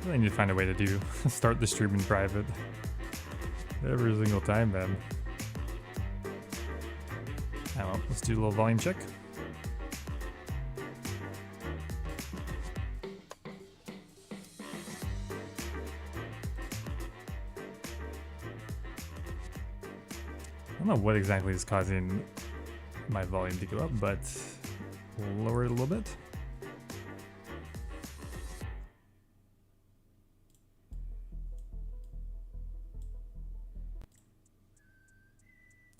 I need to find a way to do start the stream in private every single time, man. Well, let's do a little volume check. I don't know what exactly is causing my volume to go up, but we'll lower it a little bit.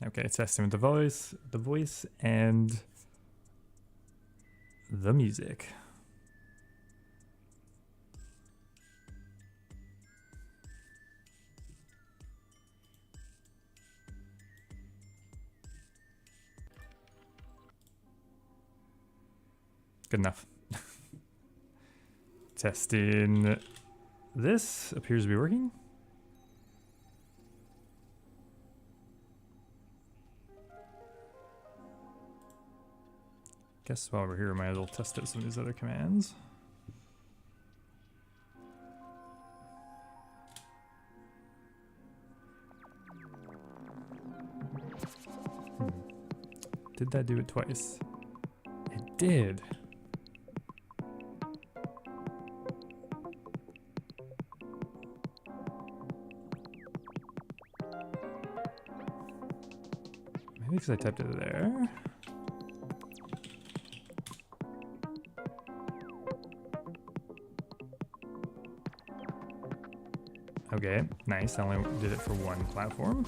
Okay, testing with the voice, and the music. Good enough. Testing. This appears to be working. Guess while we're here, I might as well test out some of these other commands. Did that do it twice? It did. Maybe because I typed it there. Okay, nice. I only did it for one platform.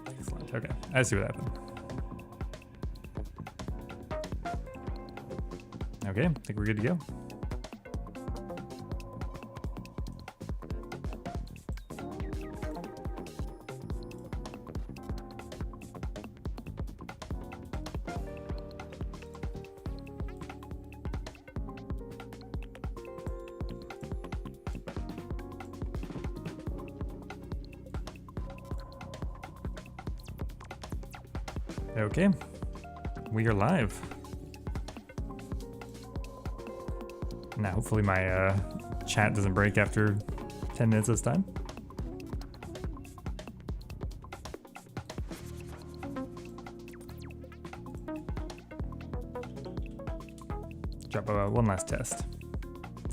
Excellent. Okay, I see what happened. Okay, I think we're good to go. Okay, we are live. Now, hopefully my chat doesn't break after 10 minutes this time. Drop one last test.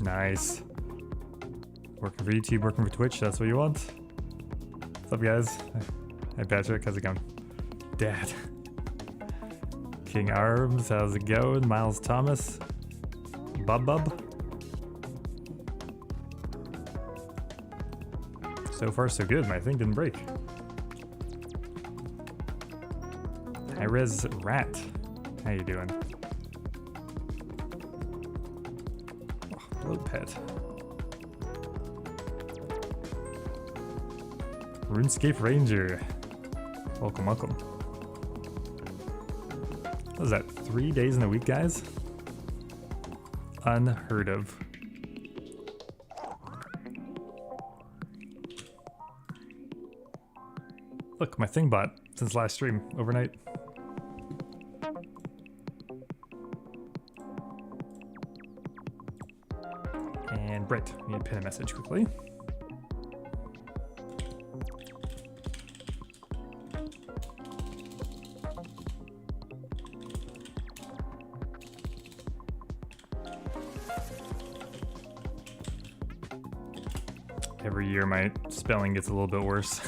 Nice. Working for YouTube, working for Twitch, that's what you want. What's up, guys? Hey, Patrick, how's it going? Dad. King Arms, how's it going? Miles Thomas. Bub. So far, so good. My thing didn't break. High Res Rat. How you doing? Oh, Blood Pet. RuneScape Ranger. Welcome, welcome. What is that, 3 days in a week, guys? Unheard of. Look, my thing bought since last stream, overnight. And Brett, we need to pin a message quickly. Every year my spelling gets a little bit worse.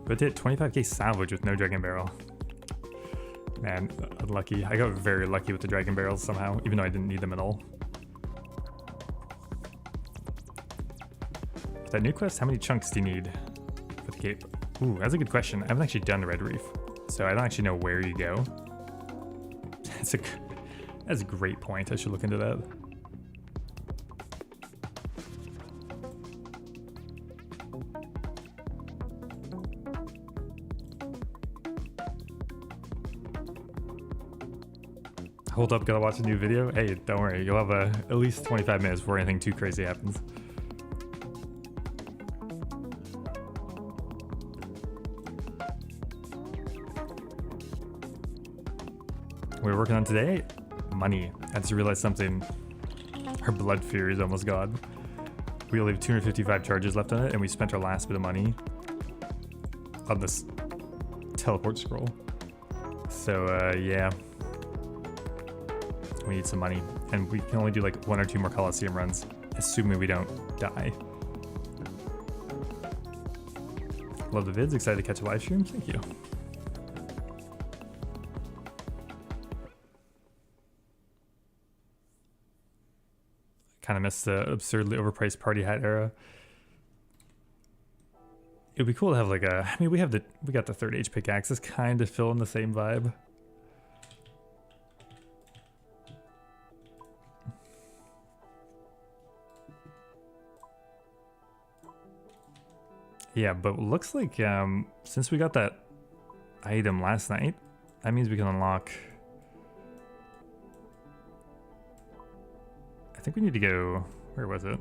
But did 25k salvage with no dragon barrel. Man, unlucky. I got very lucky with the dragon barrels somehow, even though I didn't need them at all. That new quest, how many chunks do you need for the cape? Ooh, that's a good question. I haven't actually done the Red Reef, so I don't actually know where you go. That's a great point. I should look into that. Hold up, gotta watch a new video. Hey, don't worry, you'll have at least 25 minutes before anything too crazy happens. We're working on today? Money. I just realized something. Our blood fury is almost gone. We only have 255 charges left on it, and we spent our last bit of money on this teleport scroll. So, yeah. We need some money. And we can only do like 1 or 2 more Coliseum runs, assuming we don't die. Love the vids. Excited to catch a live stream. Thank you. Kind of missed the absurdly overpriced party hat era. It'd be cool to have like a. I mean, we got the third age pickaxe. It's kind of filling the same vibe. Yeah, but looks like since we got that item last night, that means we can unlock. I think we need to go. Where was it?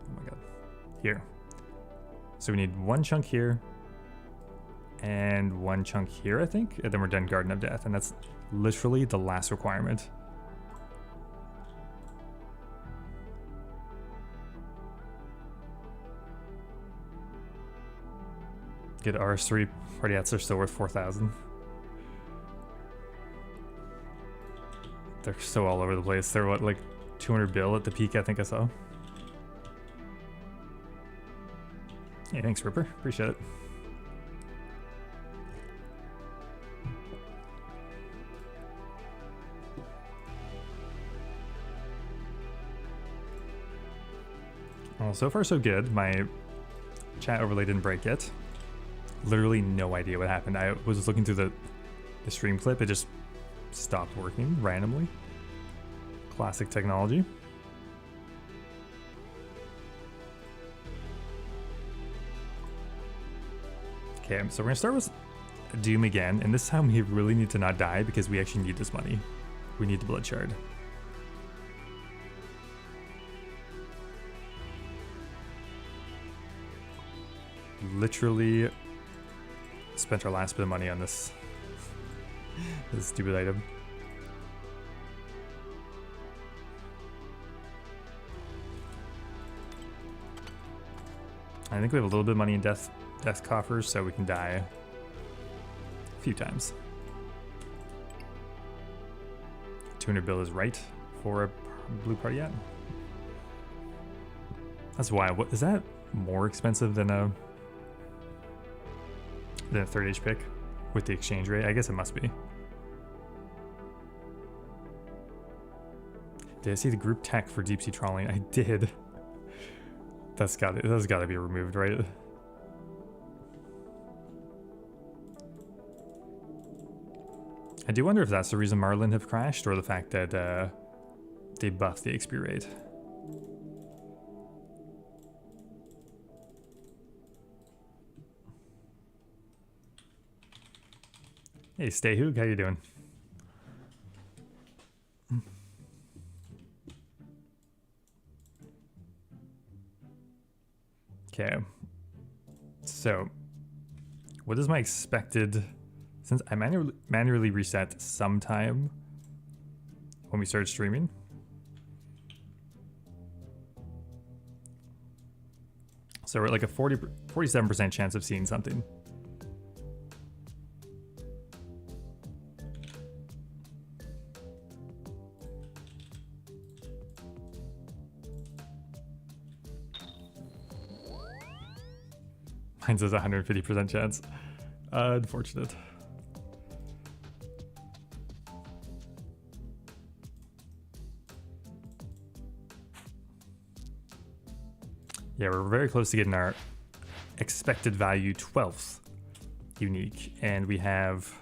Oh my god. Here. So we need 1 chunk here and 1 chunk here, I think, and then we're done Garden of Death, and that's literally the last requirement. Get RS3 party hats are still worth 4,000. They're so all over the place. They're what, like 200 bill at the peak, I think I saw. Hey, thanks, Ripper. Appreciate it. Well, so far so good. My chat overlay didn't break yet. Literally no idea what happened. I was looking through the stream clip. It just stopped working randomly. Classic technology. Okay, so we're gonna start with Doom again, and this time we really need to not die because we actually need this money. We need the blood shard. Literally spent our last bit of money on this stupid item. I think we have a little bit of money in death coffers, so we can die a few times. 200 bill is right for a blue party yet. That's why. What is that more expensive than a third age pick with the exchange rate? I guess it must be. Did I see the group tech for deep sea trawling? I did. That's got to be removed, right? I do wonder if that's the reason Marlin have crashed, or the fact that they buffed the XP rate. Hey, Stay Hoog, how you doing? Okay. So, what is my expected... Since I manually reset sometime when we started streaming. So we're at like a 47% chance of seeing something. Mine says 150% chance. Unfortunate. Yeah, we're very close to getting our expected value 12th unique, and we have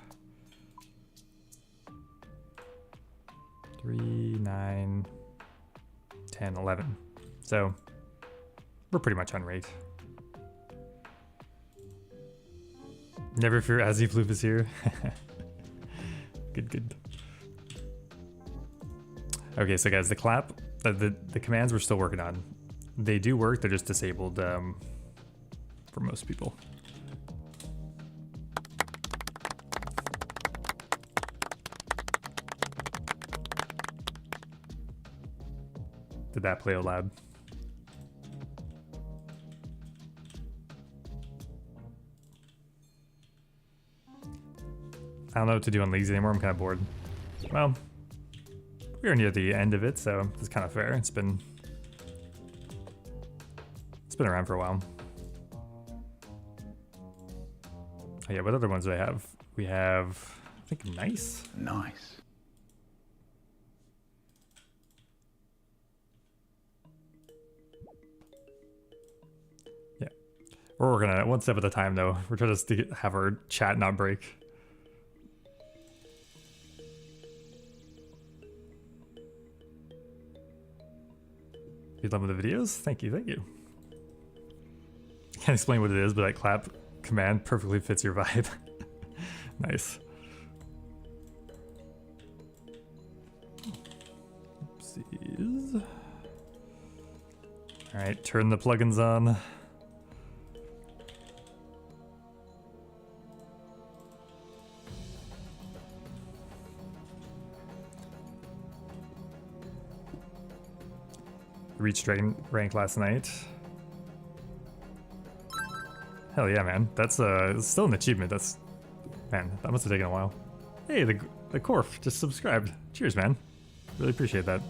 3, 9, 10, 11. So we're pretty much on rate. Never fear, Azzy is here. Good, good. Okay, so guys, the clap, the commands we're still working on. They do work, they're just disabled for most people. Did that play out loud? I don't know what to do on leagues anymore, I'm kind of bored. Well, we're near the end of it, so it's kind of fair. It's been around for a while. Oh yeah, what other ones do I have? We have, I think, nice. Nice. Yeah, we're working on it one step at a time, though. We're trying to have our chat not break. You love the videos? Thank you, thank you. Can't explain what it is, but that clap command perfectly fits your vibe. Nice. Oopsies. Alright, turn the plugins on. Reached dragon rank last night. Hell yeah, man. That's still an achievement. That's, man, that must have taken a while. Hey, the Corf just subscribed. Cheers, man. Really appreciate that.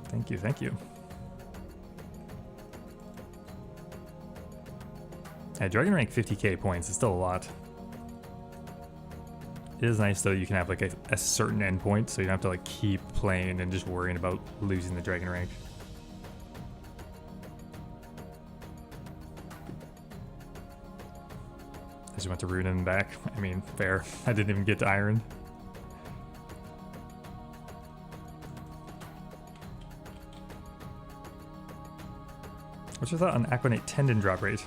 Thank you, thank you. Yeah, dragon rank 50k points is still a lot. It is nice though, you can have like a certain endpoint, so you don't have to like keep playing and just worrying about losing the dragon rank. I just went to Rune and back. I mean, fair. I didn't even get to Iron. What's your thought on Aquanate Tendon drop rate?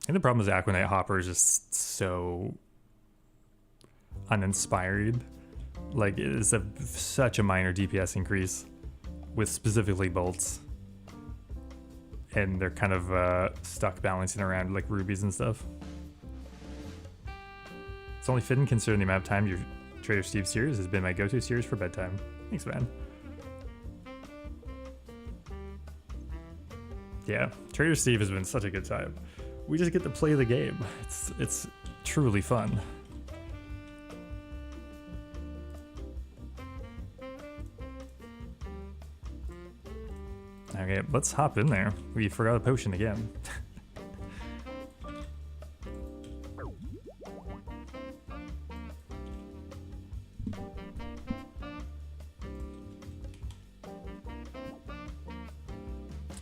I think the problem is Aquanate Hopper is just so uninspired. Like, it is such a minor DPS increase with specifically bolts. And they're kind of stuck balancing around like rubies and stuff. It's only fitting considering the amount of time your Trader Steve series has been my go-to series for bedtime. Thanks, man. Yeah, Trader Steve has been such a good time. We just get to play the game. It's truly fun. Okay, let's hop in there. We forgot a potion again.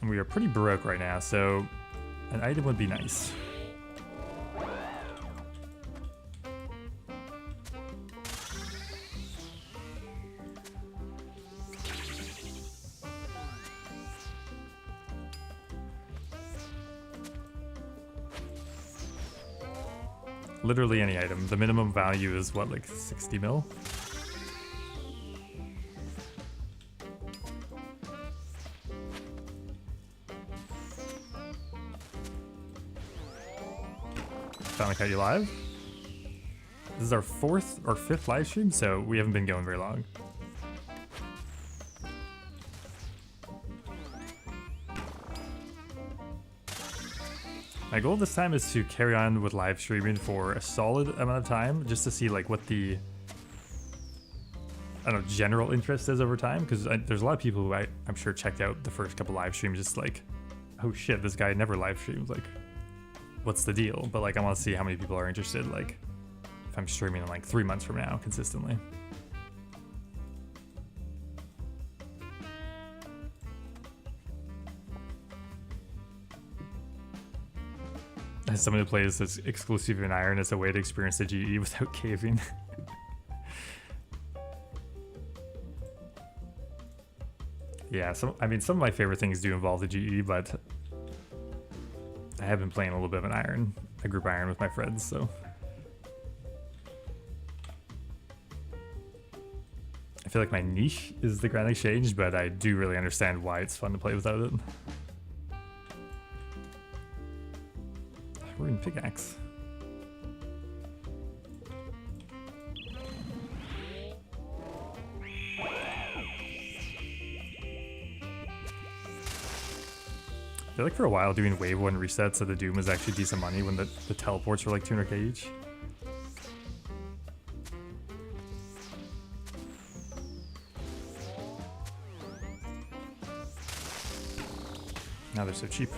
And we are pretty broke right now, so an item would be nice. Literally any item. The minimum value is what, like 60 mil? Finally caught you live. This is our 4th or 5th live stream, so we haven't been going very long. My goal this time is to carry on with live streaming for a solid amount of time, just to see like what the, I don't know, general interest is over time, because there's a lot of people who I'm sure checked out the first couple live streams just like, oh shit, this guy never live streams, like, what's the deal? But like, I want to see how many people are interested, like, if I'm streaming in like 3 months from now consistently. As someone who plays this exclusive in Iron, it's a way to experience the GE without caving. Yeah, I mean, some of my favorite things do involve the GE, but I have been playing a little bit of a group iron with my friends, so. I feel like my niche is the Grand Exchange, but I do really understand why it's fun to play without it. We're in pickaxe. I feel like for a while doing wave 1 resets of the Doom was actually decent money when the teleports were like 200k each. Now they're so cheap.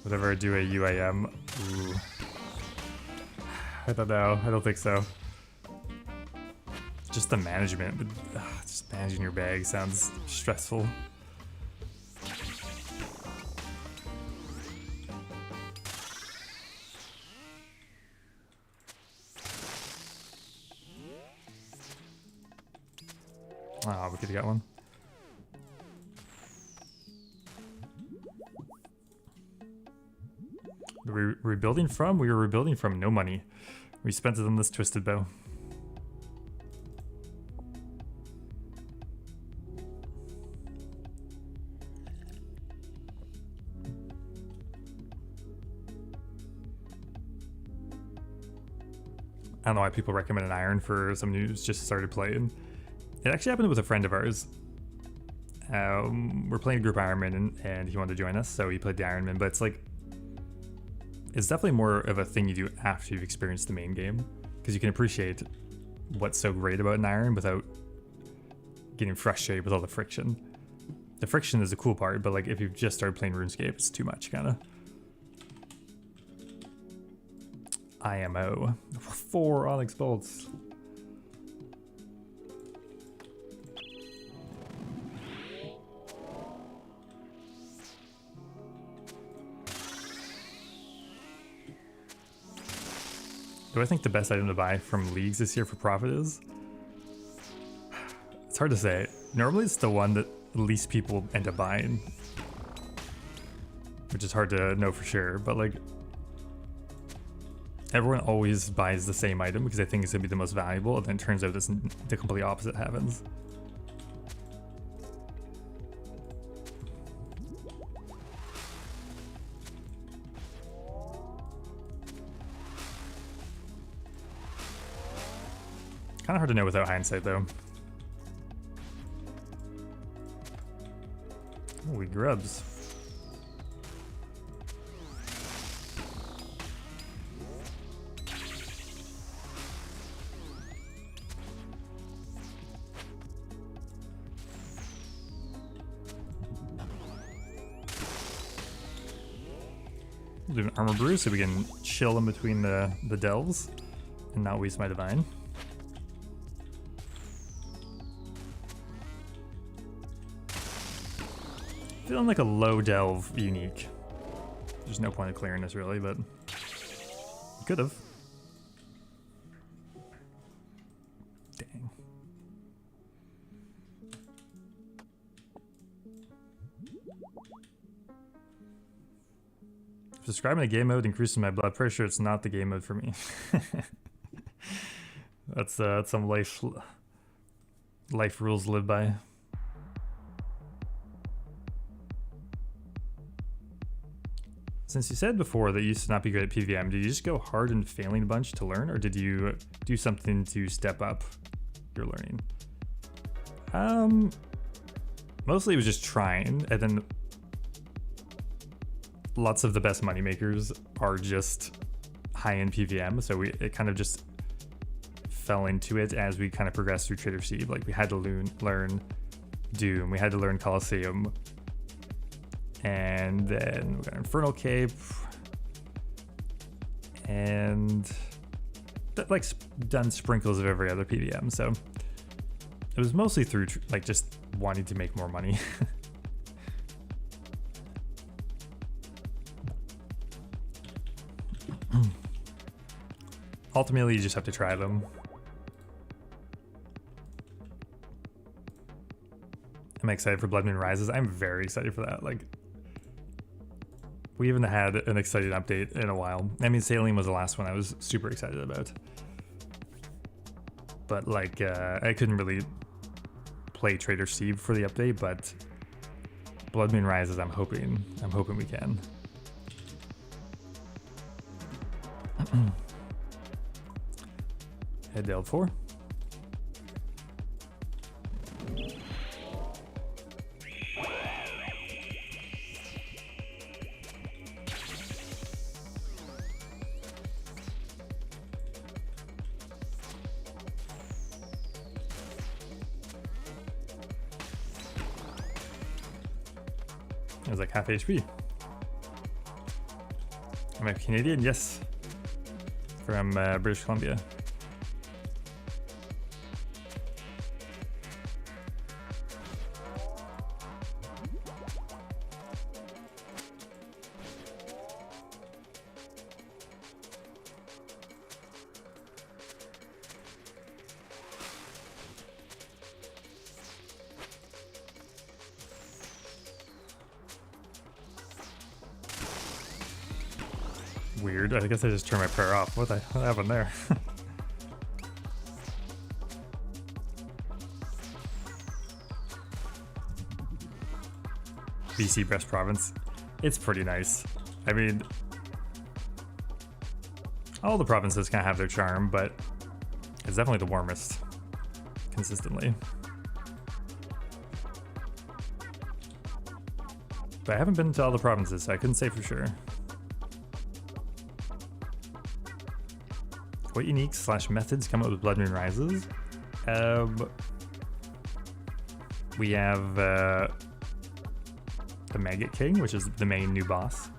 Whenever I do a UAM, ooh. I don't know, I don't think so. Just the management, but just managing your bag sounds stressful. Oh, we could have got one. Were we rebuilding from? We were rebuilding from no money. We spent it on this twisted bow. I don't know why people recommend an iron for someone who's just started playing. It actually happened with a friend of ours. We're playing a group Ironman and he wanted to join us, so he played the Ironman, but it's like, it's definitely more of a thing you do after you've experienced the main game, because you can appreciate what's so great about an iron without getting frustrated with all the friction. The friction is the cool part, but like if you've just started playing RuneScape, it's too much kinda. IMO. 4 Onyx bolts. Do I think the best item to buy from leagues this year for profit is? It's hard to say. Normally it's the one that least people end up buying, which is hard to know for sure, but like everyone always buys the same item because they think it's gonna be the most valuable, and then it turns out the complete opposite happens. Kind of hard to know without hindsight, though. Holy grubs. We'll do an armor brew so we can chill in between the delves and not waste my divine. Feeling like a low delve unique. There's no point of clearing this really, but could have. Dang. If describing the game mode increases my blood pressure, it's not the game mode for me. That's some life rules to live by. Since you said before that you used to not be good at PVM, did you just go hard and failing a bunch to learn, or did you do something to step up your learning? Mostly it was just trying, and then lots of the best money makers are just high-end PVM, so it kind of just fell into it as we kind of progressed through Trader Seed. Like we had to learn Doom, we had to learn Coliseum, and then we got Infernal Cape, and like done sprinkles of every other PVM. So it was mostly through like just wanting to make more money. Ultimately, you just have to try them. I'm excited for Blood Moon Rises. I'm very excited for that. Like, we haven't had an exciting update in a while. I mean, Saline was the last one I was super excited about. But like, I couldn't really play Trader Steve for the update, but Blood Moon Rises, I'm hoping we can. Head to L4. It was like half HP. Am I Canadian? Yes. From British Columbia. Weird. I guess I just turned my prayer off. What happened there? BC Brest Province. It's pretty nice. I mean, all the provinces kind of have their charm, but it's definitely the warmest consistently. But I haven't been to all the provinces, so I couldn't say for sure. What unique / methods come up with Blood Moon Rises? We have the Maggot King, which is the main new boss.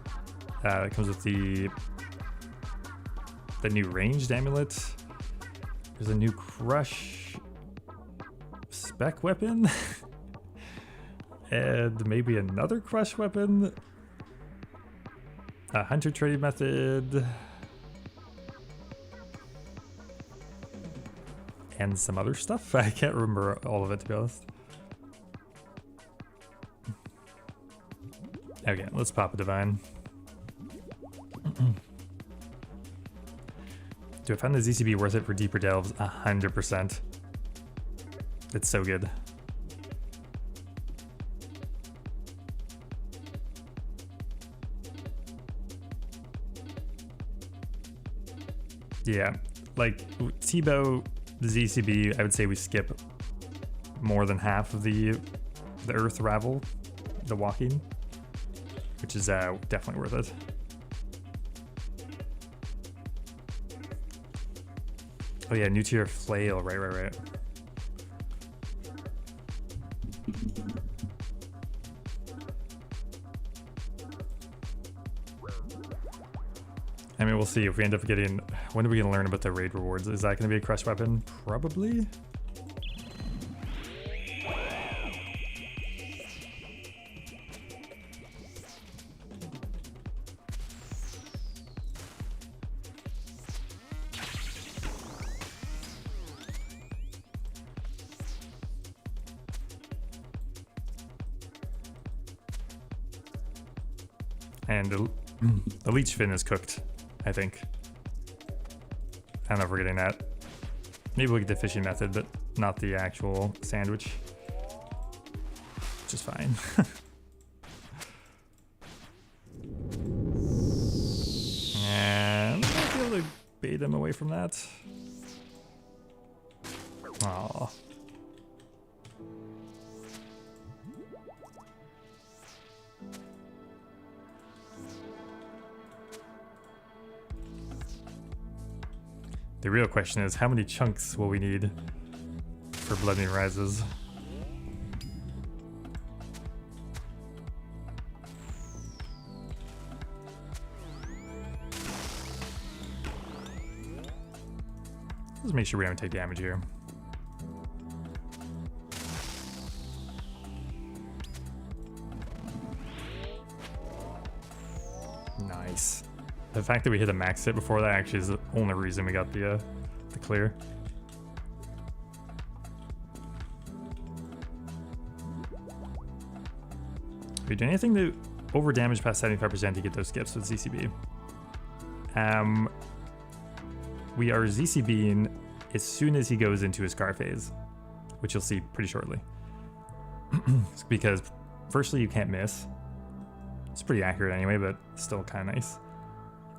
It comes with the new ranged amulet. There's a new crush spec weapon. And maybe another crush weapon. A hunter trading method. And some other stuff. I can't remember all of it, to be honest. Okay, let's pop a divine. Do I find the ZCB worth it for deeper delves? 100%. It's so good. Yeah, like T-Bow, the ZCB, I would say we skip more than half of the Earth Ravel, the walking, which is definitely worth it. Oh yeah, new tier flail, right. I mean, we'll see if we end up getting... When are we going to learn about the raid rewards? Is that going to be a crush weapon? Probably. And the leech fin is cooked, I think. I don't know if we're getting that. Maybe we'll get the fishing method, but not the actual sandwich. Which is fine. And I might be able to bait him away from that. Aww. The real question is, how many chunks will we need for Blood Moon Rises? Let's make sure we don't take damage here. Nice. The fact that we hit a max hit before that actually is the only reason we got the clear. we do anything to over damage past 75% to get those skips with ZCB. We are ZCBing as soon as he goes into his car phase, which you'll see pretty shortly. Because firstly, you can't miss. It's pretty accurate anyway, but still kind of nice.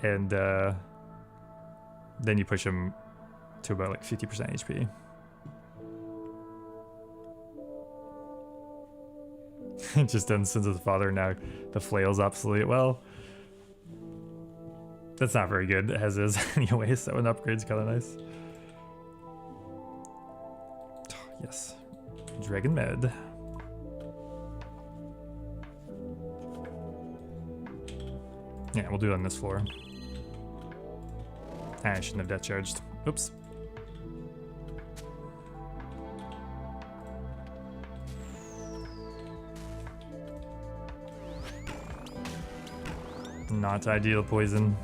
And then you push him to about like 50% HP. Just done Sins of the Father, now the flail's obsolete. Well, that's not very good as is anyway, so an upgrade's kind of nice. Yes. Dragon Med. Yeah, we'll do it on this floor. I shouldn't have death charged. Oops. Not ideal poison.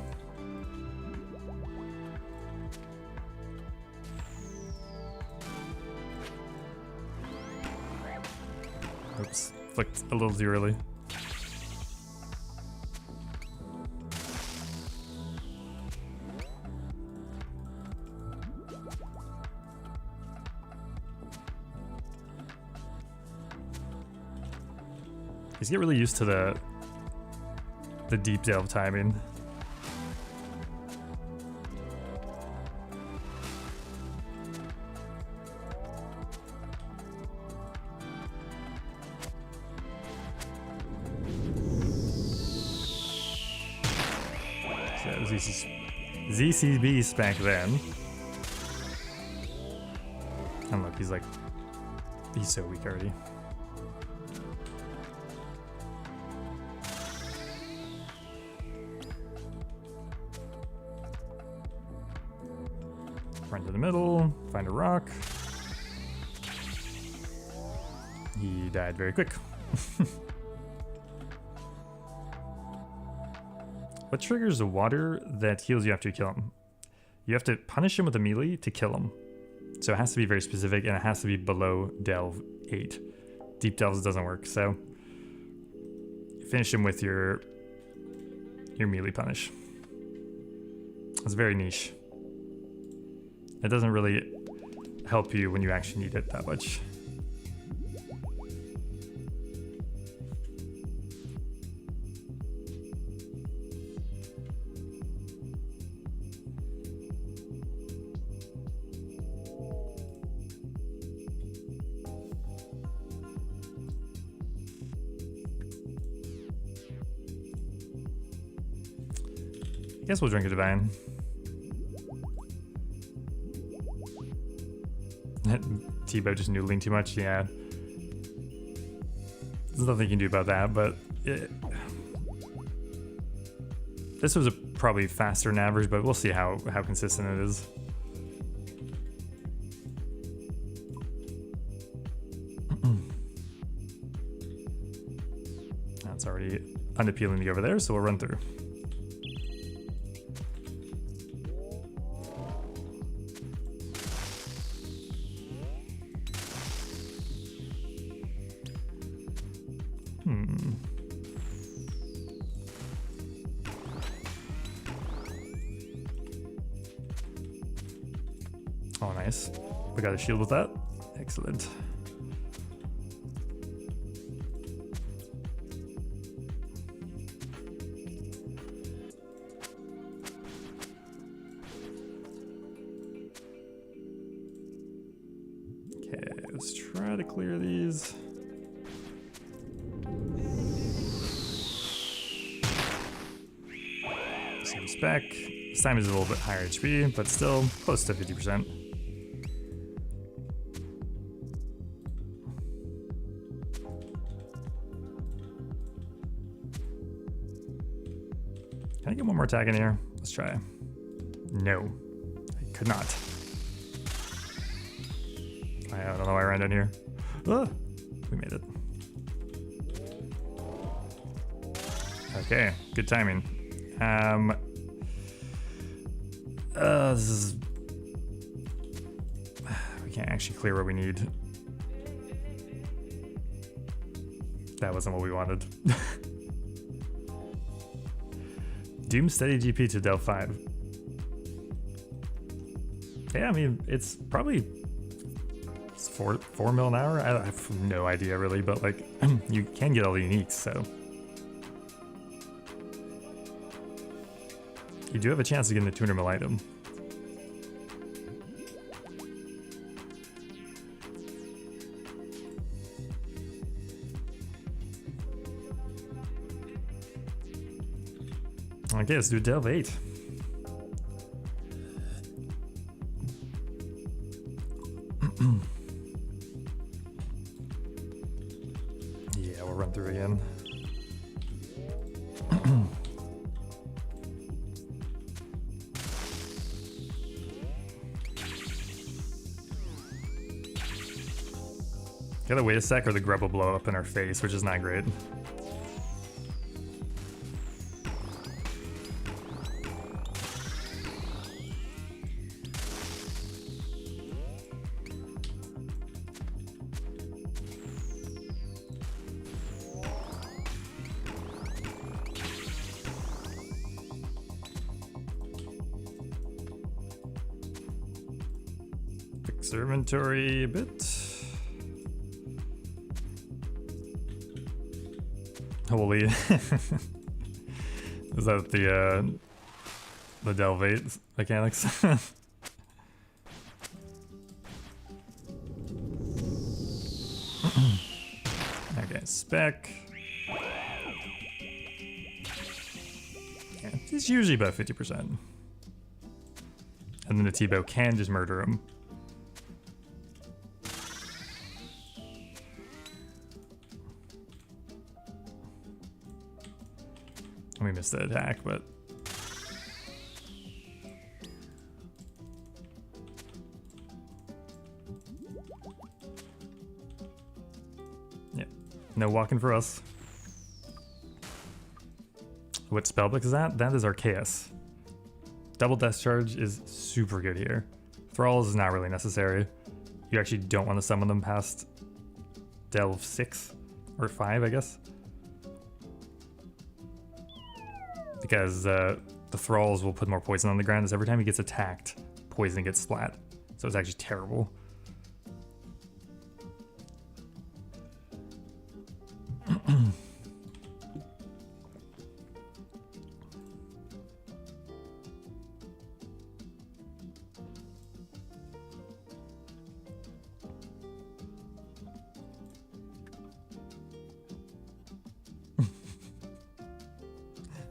Oops, flicked a little too early. Just get really used to the deep delve timing. So ZCB spank then. And look, he's so weak already. Run to the middle, find a rock. He died very quick. What triggers the water that heals you after you kill him? You have to punish him with a melee to kill him. So it has to be very specific and it has to be below delve 8. Deep delves doesn't work, so finish him with your melee punish. It's very niche. It doesn't really help you when you actually need it that much. I guess we'll drink a divine. T-Bow just noodling too much, yeah. There's nothing you can do about that, but this was probably faster than average, but we'll see how consistent it is. That's already unappealing to go over there, so we'll run through. Oh, nice. We got a shield with that. Excellent. Okay, let's try to clear these. Same spec. This time is a little bit higher HP, but still close to 50%. Can I get one more tag in here? Let's try. No, I could not. I don't know why I ran down here. Ah, we made it. Okay, good timing. This is... We can't actually clear what we need. That wasn't what we wanted. Doom steady GP to Del 5. Yeah, I mean, it's probably 4 mil an hour. I have no idea really, but like you can get all the uniques, so you do have a chance to get a 200 mil item. Okay, let's do Delve 8. Yeah, we'll run through again. Gotta wait a sec or the grub will blow up in our face, which is not great. Fix our inventory a bit. Holy. Is that the Delve 8 mechanics? Okay, spec. Yeah, it's usually about 50%. And then the T-bow can just murder him. We missed the attack, but yeah, no walking for us. What spellbook is that? That is Arceus. Double Death Charge is super good here. Thralls is not really necessary. You actually don't want to summon them past Delve 6 or 5, I guess. Because the Thralls will put more poison on the ground, as every time he gets attacked, poison gets splat. So it's actually terrible.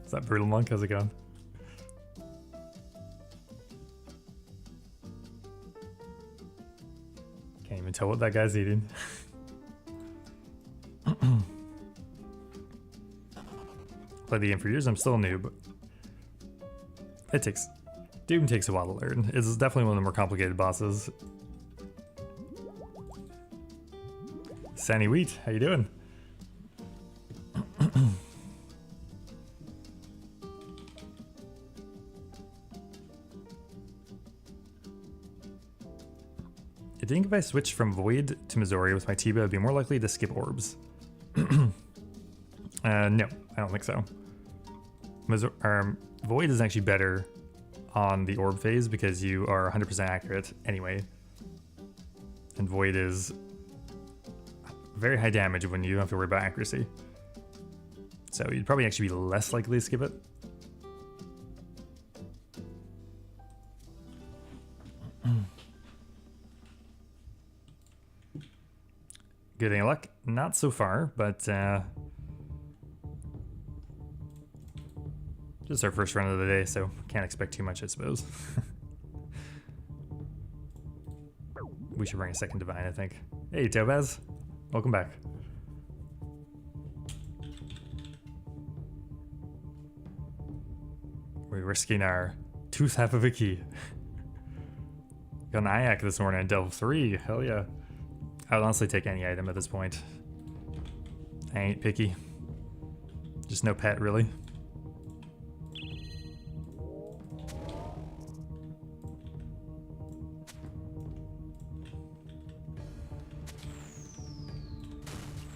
Is that Brutal Monk? How's it going? Can't even tell what that guy's eating. Played the game for years, I'm still a noob. Doom takes a while to learn. It's definitely one of the more complicated bosses. Sandy Wheat, how you doing? I think if I switched from Void to Missouri with my T-bow, I'd be more likely to skip orbs. No, I don't think so. Void is actually better on the orb phase because you are 100% accurate anyway. And Void is very high damage when you don't have to worry about accuracy. So you'd probably actually be less likely to skip it. Good any luck? Not so far, but just our first run of the day, so can't expect too much, I suppose. We should bring a second Divine, I think. Hey, Tobaz. Welcome back. We're risking our tooth half of a key. Got an Iac this morning at Delve 3. Hell yeah. I would honestly take any item at this point. I ain't picky. Just no pet, really.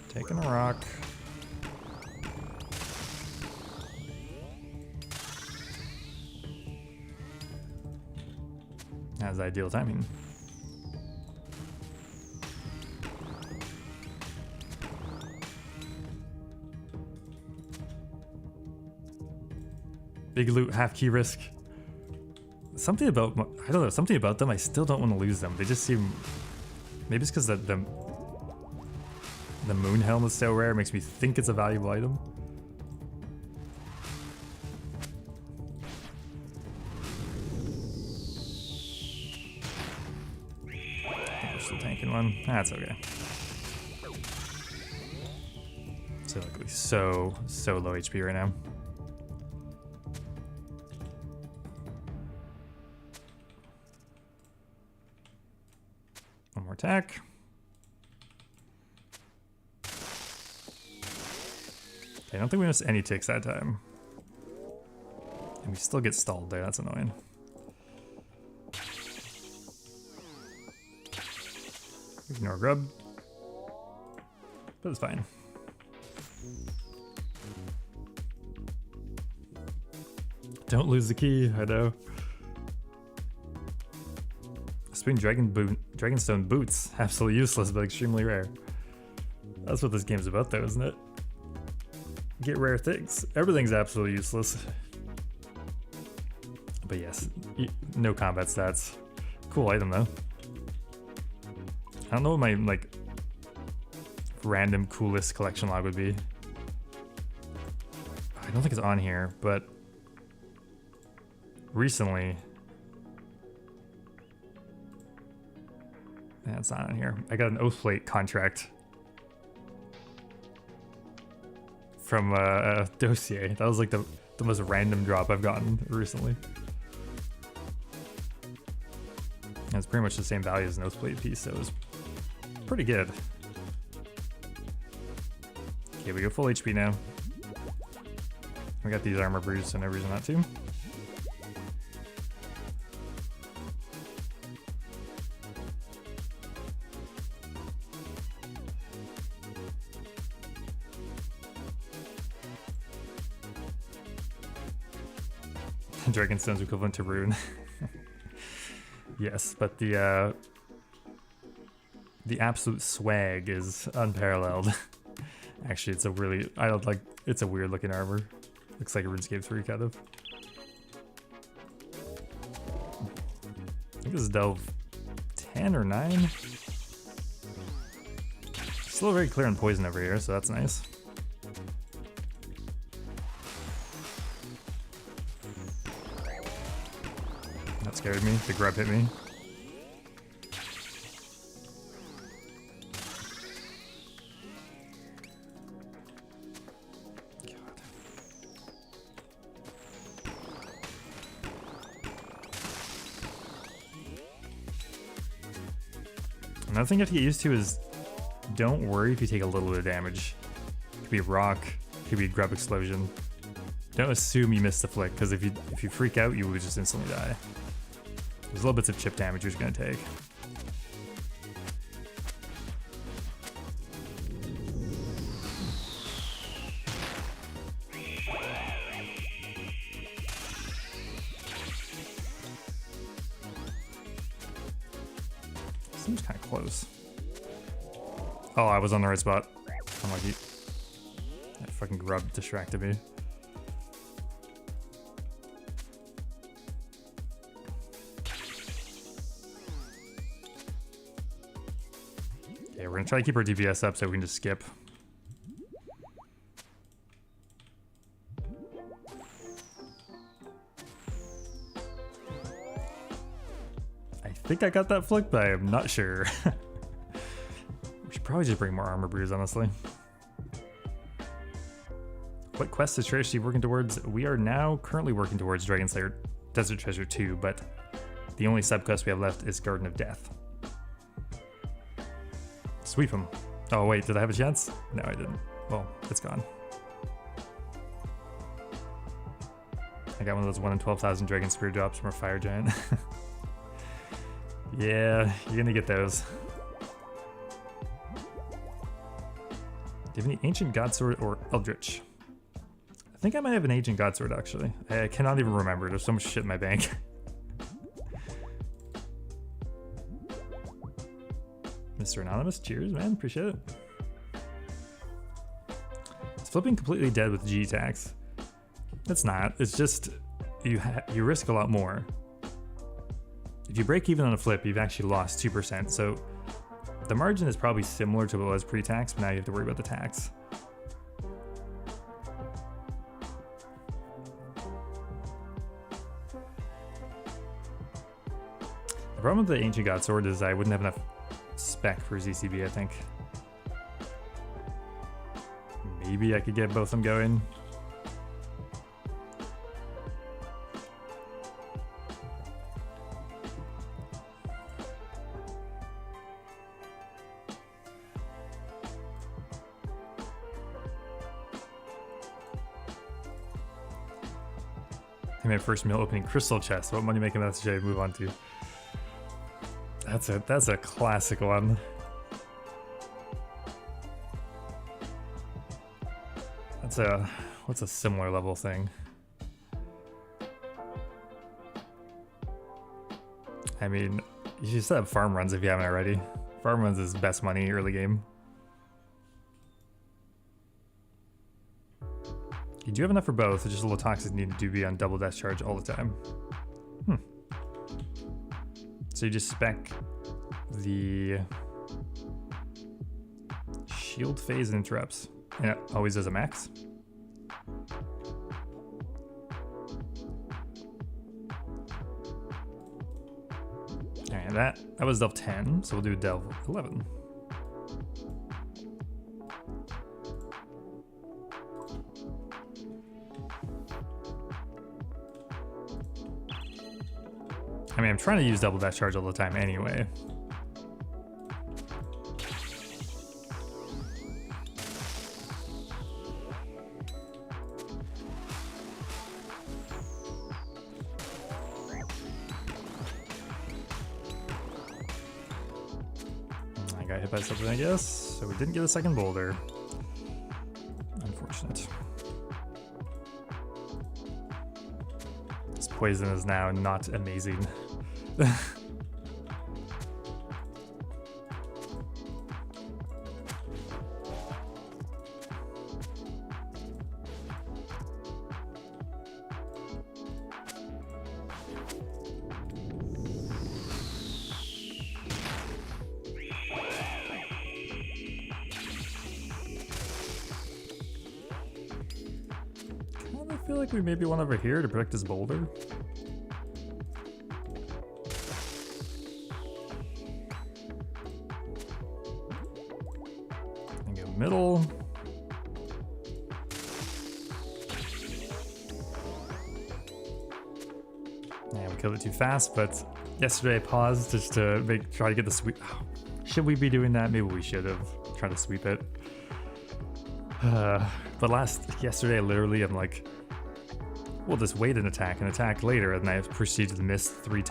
Taking a rock. That's ideal timing. Big loot, half key risk. Something about, I don't know, something about them, I still don't want to lose them. They just seem, maybe it's because the moon helm is so rare, it makes me think it's a valuable item. We're still tanking one. That's okay. So luckily, so low HP right now. One more attack. I don't think we missed any ticks that time. And we still get stalled there, that's annoying. Ignore grub. But it's fine. Don't lose the key, I know. Spring Dragonstone boots. Absolutely useless, but extremely rare. That's what this game's about though, isn't it? Get rare things. Everything's absolutely useless. But yes, no combat stats. Cool item though. I don't know what my like random coolest collection log would be. I don't think it's on here, but recently, yeah, it's not on here. I got an Oathplate contract from Dossier. That was like the most random drop I've gotten recently. And it's pretty much the same value as an Oathplate piece, so it was pretty good. Okay, we go full HP now. We got these armor brews, so no reason not to. Dragonstone's equivalent to rune. Yes, but the absolute swag is unparalleled. Actually, it's a really, I don't like, it's a weird looking armor. Looks like a RuneScape 3 kind of. I think this is delve 10 or 9. Still very clear on poison over here, so that's nice. That scared me. The grub hit me. Another thing you have to get used to is don't worry if you take a little bit of damage. It could be a rock, it could be a grub explosion. Don't assume you missed the flick, because if you freak out, you would just instantly die. There's little bits of chip damage you're just gonna take. Seems kind of close. Oh, I was on the right spot. Unlucky. That fucking grub distracted me. Okay, we're gonna try to keep our DPS up so we can just skip. I think I got that flick, but I am not sure. We should probably just bring more armor brews, honestly. What quest is Trash Steve working towards? We are now currently working towards Dragon Slayer Desert Treasure 2, but the only subquest we have left is Garden of Death. Sweep him. Oh wait, did I have a chance? No, I didn't. Well, it's gone. I got one of those 1 in 12,000 Dragon Spear drops from a Fire Giant. Yeah, you're gonna get those. Do you have any Ancient Godsword or Eldritch? I think I might have an Ancient Godsword, actually. I cannot even remember. There's so much shit in my bank. Mr. Anonymous, cheers, man. Appreciate it. It's flipping completely dead with G tax. It's not. It's just you risk a lot more. If you break even on a flip, you've actually lost 2%. So the margin is probably similar to what it was pre-tax, but now you have to worry about the tax. The problem with the Ancient God Sword is I wouldn't have enough spec for ZCB, I think. Maybe I could get both of them going. My first meal opening crystal chest. What money making message I move on to? That's a classic one. What's a similar level thing? I mean, you should set up farm runs if you haven't already. Farm runs is best money early game. You do have enough for both, it's just a little toxic need to be on double dash charge all the time. So you just spec the shield phase and interrupts, and it always does a max. Alright, that was delve 10, so we'll do delve 11. I mean, I'm trying to use double dash charge all the time anyway. I got hit by something, I guess, so we didn't get a second boulder. Unfortunate. This poison is now not amazing. I feel like we maybe went over here to protect his boulder. Middle. Yeah, we killed it too fast, but yesterday I paused just to try to get the sweep. Oh, should we be doing that? Maybe we should have tried to sweep it. But yesterday, literally, I'm like, we'll just wait and attack later, and I proceeded to miss 4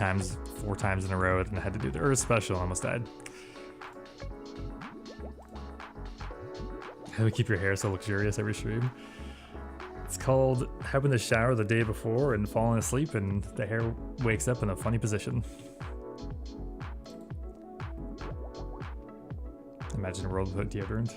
times in a row, and I had to do the Earth special, almost died. How do we keep your hair so luxurious every stream? It's called having the shower the day before and falling asleep, and the hair wakes up in a funny position. Imagine a world without deodorant.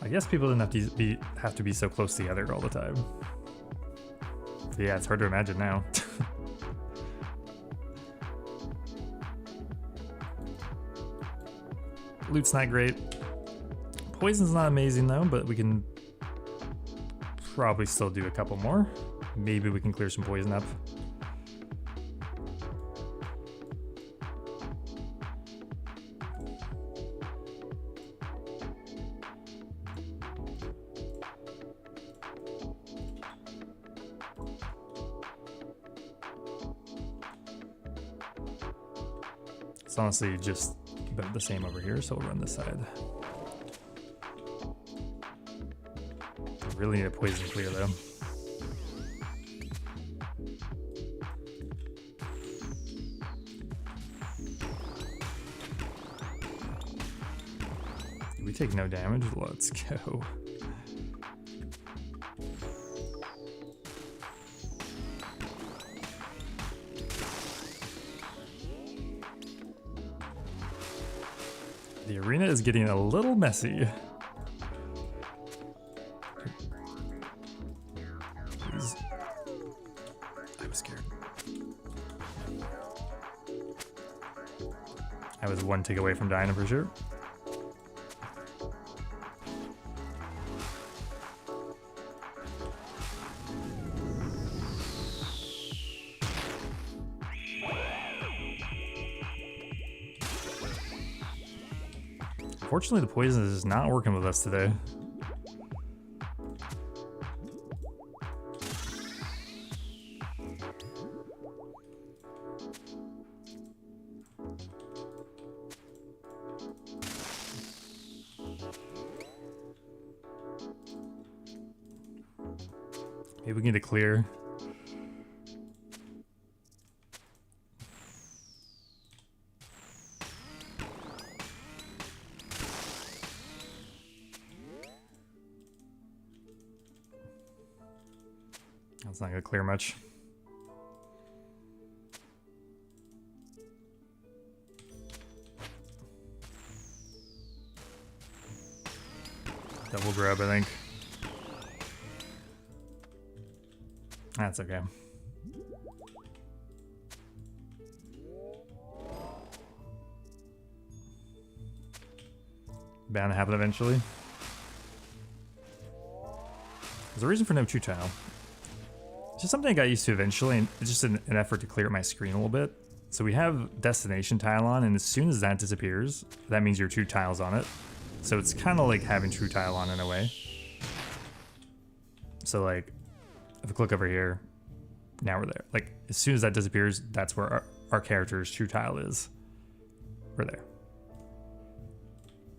I guess people didn't have to be so close together all the time. So yeah, it's hard to imagine now. Loot's not great. Poison's not amazing though, but we can probably still do a couple more. Maybe we can clear some poison up. It's honestly just about the same over here, so we'll run this side. We really need a poison clear though. We take no damage, let's go. The arena is getting a little messy. Please. I was scared. I was one tick away from dying for sure. Fortunately, the poison is not working with us today. Maybe we can get it clear. That's not gonna clear much. Double grab, I think. That's okay. Bound to happen eventually. There's a reason for no true tile. It's just something I got used to eventually, and it's just an effort to clear my screen a little bit. So we have destination tile on, and as soon as that disappears, that means your true tile's on it. So it's kind of like having true tile on in a way. So like, if I click over here, now we're there. Like, as soon as that disappears, that's where our character's true tile is. We're there.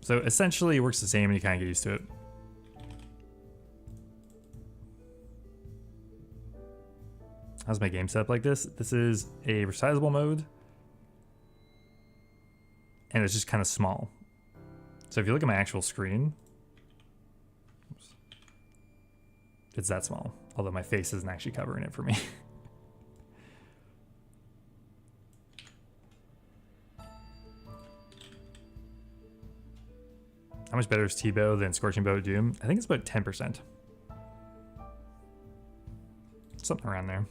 So essentially it works the same and you kind of get used to it. How's my game set up like this? This is a resizable mode. And it's just kind of small. So if you look at my actual screen, oops, it's that small. Although my face isn't actually covering it for me. How much better is T-Bow than Scorching Bow Doom? I think it's about 10%. Something around there.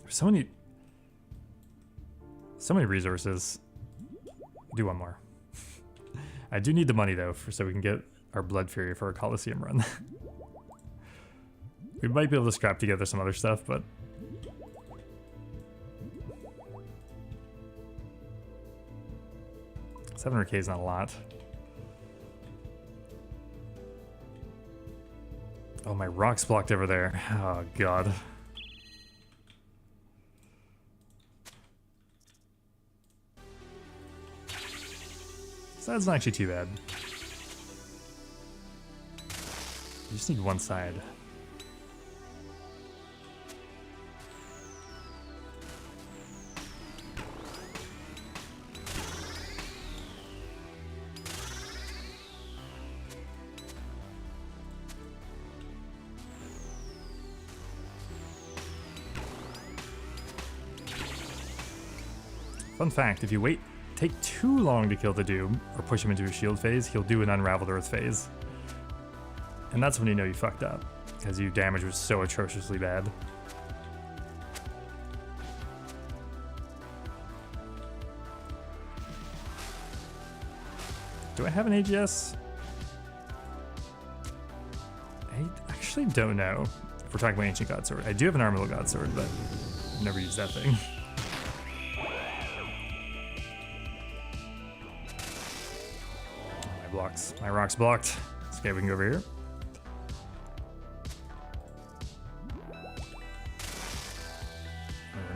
There's so many resources. Do one more. I do need the money though, so we can get our Blood Fury for a Coliseum run. We might be able to scrap together some other stuff, but 700k is not a lot. Oh, my rock's blocked over there. Oh, God. So that's not actually too bad. You just need one side. Fun fact, if you take too long to kill the Doom, or push him into a shield phase, he'll do an Unraveled Earth phase. And that's when you know you fucked up, because your damage was so atrociously bad. Do I have an AGS? I actually don't know, if we're talking about Ancient God Sword. I do have an Armor God Sword, but I've never used that thing. My rock's blocked. Okay, we can go over here.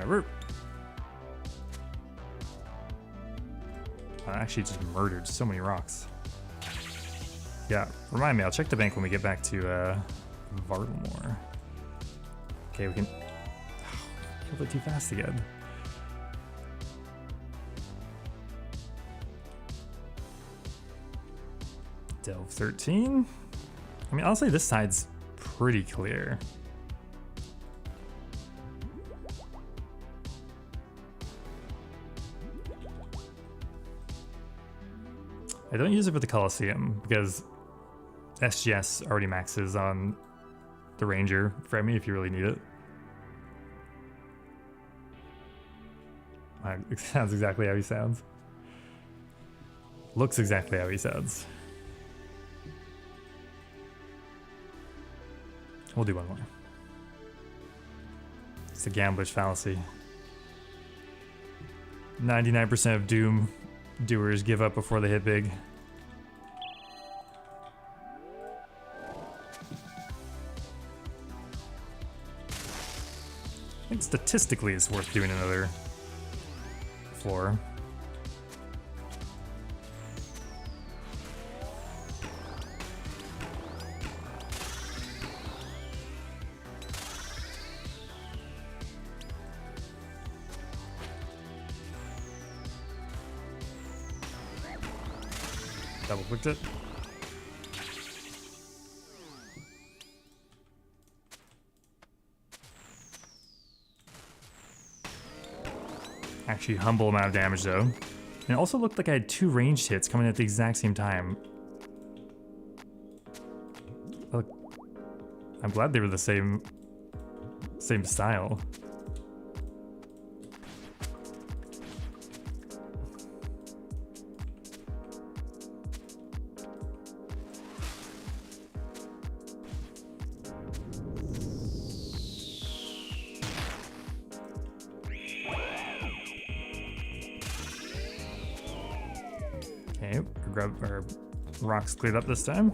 Over. I actually just murdered so many rocks. Yeah, remind me, I'll check the bank when we get back to Vardelmore. Okay, we can... killed it too fast again. Delve 13. I mean, honestly, this side's pretty clear. I don't use it for the Coliseum because SGS already maxes on the Ranger for me if you really need it. It sounds exactly how he sounds. Looks exactly how he sounds. We'll do one more. It's a gambler's fallacy. 99% of Doom doers give up before they hit big. I think statistically it's worth doing another floor. Double clicked it. Actually, humble amount of damage though. And it also looked like I had 2 ranged hits coming at the exact same time. Look, I'm glad they were the same style. Okay, grab our rocks cleared up this time.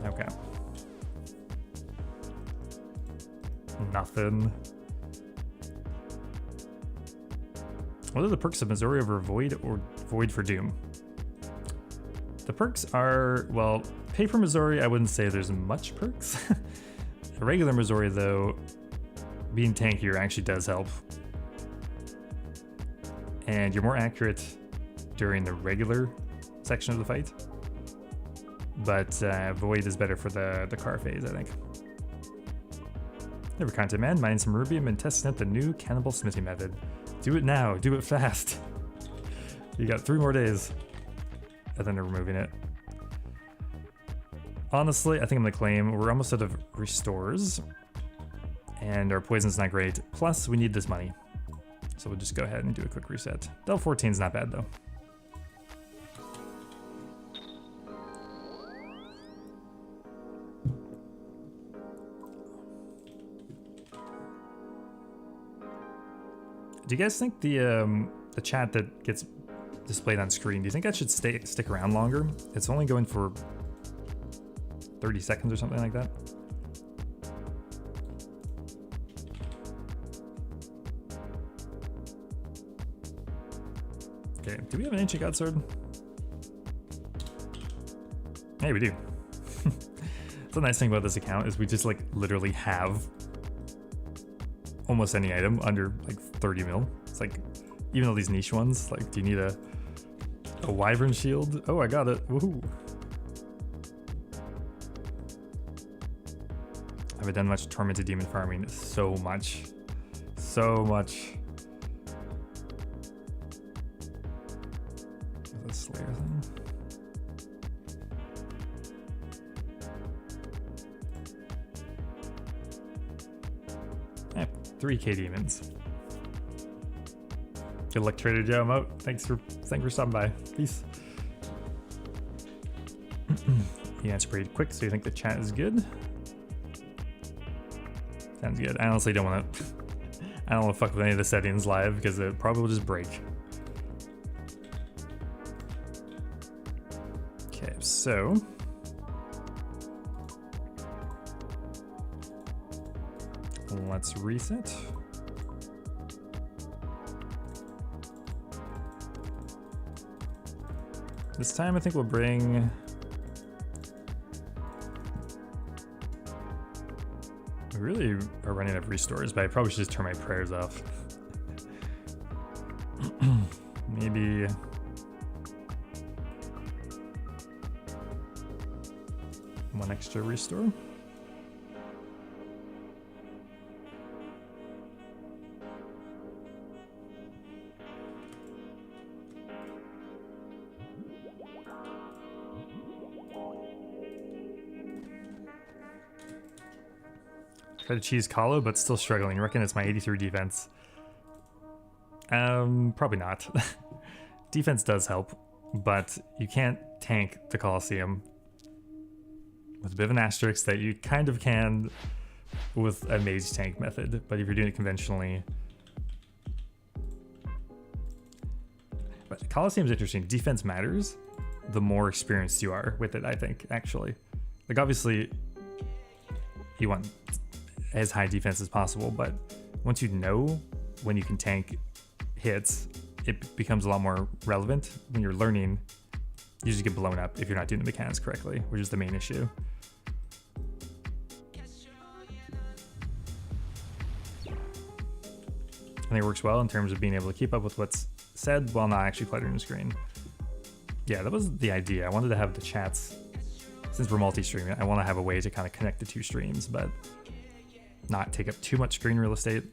Okay. Nothing. What are the perks of Missouri over Void or Void for Doom? The perks are, well, Paper Missouri, I wouldn't say there's much perks. The regular Missouri, though, being tankier actually does help. And you're more accurate during the regular section of the fight. But Void is better for the car phase, I think. Never content man, mining some rubium and testing out the new cannibal smithing method. Do it now, do it fast. You got 3 more days. And then they're removing it. Honestly, I think I'm gonna claim we're almost out of restores. And our poison's not great. Plus, we need this money. So we'll just go ahead and do a quick reset. Del 14's not bad though. Do you guys think the chat that gets displayed on screen, do you think that should stick around longer? It's only going for 30 seconds or something like that. Okay, do we have an ancient god sword? Hey, we do. That's the nice thing about this account is we just like literally have almost any item under like 30 mil. It's like, even all these niche ones, like, do you need a wyvern shield? Oh, I got it. Woohoo. I haven't done much tormented demon farming. So much. So much. The Slayer thing. Eh, 3k demons. Good luck, Trader Joe. I'm out. Thanks for stopping by. Peace. You answer pretty quick, so you think the chat is good? Sounds good. I honestly don't want to. I don't want to fuck with any of the settings live because it probably will just break. Okay, so let's reset. This time I think we'll bring... We really are running out of restores, but I probably should just turn my prayers off. Maybe... One extra restore. Try to cheese Colo, but still struggling. You reckon it's my 83 defense? Probably not. Defense does help, but you can't tank the Coliseum. With a bit of an asterisk that you kind of can with a mage tank method, but if you're doing it conventionally... But Coliseum's interesting. Defense matters the more experienced you are with it, I think, actually. Like, obviously, you want as high defense as possible, but once you know when you can tank hits, it becomes a lot more relevant. When you're learning, you just get blown up if you're not doing the mechanics correctly, which is the main issue. I think it works well in terms of being able to keep up with what's said while not actually cluttering the screen. Yeah, that was the idea. I wanted to have the chats, since we're multi-streaming, I want to have a way to kind of connect the two streams, but not take up too much screen real estate.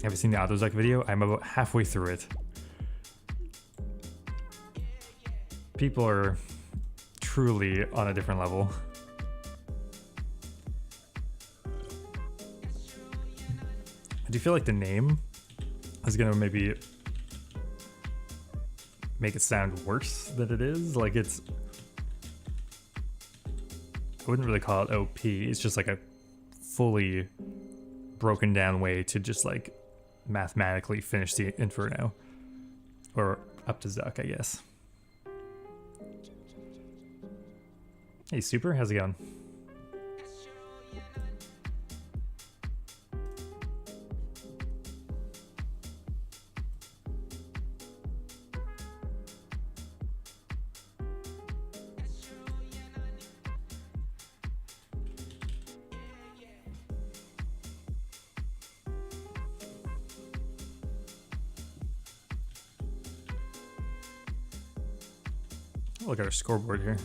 Have you seen the AutoZuck video? I'm about halfway through it. People are truly on a different level. I do feel like the name is gonna maybe make it sound worse than it is. Like, it's... I wouldn't really call it OP. It's just like a fully broken down way to just like mathematically finish the Inferno. Or up to Zuck, I guess. Hey, Super, how's it going? Look at our scoreboard here.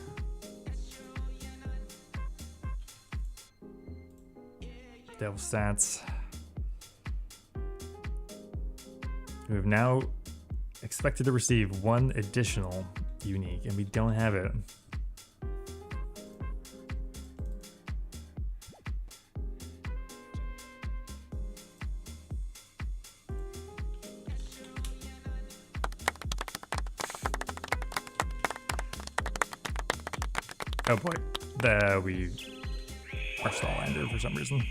Devil stats. We have now expected to receive one additional unique, and we don't have it. Oh boy, we are stall-lander for some reason.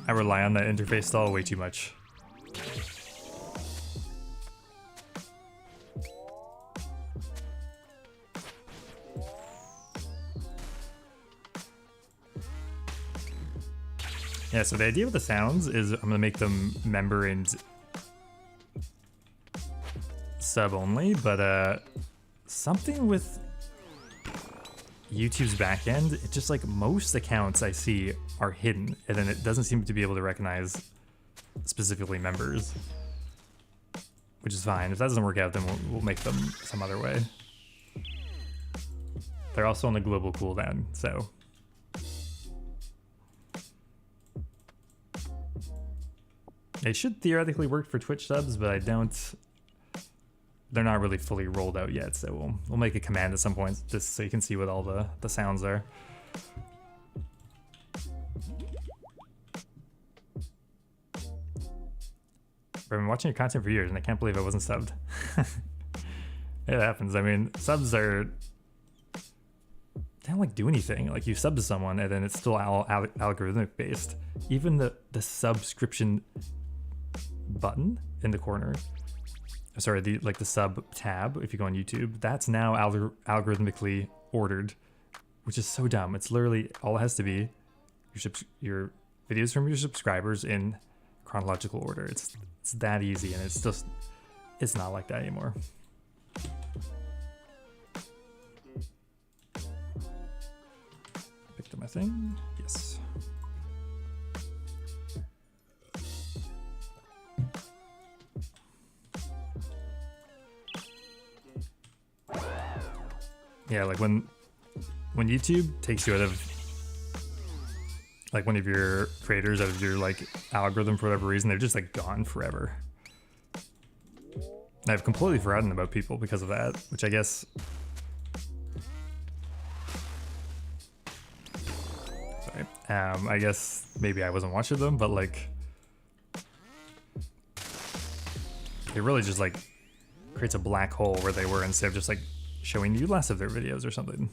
I rely on that interface stall way too much. Yeah, so the idea with the sounds is I'm gonna make them member and sub only, but something with YouTube's backend, it just like most accounts I see are hidden, and then it doesn't seem to be able to recognize specifically members, which is fine. If that doesn't work out, then we'll make them some other way. They're also on the global cooldown, so they should theoretically work for Twitch subs, but I don't. They're not really fully rolled out yet, so we'll make a command at some point just so you can see what all the sounds are. I've been watching your content for years, and I can't believe I wasn't subbed. It happens. I mean, subs are... They don't like do anything. Like, you sub to someone, and then it's still algorithmic based. Even the subscription button in the corner, sorry, the sub tab, if you go on YouTube, that's now algorithmically ordered, which is so dumb. It's literally all it has to be your videos from your subscribers in chronological order. It's that easy, and it's not like that anymore. Picked up my thing. Yes. Yeah, like when YouTube takes you out of like one of your creators out of your like algorithm for whatever reason, they're just like gone forever. I've completely forgotten about people because of that, which I guess. Sorry. I guess maybe I wasn't watching them, but like, it really just like creates a black hole where they were instead of just like showing you less of their videos or something.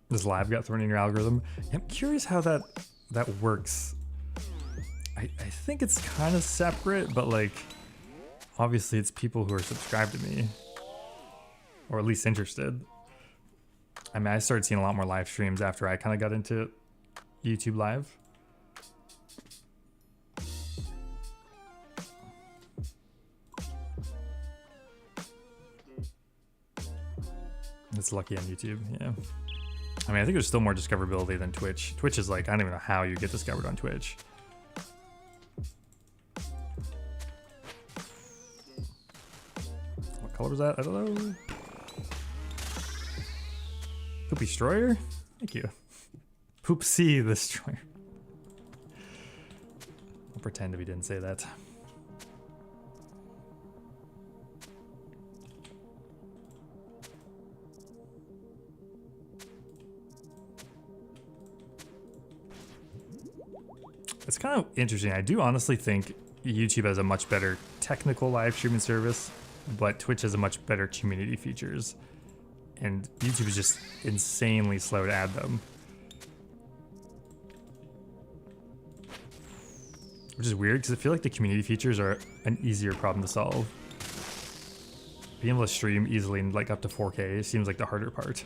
This live got thrown in your algorithm. I'm curious how that works. I think it's kind of separate, but like obviously it's people who are subscribed to me or at least interested. I mean, I started seeing a lot more live streams after I kind of got into YouTube Live. It's lucky on YouTube, yeah. I mean, I think there's still more discoverability than Twitch. Twitch is like, I don't even know how you get discovered on Twitch. What color was that? I don't know. Poopy Destroyer? Thank you. Poopsie the Destroyer. I'll pretend we didn't say that. It's kind of interesting. I do honestly think YouTube has a much better technical live streaming service, but Twitch has a much better community features. And YouTube is just insanely slow to add them. Which is weird because I feel like the community features are an easier problem to solve. Being able to stream easily in like up to 4K seems like the harder part.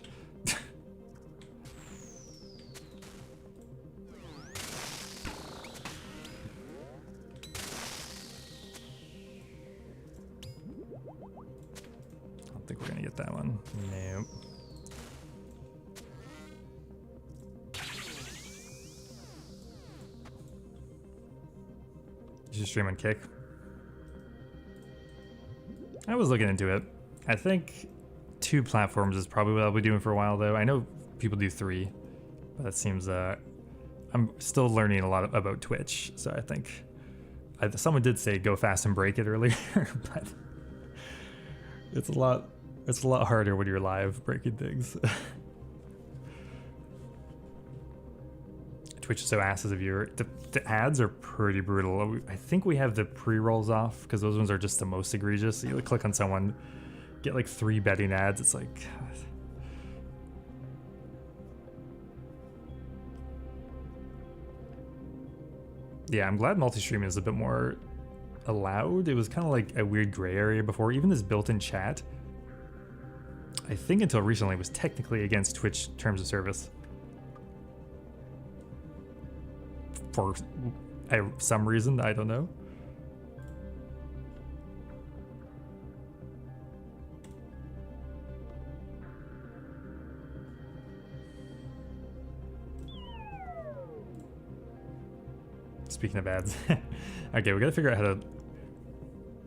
That one. Nope. You should stream on Kick. I was looking into it. I think 2 platforms is probably what I'll be doing for a while though. I know people do 3, but that seems I'm still learning a lot about Twitch, so I think someone did say go fast and break it earlier, but it's a lot harder when you're live breaking things. Twitch is so ass as a viewer. The ads are pretty brutal. I think we have the pre-rolls off because those ones are just the most egregious. You click on someone, get like 3 betting ads. It's like, God. Yeah, I'm glad multi-streaming is a bit more allowed. It was kind of like a weird gray area before. Even this built-in chat, I think until recently, was technically against Twitch terms of service. For some reason, I don't know. Speaking of ads. Okay, we gotta figure out how to...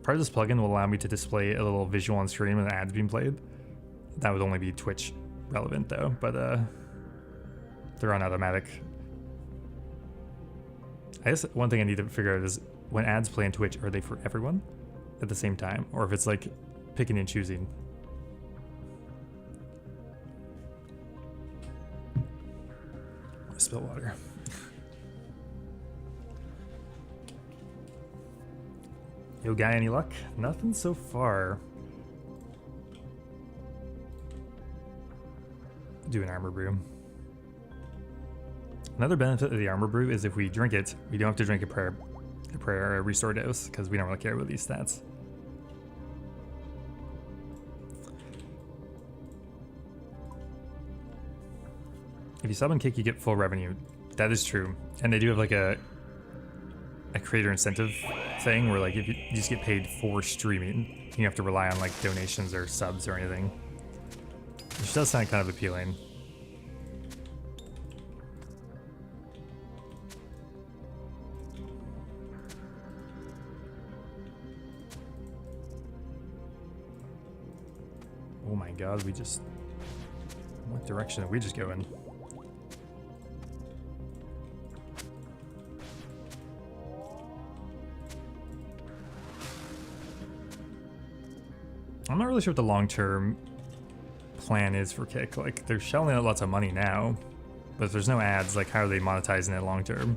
Part of this plugin will allow me to display a little visual on screen when the ad's being played. That would only be Twitch relevant though, but they're on automatic. I guess one thing I need to figure out is when ads play on Twitch, are they for everyone at the same time? Or if it's like picking and choosing. I spill water. Yo, guy, any luck? Nothing so far. Do an armor brew. Another benefit of the armor brew is if we drink it, we don't have to drink a prayer restore dose because we don't really care about these stats. If you sub and kick, you get full revenue. That is true, and they do have like a creator incentive thing where like if you just get paid for streaming, you have to rely on like donations or subs or anything, which does sound kind of appealing. Oh my god, we just... What direction did we just go in? I'm not really sure what the long-term plan is for Kick. Like, they're shelling out lots of money now, but if there's no ads, like, how are they monetizing it long-term?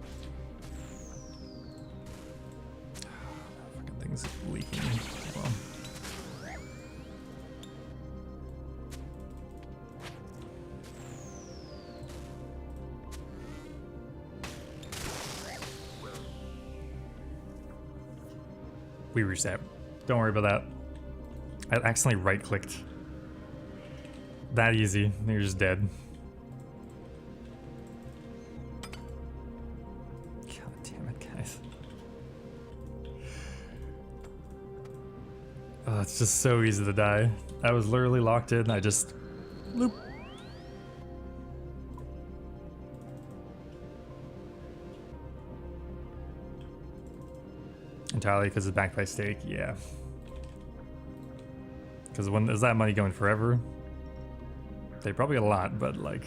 Fucking thing's leaking. Well. We reset. Don't worry about that. I accidentally right-clicked. That easy. You're just dead. God damn it, guys. Oh, it's just so easy to die. I was literally locked in. I just... Loop. Entirely because it's backed by stake, yeah. Because when is that money going forever? They probably a lot, but like...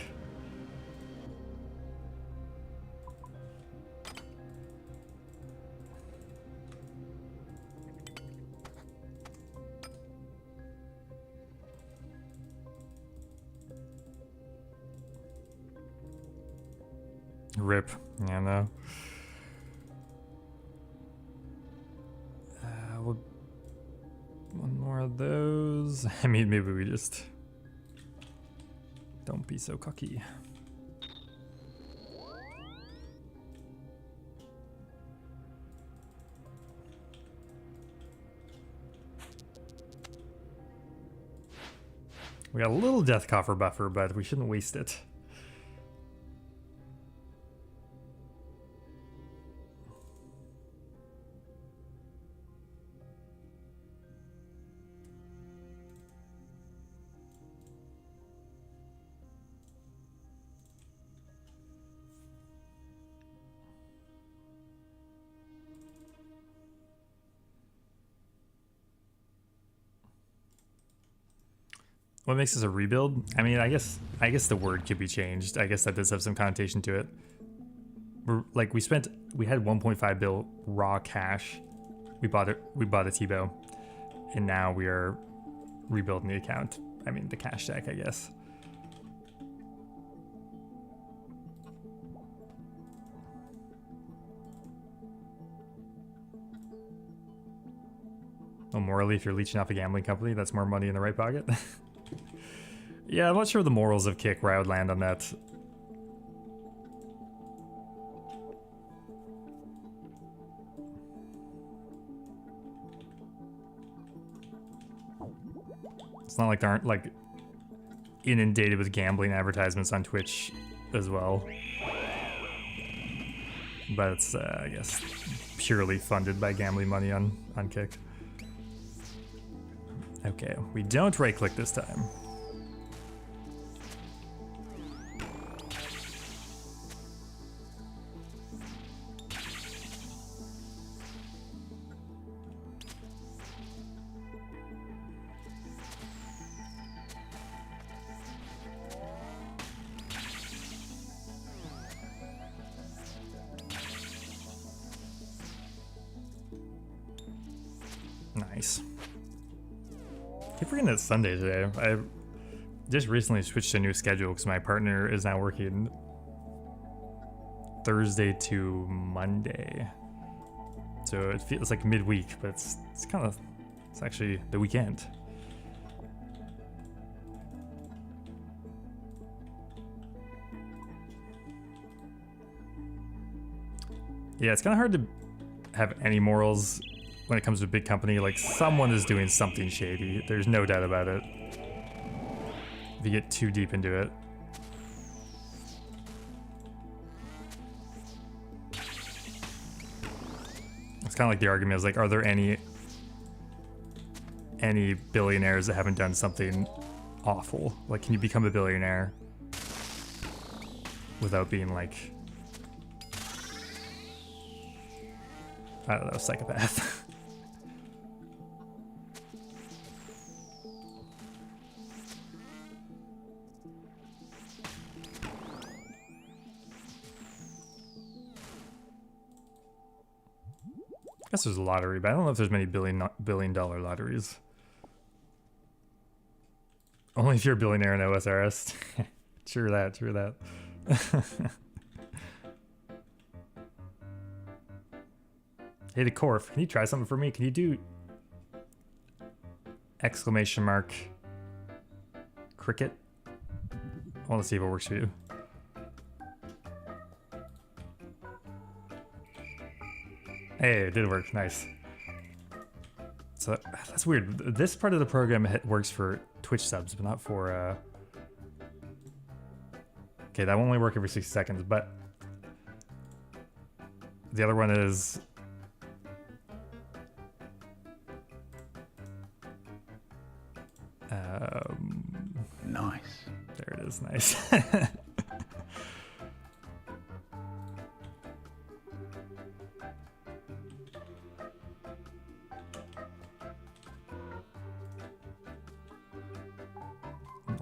Rip. Yeah, no. One more of those. I mean, maybe we just... Don't be so cocky. We got a little death coffer buffer, but we shouldn't waste it. What makes this a rebuild? I mean, I guess the word could be changed. I guess that does have some connotation to it. We had 1.5 bill raw cash. We bought a T-bow, and now we are rebuilding the account. I mean, the cash stack, I guess. Well, morally, if you're leeching off a gambling company, that's more money in the right pocket. Yeah, I'm not sure the morals of Kick where I would land on that. It's not like they aren't like inundated with gambling advertisements on Twitch as well. But it's, I guess, purely funded by gambling money on Kick. Okay, we don't right-click this time. Nice. I keep forgetting it's Sunday today. I just recently switched to a new schedule because my partner is now working Thursday to Monday. So it feels like midweek, but it's actually the weekend. Yeah, it's kind of hard to have any morals when it comes to a big company. Like, someone is doing something shady. There's no doubt about it. If you get too deep into it. It's kind of like the argument is like, are there any billionaires that haven't done something awful? Like, can you become a billionaire without being like, I don't know, psychopath? guess there's a lottery, but I don't know if there's many billion dollar lotteries. Only if you're a billionaire in OSRS. True that, true that. Hey, the Corf, can you try something for me? Can you do exclamation mark cricket? I want to see if it works for you. Hey, it did work. Nice. So that's weird. This part of the program works for Twitch subs, but not for... Okay, that will only work every 60 seconds, but... The other one is... Nice. There it is. Nice.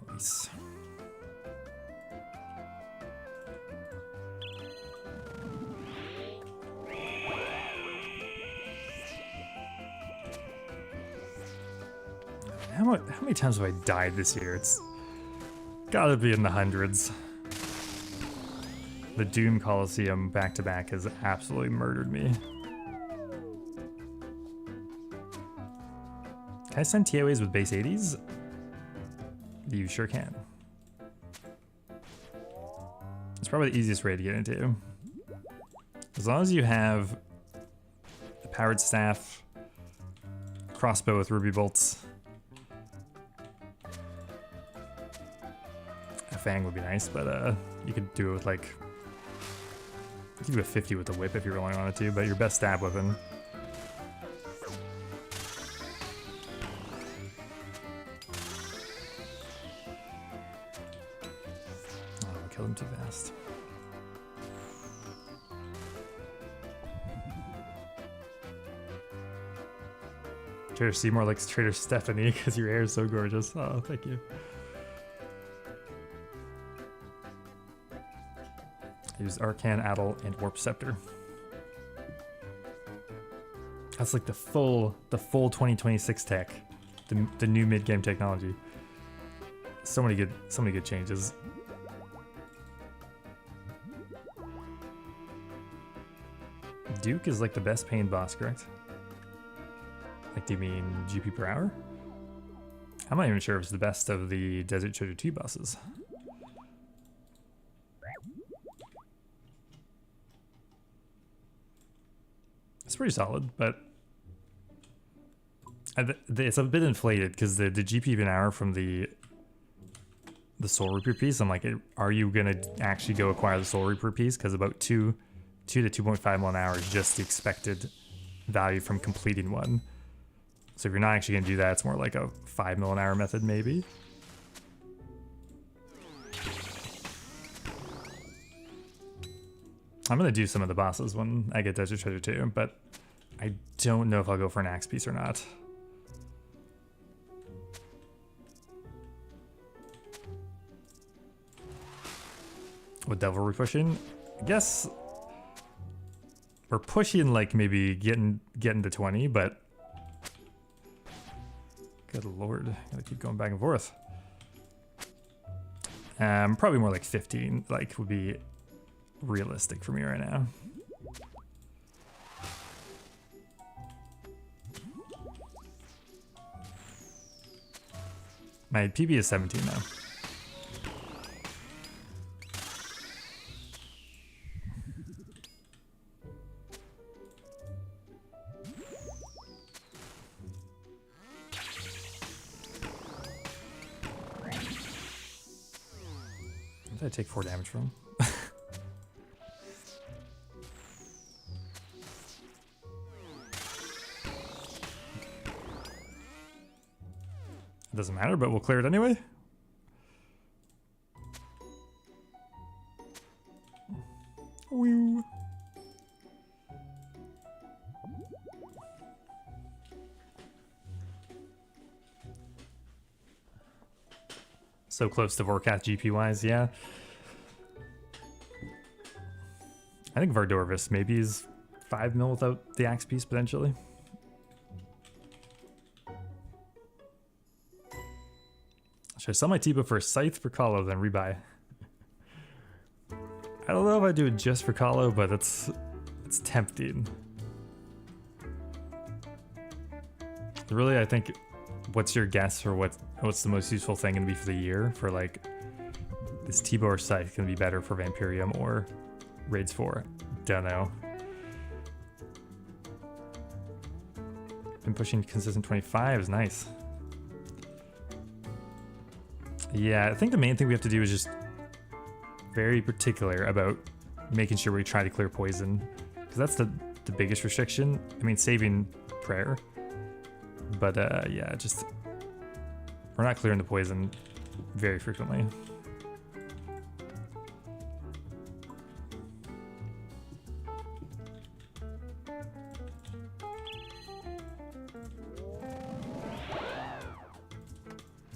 Nice. How many times have I died this year? It's gotta be in the hundreds. The Doom Coliseum back-to-back has absolutely murdered me. Can I send TOAs with base 80s? You sure can. It's probably the easiest way to get into. As long as you have a powered staff, crossbow with ruby bolts. A fang would be nice, but you could do it with like... You could do a 50 with the whip if you really wanted to, but your best stab weapon. Kill him too fast. Trader Seymour likes Trader Stephanie because your hair is so gorgeous. Oh, thank you. I used Arcan, Addle, and Warp Scepter. That's like the full 2026 tech, the new mid-game technology. So many good changes. Duke is like the best paying boss, correct? Like, do you mean GP per hour? I'm not even sure if it's the best of the Desert Treasure 2 bosses. It's pretty solid, but it's a bit inflated because the GP per hour from the Soul Reaper piece, I'm like, are you gonna actually go acquire the Soul Reaper piece? Because about 2 to 2.5 mil an hour is just the expected value from completing one. So if you're not actually going to do that, it's more like a 5 mil an hour method, maybe. I'm going to do some of the bosses when I get Desert Treasure 2, but I don't know if I'll go for an axe piece or not. What devil are we pushing? I guess we're pushing like maybe getting to 20, but good lord, gotta keep going back and forth. Probably more like 15, like would be realistic for me right now. My PB is 17 now. What did I take 4 damage from? It doesn't matter, but we'll clear it anyway. Whew. So close to Vorkath GP wise, yeah. I think Vardorvis maybe is 5 mil without the axe piece potentially. Should I sell my T-bow for a scythe for Colo, then rebuy? I don't know if I do it just for Colo, but it's tempting. Really, I think, what's your guess for what's the most useful thing gonna be for the year? For like, this T-bow or scythe gonna be better for Vampirium or Raids 4? Don't know. Been pushing consistent 25 is nice. Yeah, I think the main thing we have to do is just very particular about making sure we try to clear poison, because that's the biggest restriction. I mean, saving prayer, but yeah, just we're not clearing the poison very frequently.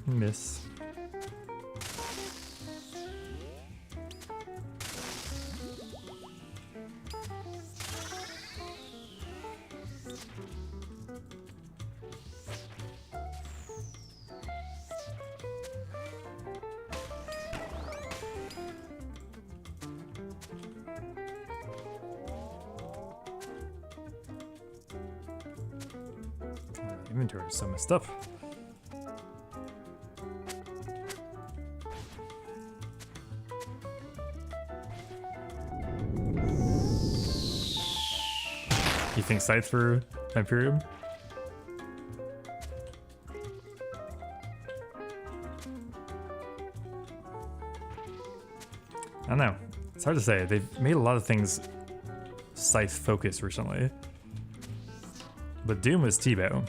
Miss. Inventory is so messed up. You think scythe for Imperium? I don't know. It's hard to say. They've made a lot of things scythe focused recently. But Doom was T-bow.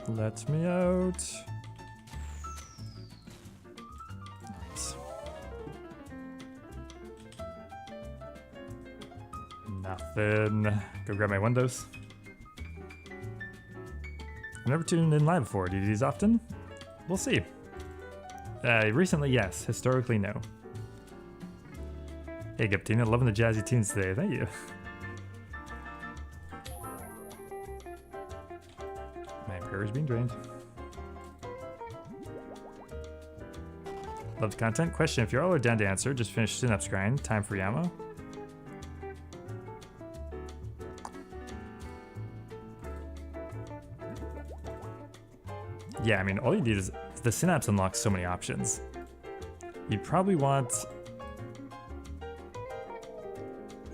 Let me out. Nice. Nothing. Go grab my windows. I've never tuned in live before. Do you do these often? We'll see. Recently, yes. Historically, no. Hey, Guptina, loving the jazzy tunes today. Thank you. Is being drained. Love the content. Question: if you're all are down to answer, just finish Synapse grind. Time for Yamo. Yeah, I mean, all you need is the Synapse unlocks so many options. You'd probably want,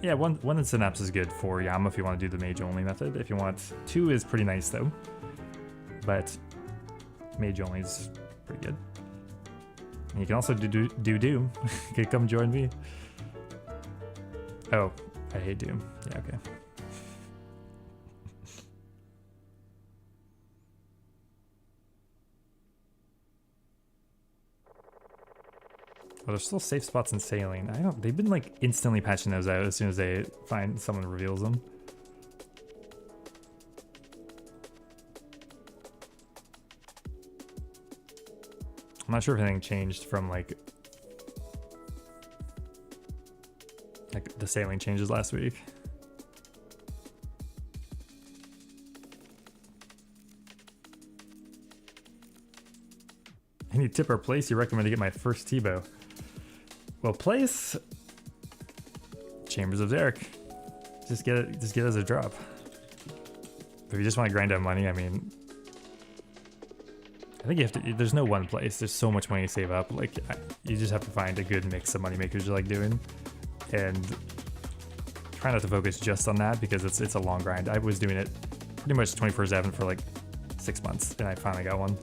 yeah, one in Synapse is good for Yamo if you want to do the mage only method. If you want, 2 is pretty nice though. But mage only is pretty good. And you can also do Doom. You can come join me. Oh, I hate Doom. Yeah, okay. Well, there's still safe spots in sailing. They've been like instantly patching those out as soon as they find someone reveals them. I'm not sure if anything changed from like the sailing changes last week. Any tip or place you recommend to get my first T-bow? Well, place Chambers of Derek. Just get it as a drop. If you just want to grind out money, I mean, I think you have to, there's no one place. There's so much money to save up. Like, you just have to find a good mix of money makers you like doing. And try not to focus just on that because it's a long grind. I was doing it pretty much 24/7 for like 6 months and I finally got one.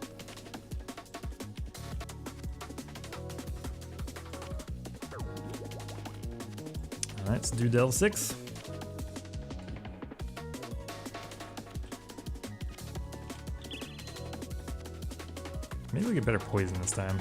All right, let's do Delve 6. Maybe we get better poison this time.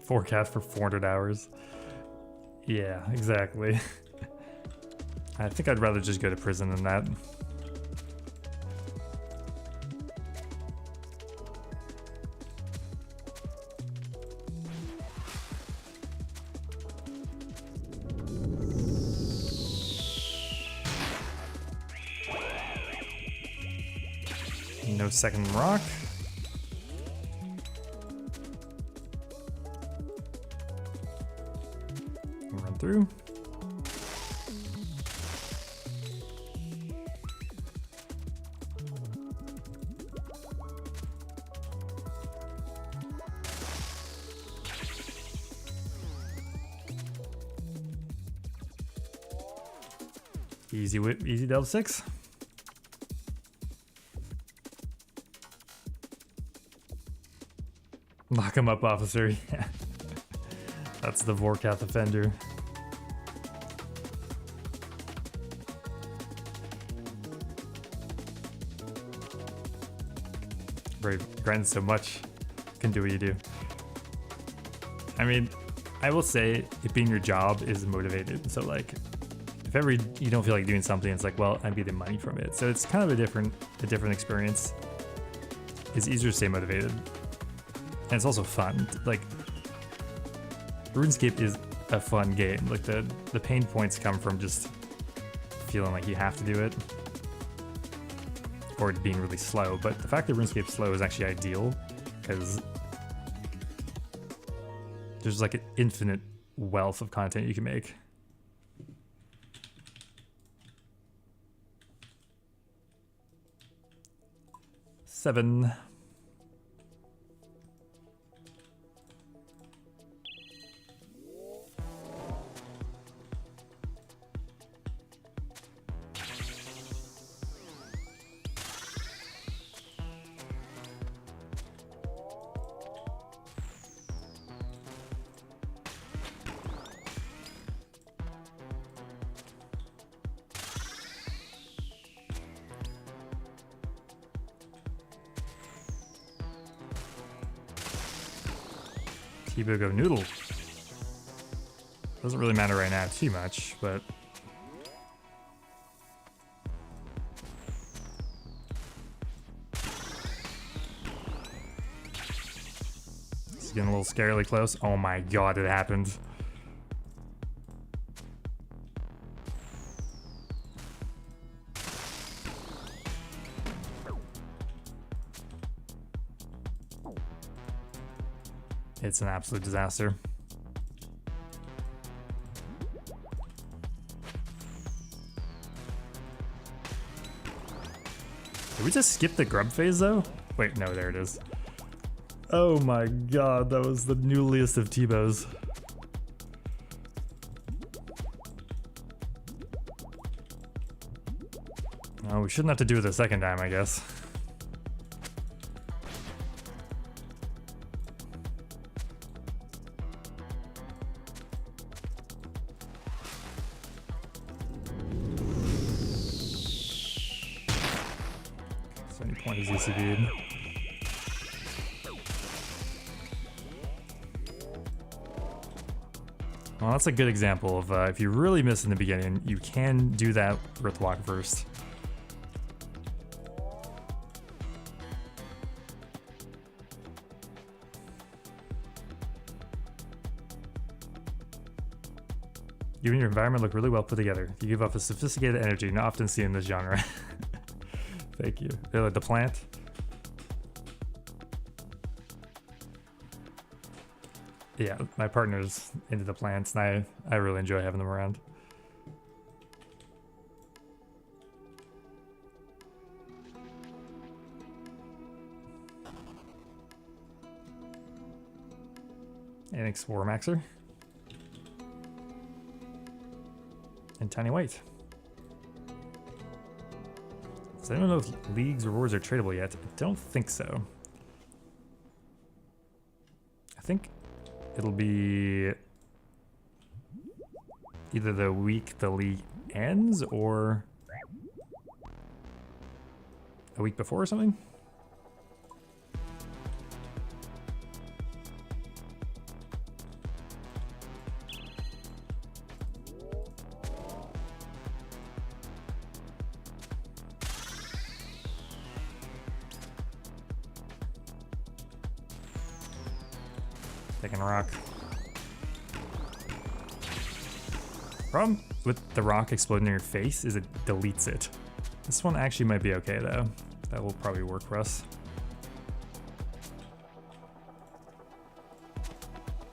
Forecast for 400 hours. Yeah, exactly. I think I'd rather just go to prison than that. No second rock. Run through. Easy Delta 6. Lock him up, officer. Yeah. That's the Vorkath offender. Brave, grind so much. Can do what you do. I mean, I will say it being your job is motivated. So like, if ever you don't feel like doing something, it's like, well, I'm getting money from it. So it's kind of a different experience. It's easier to stay motivated. And it's also fun. Like, RuneScape is a fun game. Like the pain points come from just feeling like you have to do it. Or it being really slow. But the fact that RuneScape's slow is actually ideal, because there's like an infinite wealth of content you can make. Seven. T-Bug of Noodle. Doesn't really matter right now too much, but it's getting a little scarily close. Oh my god, it happened. It's an absolute disaster. Did we just skip the grub phase though? Wait, no, there it is. Oh my god, that was the noodliest of T-bows. Oh, we shouldn't have to do it a second time, I guess. Is ECV'd. Well, that's a good example of if you really miss in the beginning, you can do that Earthwalk first. You and your environment look really well put together. You give off a sophisticated energy not often seen in this genre. Thank you. The plant. Yeah, my partner's into the plants, and I really enjoy having them around. And Explorer Maxer. And Tiny White. So I don't know if League's rewards are tradable yet. I don't think so. I think it'll be either the week the league ends or a week before or something. Taking a rock. Problem with the rock exploding in your face is it deletes it. This one actually might be okay though. That will probably work for us.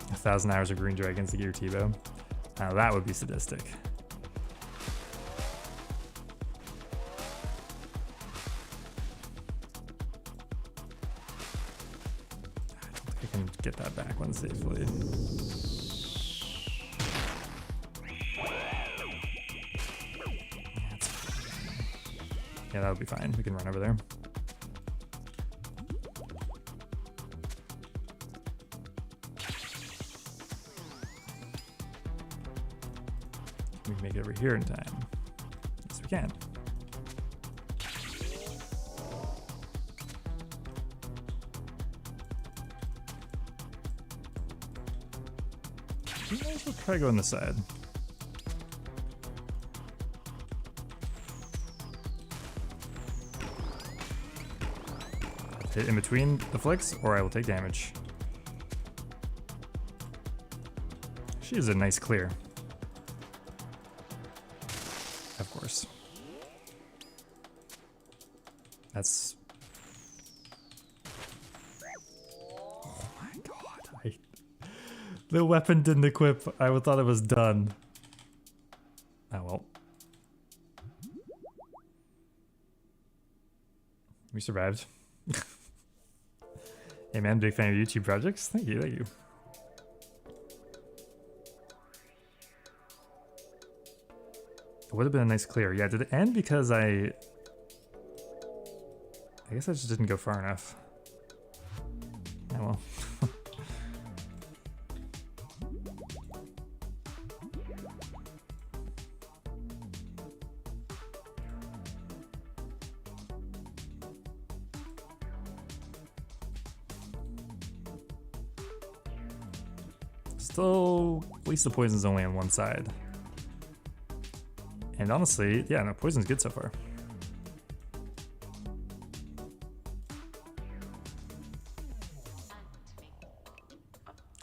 1,000 hours of green dragons to get your T-bow. Now that would be sadistic. I don't think I can get that back one safely. Yeah, that would be fine. We can run over there. Can we make it over here in time? Yes, we can. We might as well try to go on this side. Hit in between the flicks, or I will take damage. She is a nice clear. Of course. That's... Oh my god. The weapon didn't equip. I thought it was done. Oh well. We survived. Hey man, big fan of YouTube projects. Thank you, thank you. It would have been a nice clear. Yeah, did it end because I guess I just didn't go far enough. Oh well. Still, at least the poison's only on one side. And honestly, yeah, no, poison's good so far.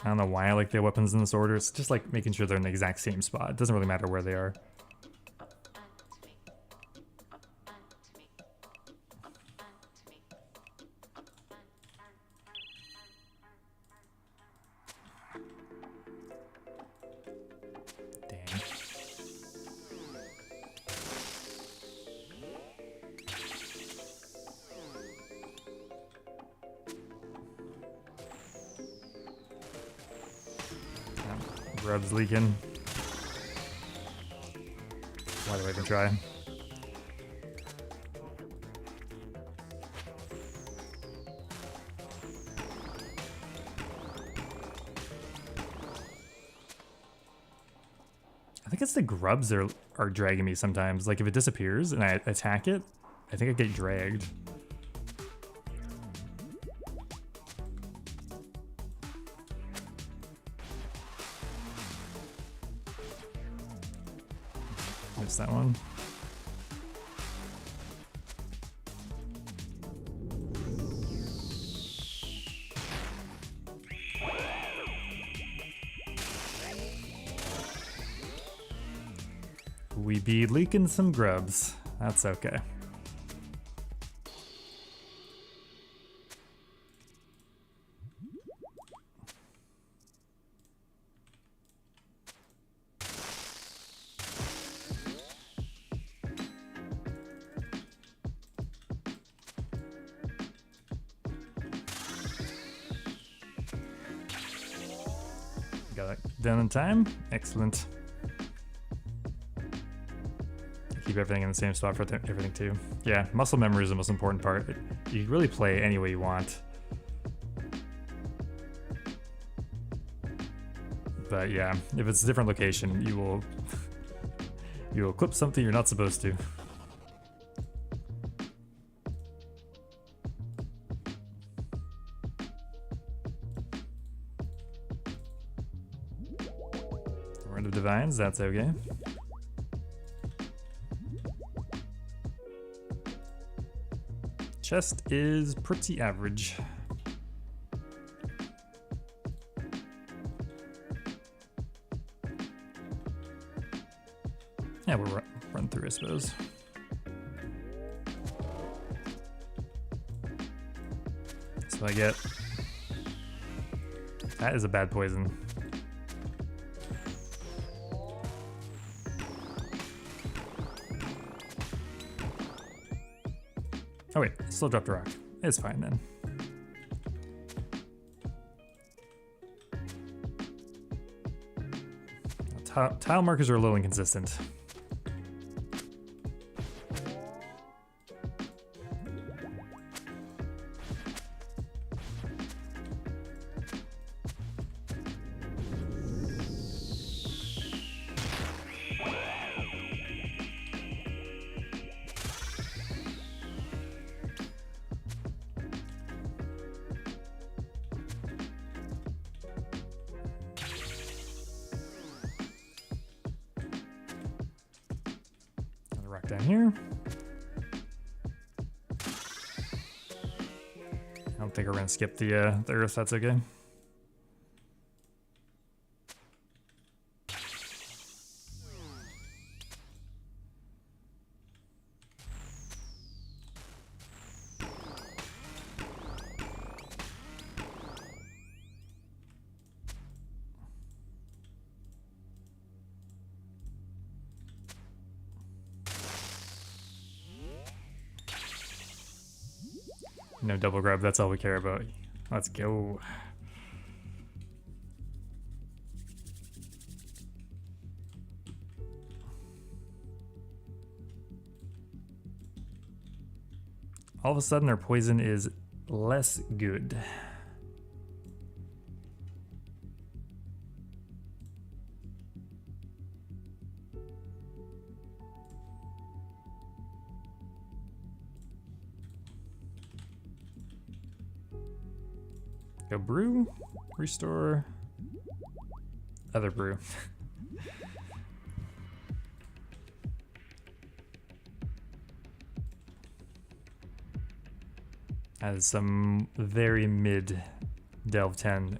I don't know why I like the weapons in this order. It's just like making sure they're in the exact same spot. It doesn't really matter where they are. Grub's leaking. Why do I even try? I think it's the grubs that are dragging me sometimes. Like if it disappears and I attack it, I think I get dragged. Missed that one. We be leaking some grubs. That's okay. Got it done in time. Excellent. Keep everything in the same spot for everything too. Yeah, muscle memory is the most important part. You can really play any way you want. But yeah, if it's a different location, you will clip something you're not supposed to. Word of Divines, that's okay. Chest is pretty average. Yeah, we'll run through, I suppose. So I get... That is a bad poison. Oh wait, still dropped a rock. It's fine then. Tile markers are a little inconsistent. Down here. I don't think we're gonna skip the earth, that's okay. No double grab, that's all we care about. Let's go. All of a sudden our poison is less good. Go brew, restore, other brew. As some very mid Delve 10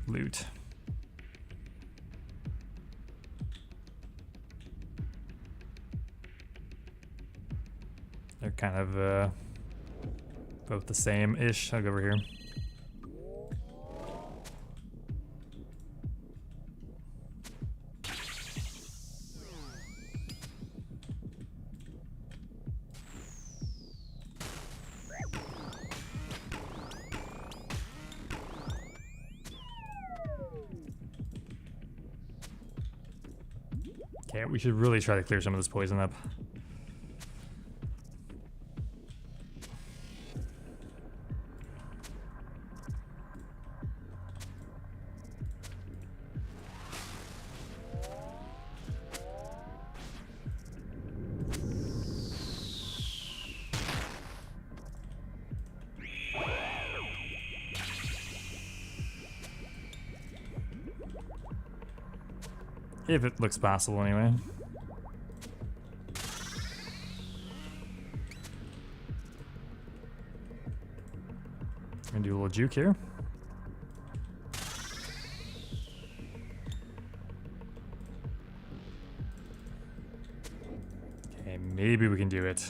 loot. They're kind of both the same-ish. I'll go over here. Okay, we should really try to clear some of this poison up. If it looks possible, anyway. Gonna do a little juke here. Okay, maybe we can do it.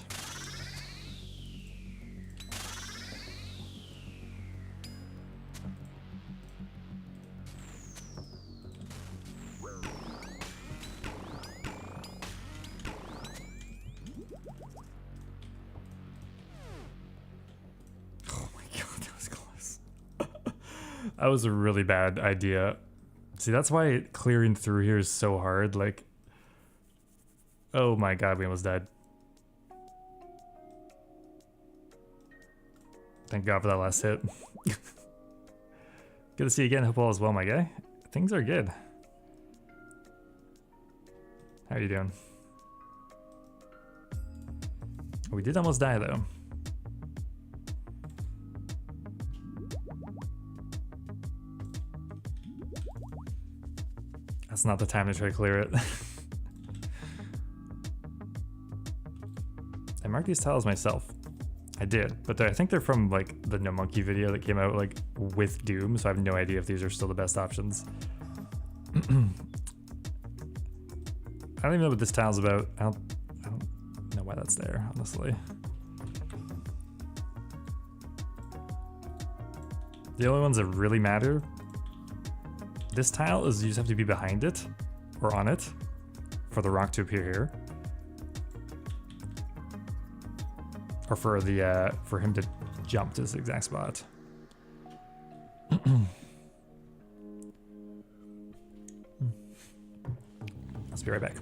That was a really bad idea. See, that's why clearing through here is so hard. Like, oh my god, we almost died. Thank god for that last hit. Good to see you again. Hope all is well, my guy. Things are good. How are you doing? We did almost die, though. That's not the time to try to clear it. I marked these tiles myself. I did, but I think they're from like the No Monkey video that came out like with Doom, so I have no idea if these are still the best options. I don't even know what this tile's about. I don't know why that's there, honestly. The only ones that really matter, this tile is you just have to be behind it or on it for the rock to appear here. Or for the for him to jump to this exact spot. Let's be right back.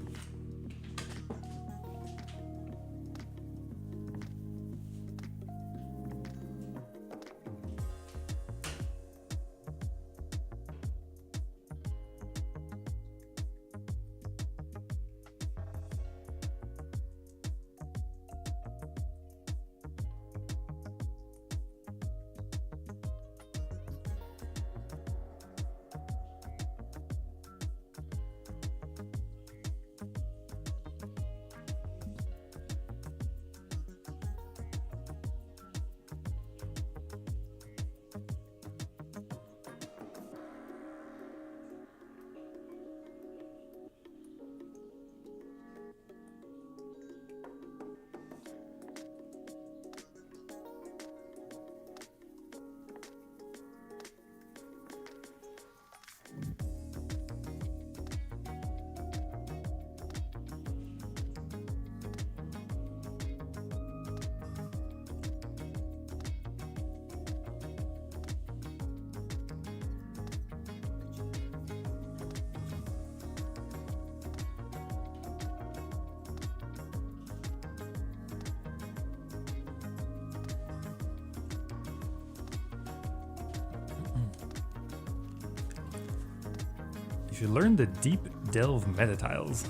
You learn the deep delve meta tiles.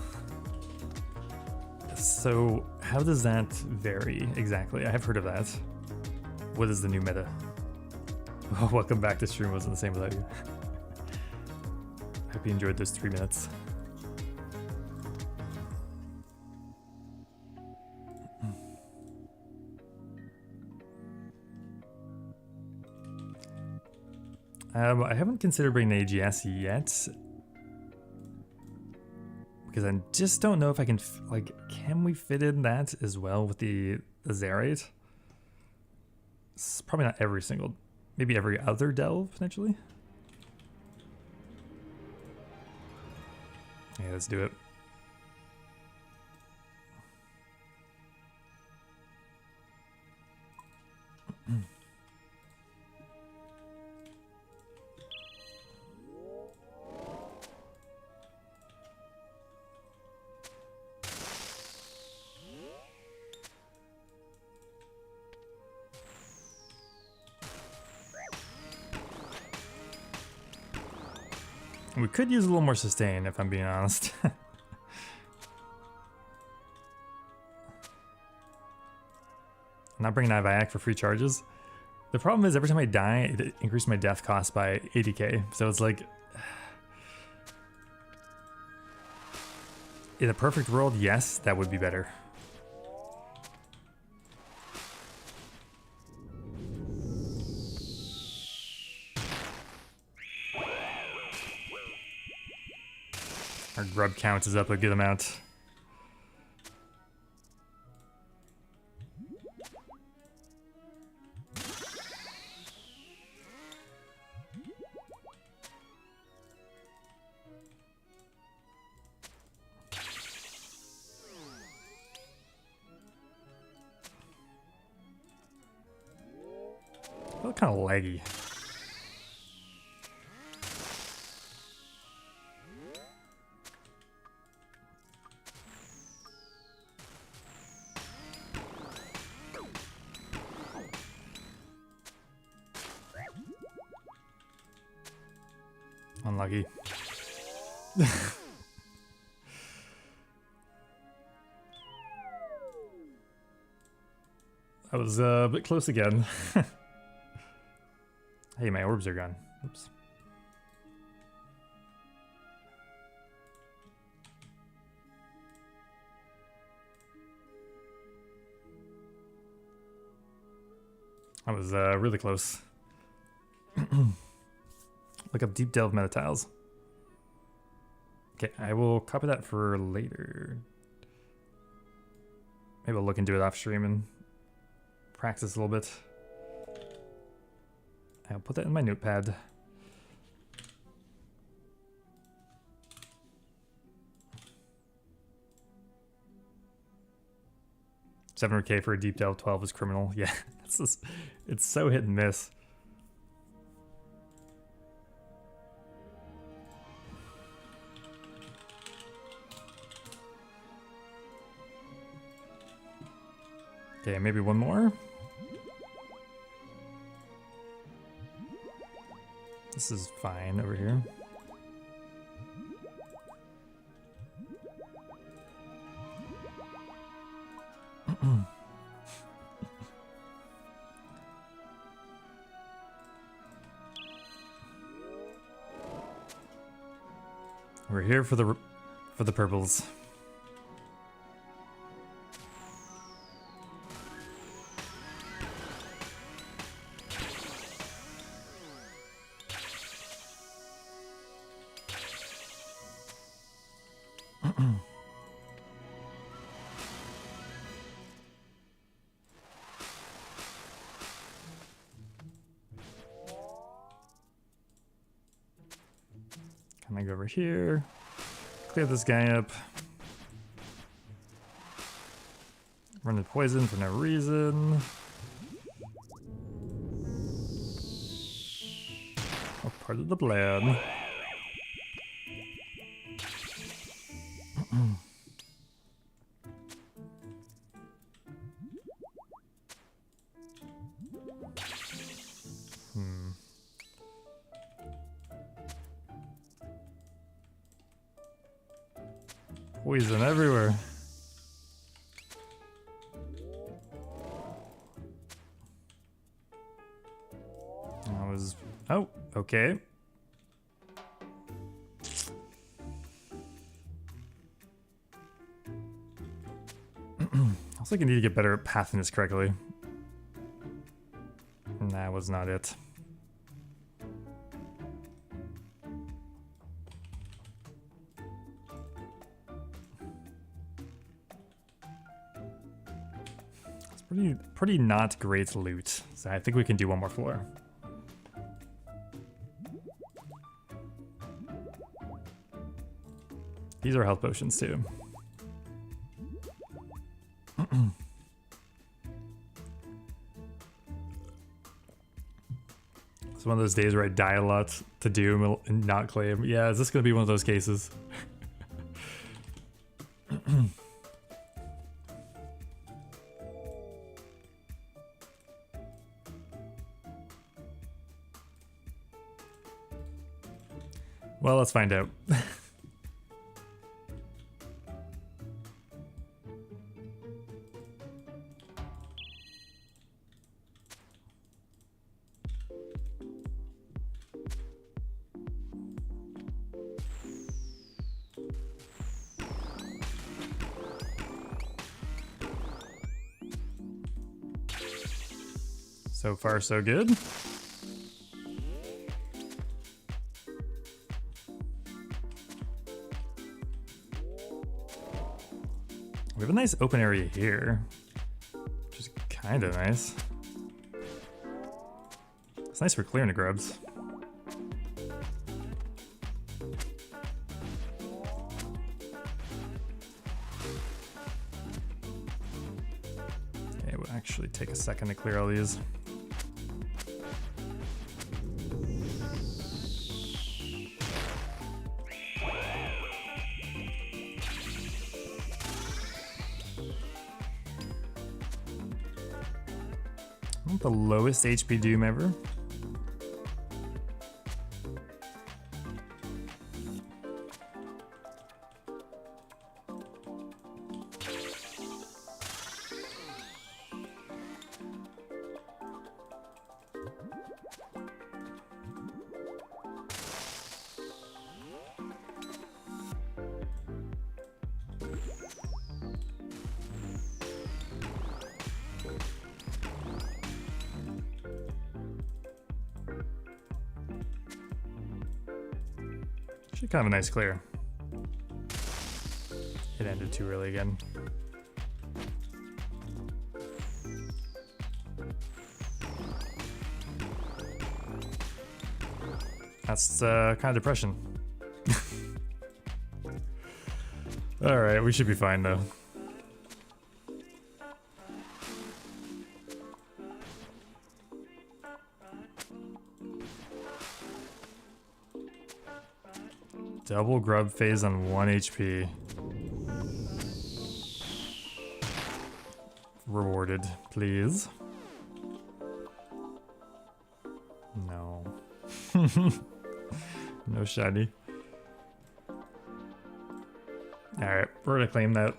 So how does that vary exactly? I have heard of that. What is the new meta? Oh, welcome back to stream. Wasn't the same without you. Hope you enjoyed those 3 minutes. I haven't considered bringing the AGS yet. Because I just don't know if I can, can we fit in that as well with the Zerite? It's probably not every single, maybe every other delve, potentially. Yeah, let's do it. We could use a little more sustain, if I'm being honest. I'm not bringing Ivac for free charges. The problem is every time I die, it increases my death cost by 80k. So it's like, in a perfect world, yes, that would be better. Our grub count is up a good amount. Felt kind of laggy. Unlucky. I was a bit close again. Hey, my orbs are gone. Oops. I was really close. Look up deep delve meta tiles. Okay, I will copy that for later. Maybe I'll look into it off stream and practice a little bit. I'll put that in my notepad. $700K for a deep delve 12 is criminal. Yeah, it's so hit and miss. Okay, maybe one more. This is fine over here. We're here for the purples. Can I go over here? Clear this guy up. Run into poison for no reason. Oh, part of the plan. Poison everywhere. That was... Oh, okay. I was like I need to get better at pathing this correctly. And that was not it. Pretty not great loot. So I think we can do one more floor. These are health potions too. It's one of those days where I die a lot to Doom and not claim. Yeah, is this gonna be one of those cases? Well, let's find out. So far, so good. We have a nice open area here, which is kind of nice. It's nice for clearing the grubs. Okay, it will actually take a second to clear all these. The lowest HP Doom ever. Kind of a nice clear. It ended too early again. That's kind of depression. Alright, we should be fine though. Double grub phase on 1 HP. Rewarded, please. No. No shiny. Alright, we're gonna claim that.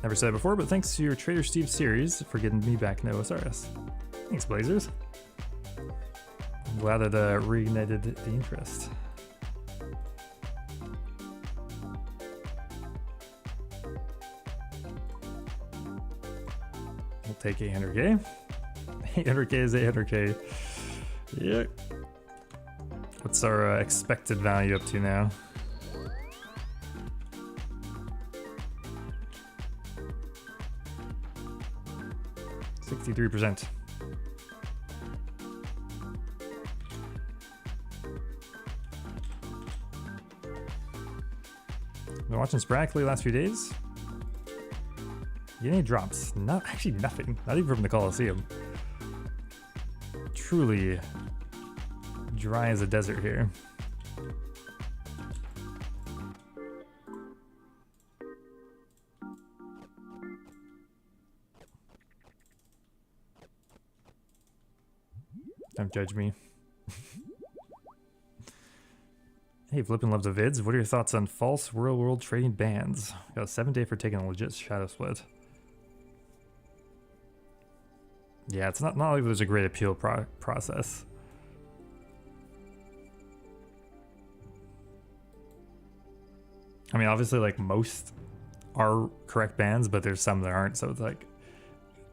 Never said it before, but thanks to your Trader Steve series for getting me back no OSRS. Thanks, Blazers. I'm glad that reignited the interest. We'll take 800k. 800k is 800k. Yep. What's our expected value up to now? %. Been watching sporadically the last few days. Get any drops? Not actually nothing. Not even from the Coliseum. Truly dry as a desert here. Don't judge me. Hey, Flippin' loves the vids. What are your thoughts on false real world trading bans? Got a 7-day for taking a legit shadow split. Yeah, it's not like there's a great appeal process. I mean, obviously, like, most are correct bans, but there's some that aren't, so it's like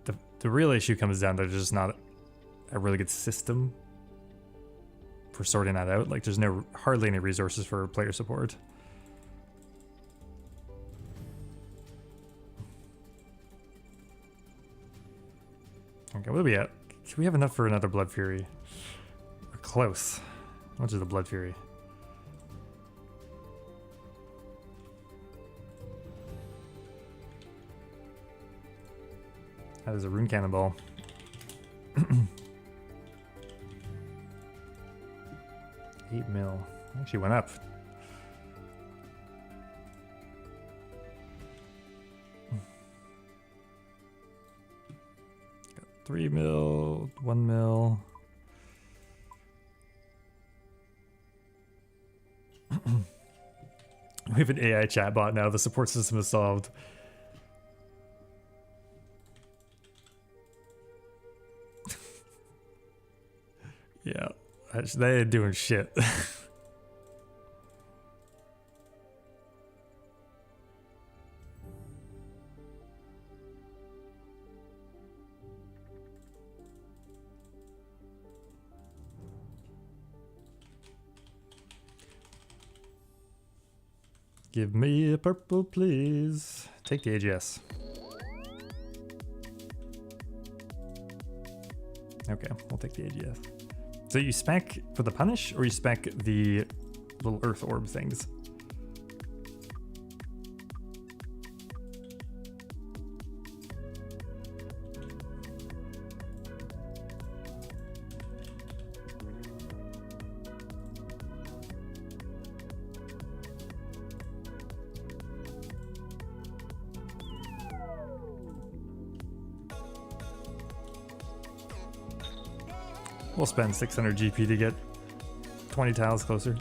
the real issue comes down to there's just not a really good system for sorting that out. Like, there's hardly any resources for player support. Okay, what are we at? Do we have enough for another Blood Fury? We're close. How much is the Blood Fury? That is a rune cannonball. 8 mil. Actually went up. Got 3 mil, 1 mil. We have an AI chatbot now. The support system is solved. Yeah. They ain't doing shit. Give me a purple, please. Take the AGS. Okay, we'll take the AGS. So you spec for the punish, or you spec the little earth orb things? We'll spend 600 GP to get 20 tiles closer.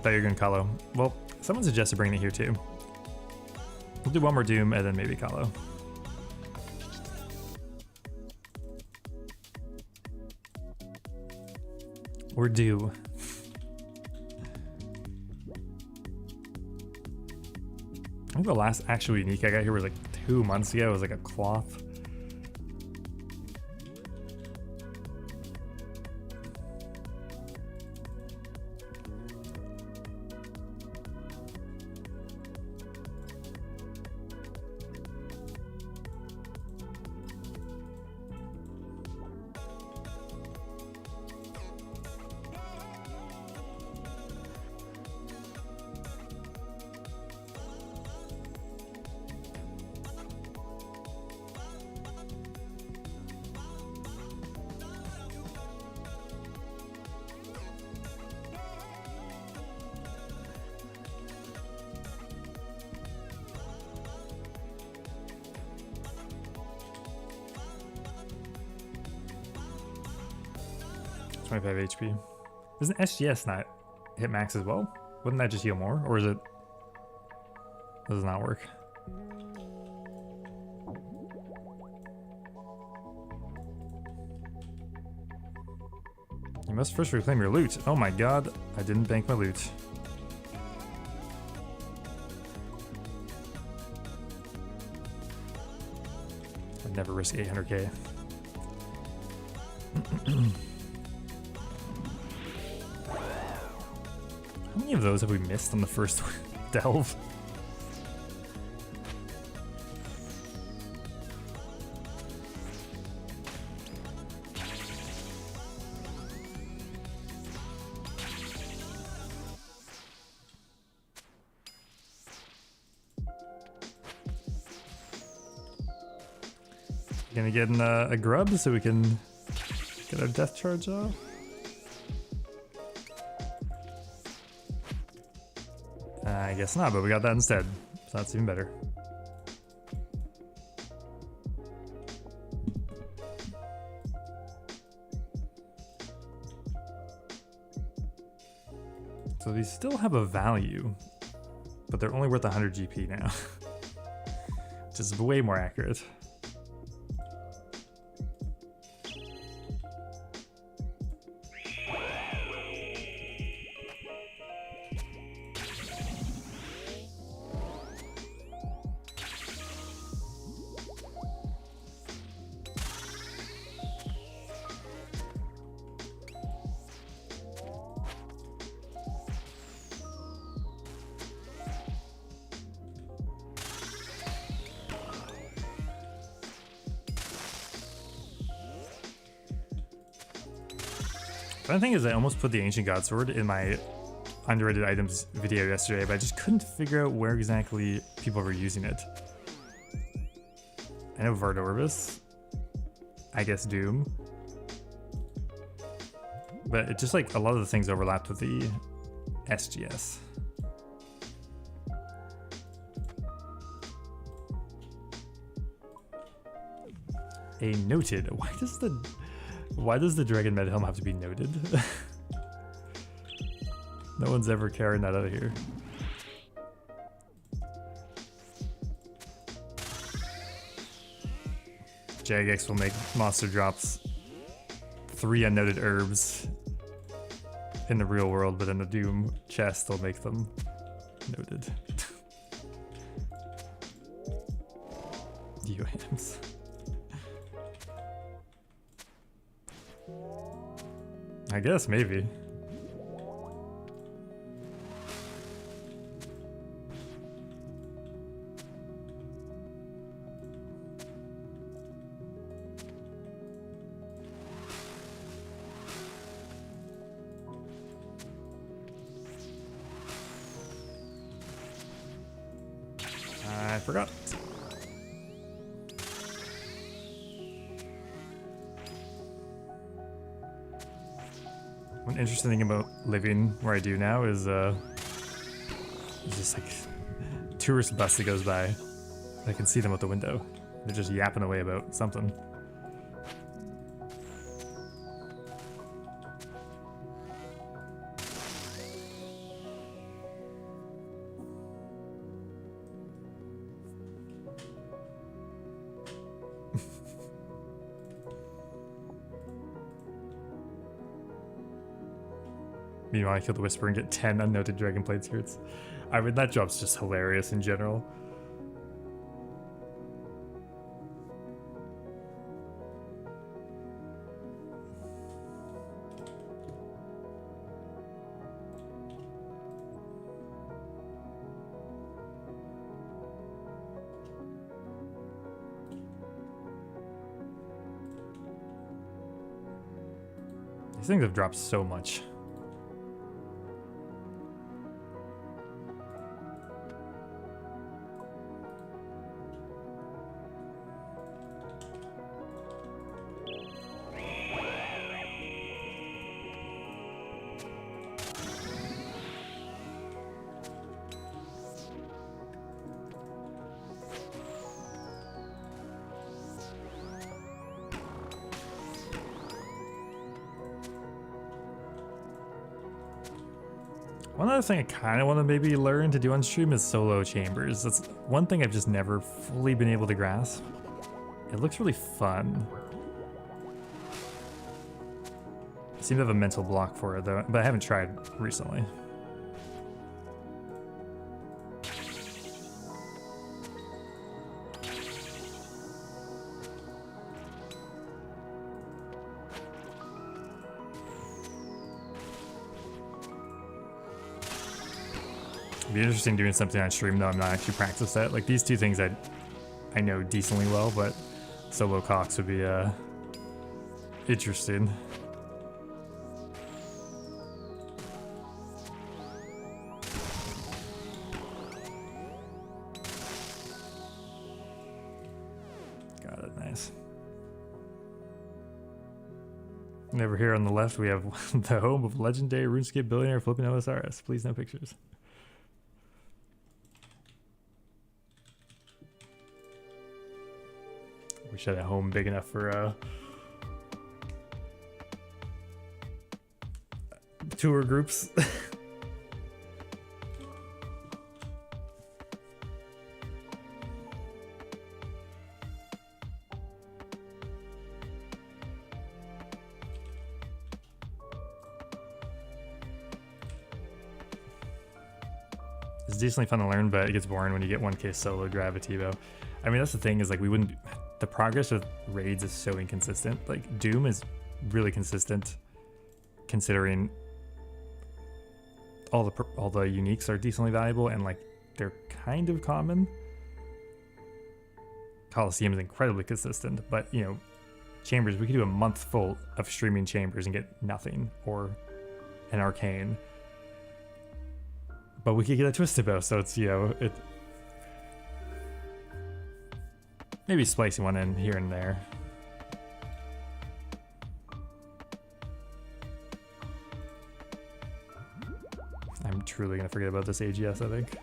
Thought you were going to Kalo. Well, someone suggested bringing it here too. We'll do one more Doom and then maybe Kalo. We're due. I think the last actual unique I got here was like 2 months ago. It was like a cloth. HP. Doesn't SGS not hit max as well? Wouldn't that just heal more? Or is it... Does it not work? You must first reclaim your loot. Oh my god, I didn't bank my loot. I'd never risk 800k. How many of those have we missed on the first delve? Gonna get in a grub so we can get our death charge off. I guess not, but we got that instead, so that's even better. So these still have a value, but they're only worth 100 GP now, which is way more accurate. The thing is, I almost put the Ancient God Sword in my underrated items video yesterday, but I just couldn't figure out where exactly people were using it. I know Vardorbis, I guess Doom, but it just like a lot of the things overlapped with the SGS. A noted. Why does the Dragon Med Helm have to be noted? No one's ever carrying that out of here. Jagex will make monster drops 3 unnoted herbs in the real world, but in the Doom chest they'll make them noted. You items. I guess, maybe. I forgot. One interesting thing about living where I do now is there's just like tourist bus that goes by. I can see them out the window. They're just yapping away about something. Meanwhile, I kill the Whisper and get 10 unnoted Dragonblade skirts. I mean, that drop's just hilarious in general. These things have dropped so much. One other thing I kind of want to maybe learn to do on stream is solo chambers. That's one thing I've just never fully been able to grasp. It looks really fun. I seem to have a mental block for it though, but I haven't tried recently. It'd be interesting doing something on stream though I'm not actually practiced at. Like these two things I know decently well, but solo Cox would be interesting. Got it, nice. And over here on the left we have the home of legendary RuneScape billionaire flipping OSRS. Please no pictures. Wish I had a home big enough for tour groups. It's decently fun to learn, but it gets boring when you get 1k solo Gravitivo. I mean, that's the thing is like the progress with raids is so inconsistent. Like Doom is really consistent considering all the uniques are decently valuable and like they're kind of common. Coliseum is incredibly consistent, but you know, chambers, we could do a month full of streaming chambers and get nothing or an arcane. But we could get a Twisted Bow, so it's, you know, it maybe splicing one in here and there. I'm truly gonna forget about this AGS, I think.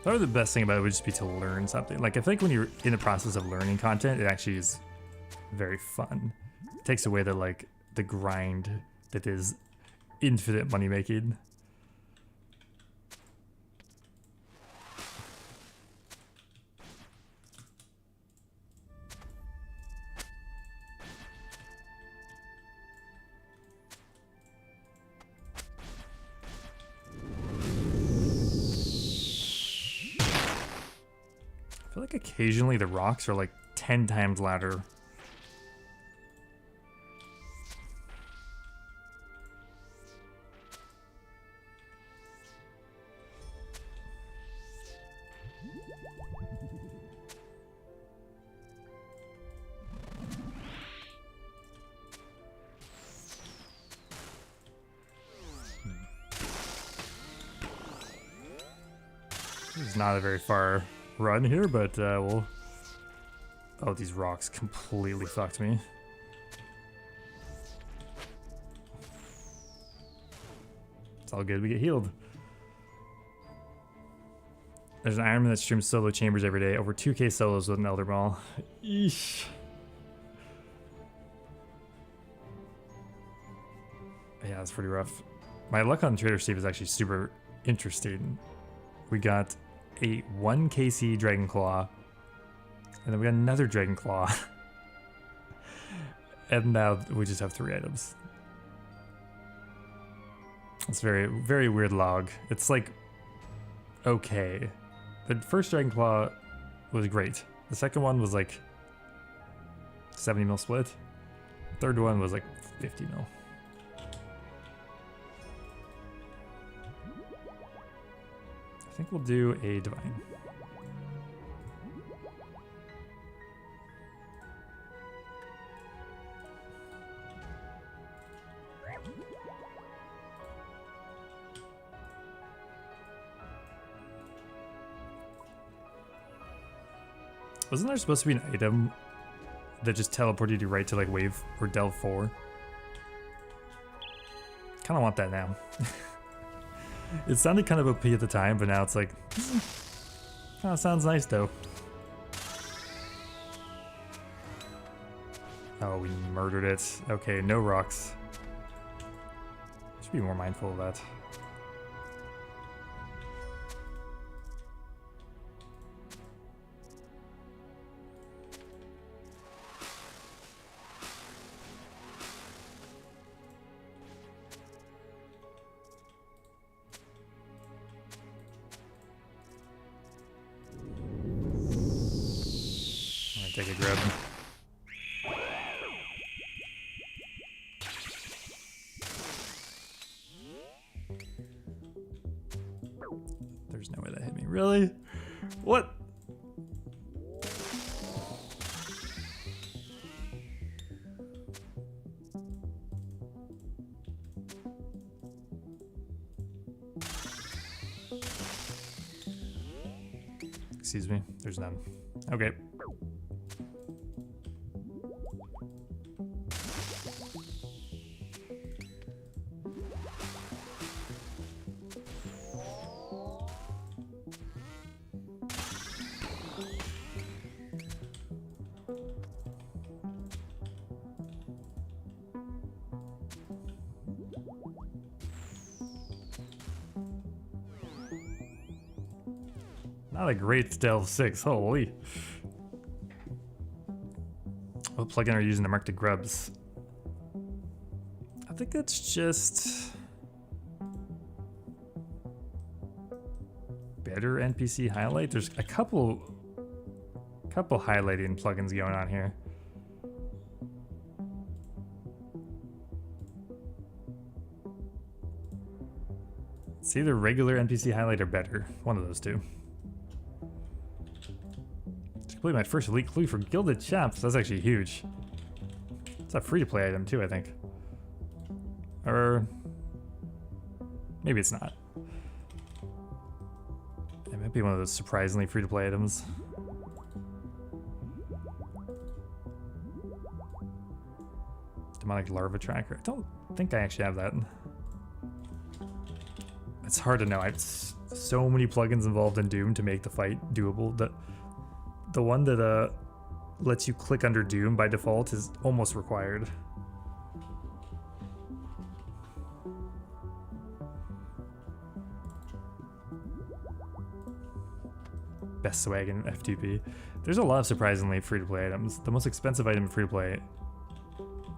Probably the best thing about it would just be to learn something. Like I think when you're in the process of learning content, it actually is very fun. It takes away the like the grind that is infinite money making. I feel like occasionally the rocks are like 10 times louder. This is not a very far run here, but we'll... Oh, these rocks completely fucked me. It's all good, we get healed. There's an Ironman that streams solo chambers every day. Over 2k solos with an Elder Ball. Eesh. Yeah, that's pretty rough. My luck on Trader Steve is actually super interesting. We got a 1 KC Dragon Claw. And then we got another Dragon Claw. And now we just have 3 items. It's very, very weird log. It's like, okay. The first Dragon Claw was great. The second one was like 70 mil split. Third one was like 50 mil. I think we'll do a Divine. Wasn't there supposed to be an item that just teleported you right to like wave or delve 4? Kind of want that now. It sounded kind of OP at the time, but now it's like, oh, sounds nice though. Oh, we murdered it. Okay, no rocks. Should be more mindful of that. Take a grab. There's no way that hit me. Really? What? Excuse me. There's none. Okay. Not a great Delve 6, holy. What plugin are you using to mark the grubs? I think it's just better NPC highlight. There's a couple highlighting plugins going on here. It's either regular NPC highlight or better. One of those two. Complete my first elite clue for Gilded Chaps. That's actually huge. It's a free-to-play item too, I think. Or maybe it's not. It might be one of those surprisingly free-to-play items. Demonic Larva Tracker. I don't think I actually have that. It's hard to know. It's so many plugins involved in Doom to make the fight doable. The one that lets you click under Doom by default is almost required. Best swag in F2P. There's a lot of surprisingly free-to-play items. The most expensive item in free-to-play,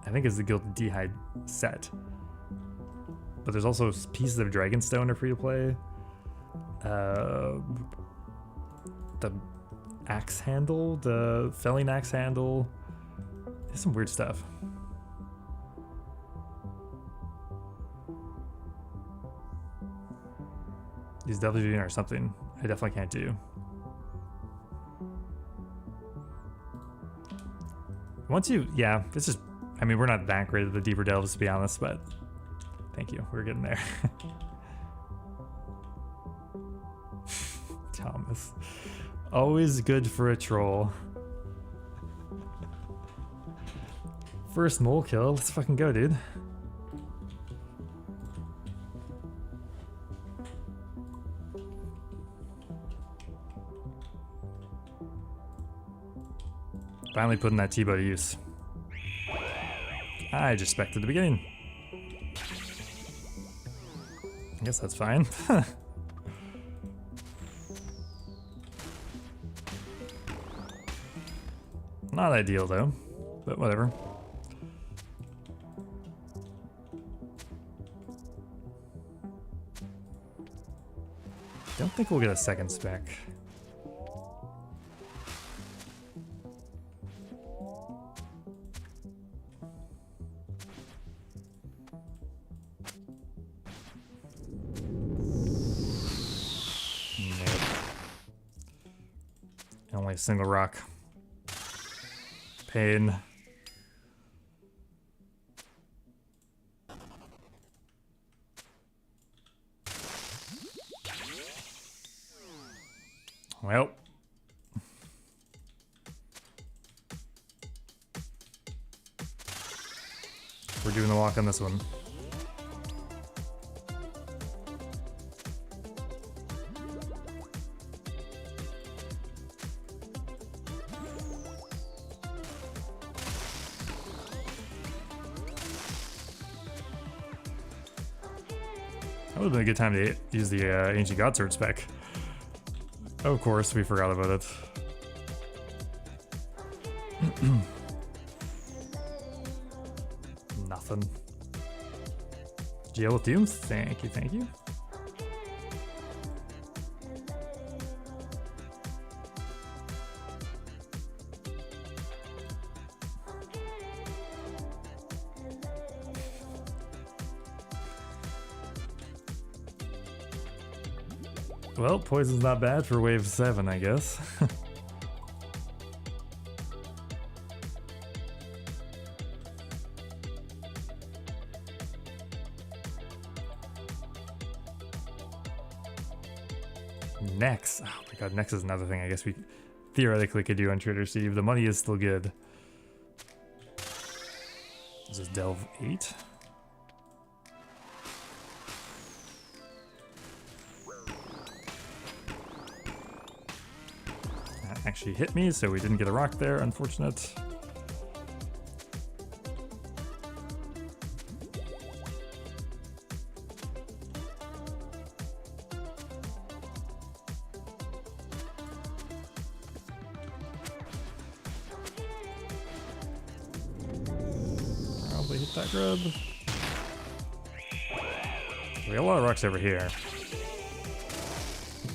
I think, is the Gilded Dehyde set. But there's also pieces of Dragonstone are free-to-play. The axe handle, the felling axe handle. There's some weird stuff. Use W or something. I definitely can't do. Once you, yeah, this is, I mean, we're not that great at the deeper delves, to be honest, but thank you. We're getting there. Thomas. Always good for a troll. First mole kill. Let's fucking go, dude. Finally putting that T-bow to use. I just spec'd at the beginning. I guess that's fine. Not ideal though, but whatever. Don't think we'll get a second spec. Nope. Only a single rock. Pain. Well. We're doing the walk on this one. That would have been a good time to use the Ancient God Sword spec. Of course, we forgot about it. Nothing. Jail with Doom? Thank you, thank you. Well, poison's not bad for wave 7, I guess. Next. Oh my god, next is another thing I guess we theoretically could do on Trader Steve. The money is still good. This is Delve 8. Actually hit me, so we didn't get a rock there. Unfortunate. Probably hit that grub. We got a lot of rocks over here.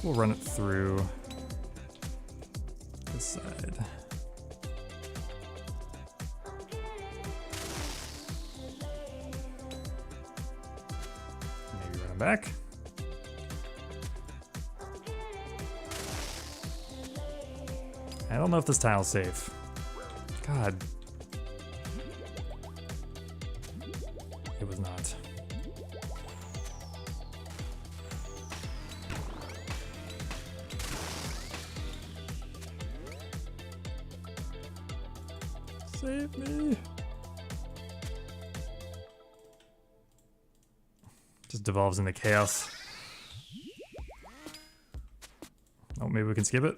We'll run it through this side. Maybe run it back. I don't know if this tile's safe. God. It was not. Save me. Just devolves into chaos. Oh, maybe we can skip it.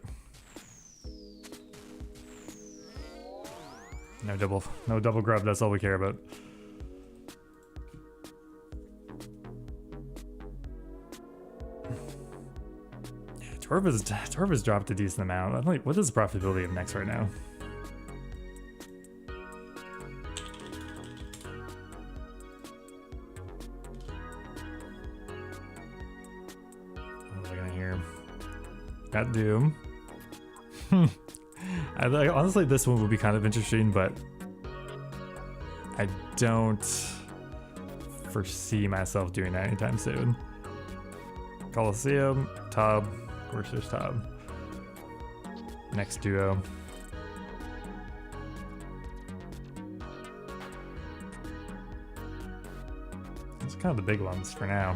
No double grub, that's all we care about. Yeah, Torva's dropped a decent amount. I'm like, what is the profitability of Nex right now? Got Doom. Honestly, this one would be kind of interesting, but I don't foresee myself doing that anytime soon. Coliseum, Tob. Of course, there's Tob. Next duo. Those are kind of the big ones for now.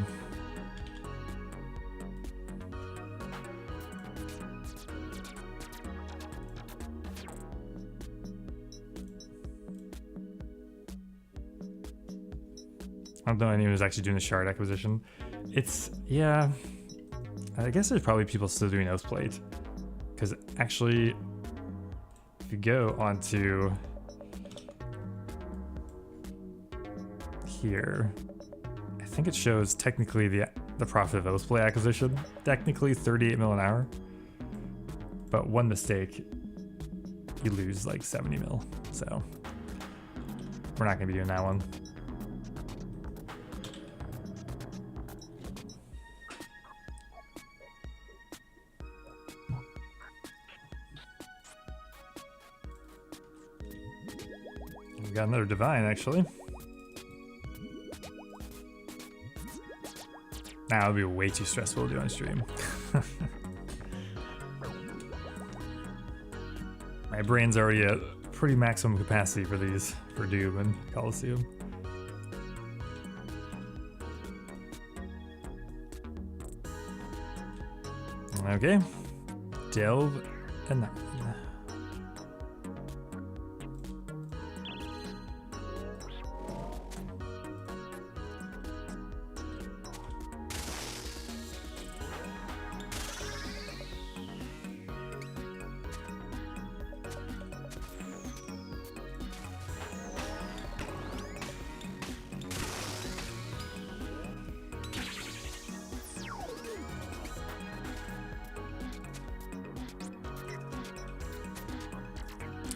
I don't know anyone who's actually doing the shard acquisition. It's, yeah, I guess there's probably people still doing Oathplate. Because actually, you go onto here, I think it shows technically the profit of those play acquisition. Technically 38 mil an hour, but one mistake, you lose like 70 mil. So we're not gonna be doing that one. We got another divine actually. Nah, it would be way too stressful to do on stream. My brain's already at pretty maximum capacity for these, for Doom and Coliseum. Okay, delve and that one.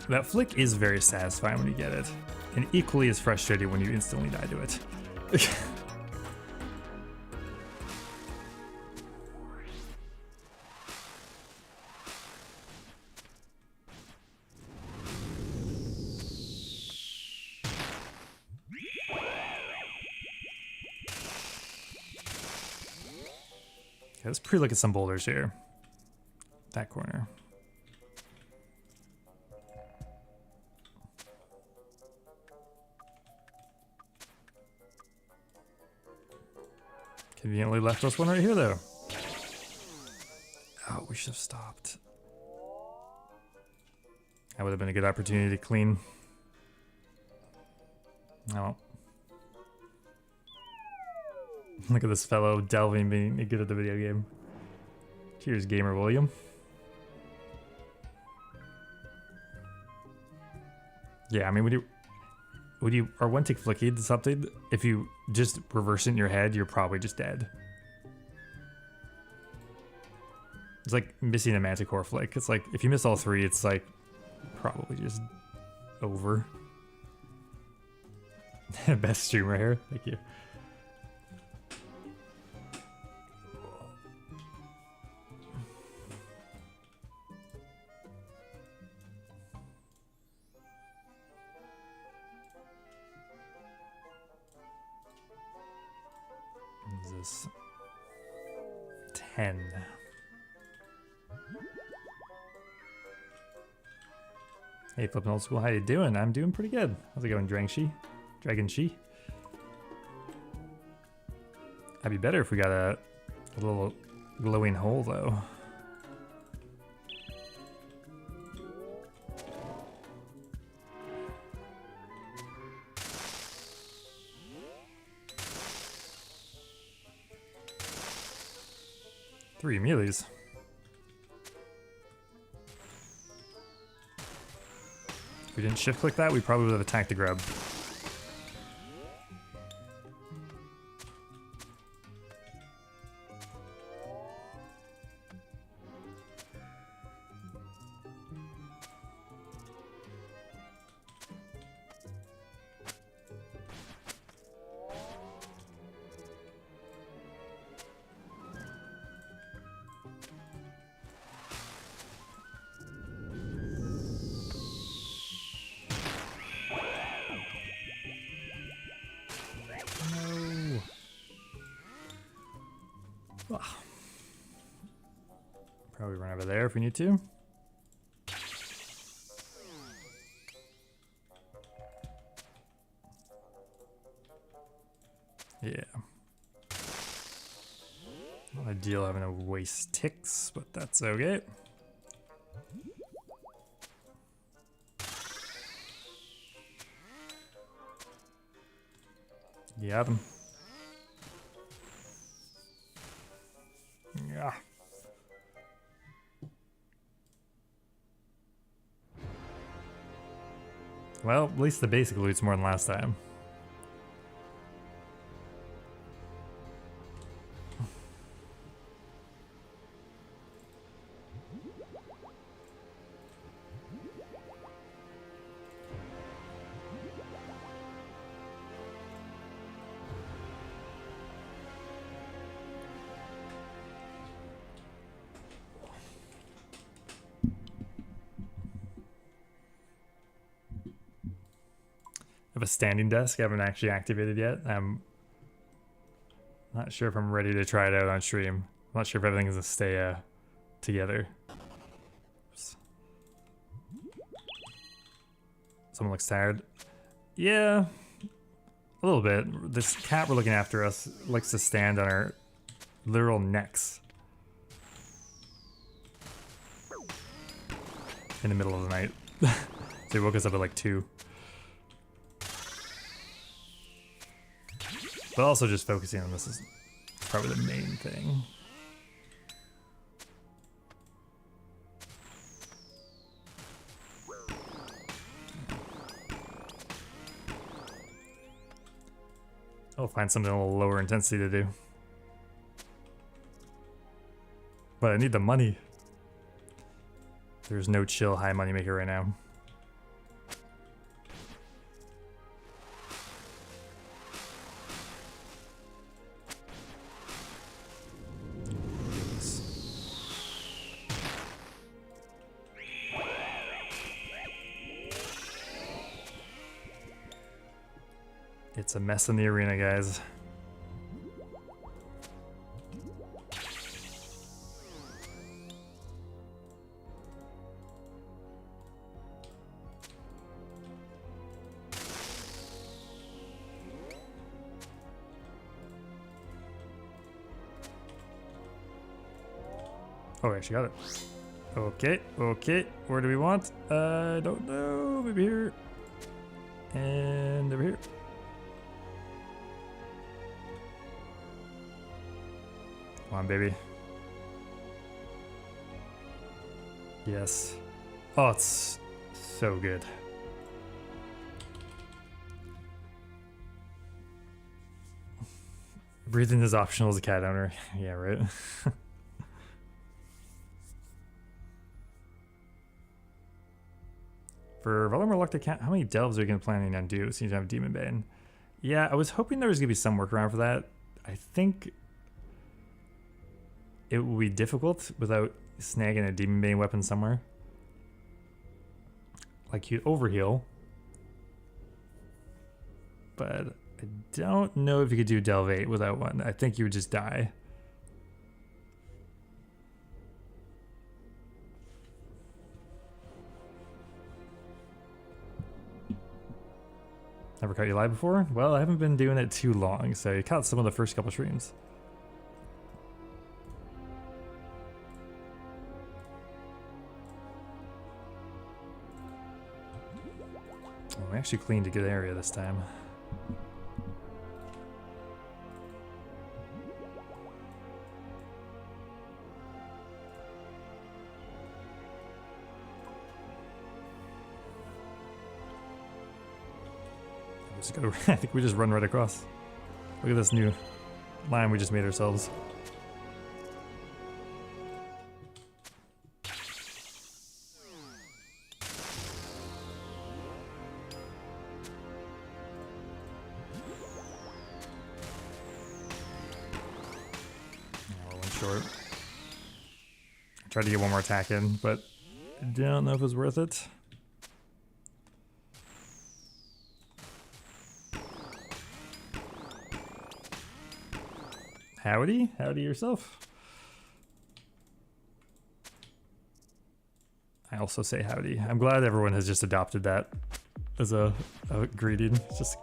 That flick is very satisfying when you get it, and equally as frustrating when you instantly die to it. Okay, let's pre-look at some boulders here. That corner. Conveniently left us one right here, though. Oh, we should have stopped. That would have been a good opportunity to clean. Oh. Look at this fellow delving being good at the video game. Cheers, gamer William. Yeah, I mean, when you are one tick flicky to something, if you just reverse it in your head, you're probably just dead. It's like missing a Manticore flick. It's like, if you miss all three, it's like probably just over. Best streamer here. Thank you. What is this? 10. Hey, Flippin' Old School, how you doing? I'm doing pretty good. How's it going, Dragon Shi? That'd be better if we got a little glowing hole, though. Three melees. If we didn't shift click that, we probably would have attacked the grub. Probably run over there if we need to. Yeah. Not ideal having to waste ticks, but that's okay. Got him. Yeah. Well, at least the basic loot's more than last time. I have a standing desk I haven't actually activated yet. I'm not sure if I'm ready to try it out on stream. I'm not sure if everything's gonna stay together. Oops. Someone looks tired. Yeah, a little bit. This cat we're looking after us likes to stand on our literal necks in the middle of the night. So he woke us up at like 2. But also just focusing on this is probably the main thing. I'll find something a little lower intensity to do. But I need the money. There's no chill high money maker right now. It's a mess in the arena, guys. Oh, I actually got it. Okay, okay. Where do we want? I don't know. Maybe here. And over here. Come on, baby. Yes. Oh, it's so good. Breathing is optional as a cat owner. Yeah, right. For Valor Reluctant Cat, how many delves are you planning on do? Seems to have Demon Bane. Yeah, I was hoping there was gonna be some workaround for that. I think it will be difficult without snagging a Demon Bane weapon somewhere. Like you'd overheal. But I don't know if you could do Delve 8 without one. I think you would just die. Never caught you live before? Well, I haven't been doing it too long, so you caught some of the first couple streams. Oh, we actually cleaned a good area this time. Just go, I think we just run right across. Look at this new line we just made ourselves. Short. I tried to get one more attack in, but I don't know if it was worth it. Howdy? Howdy yourself. I also say howdy. I'm glad everyone has just adopted that as a greeting. It's just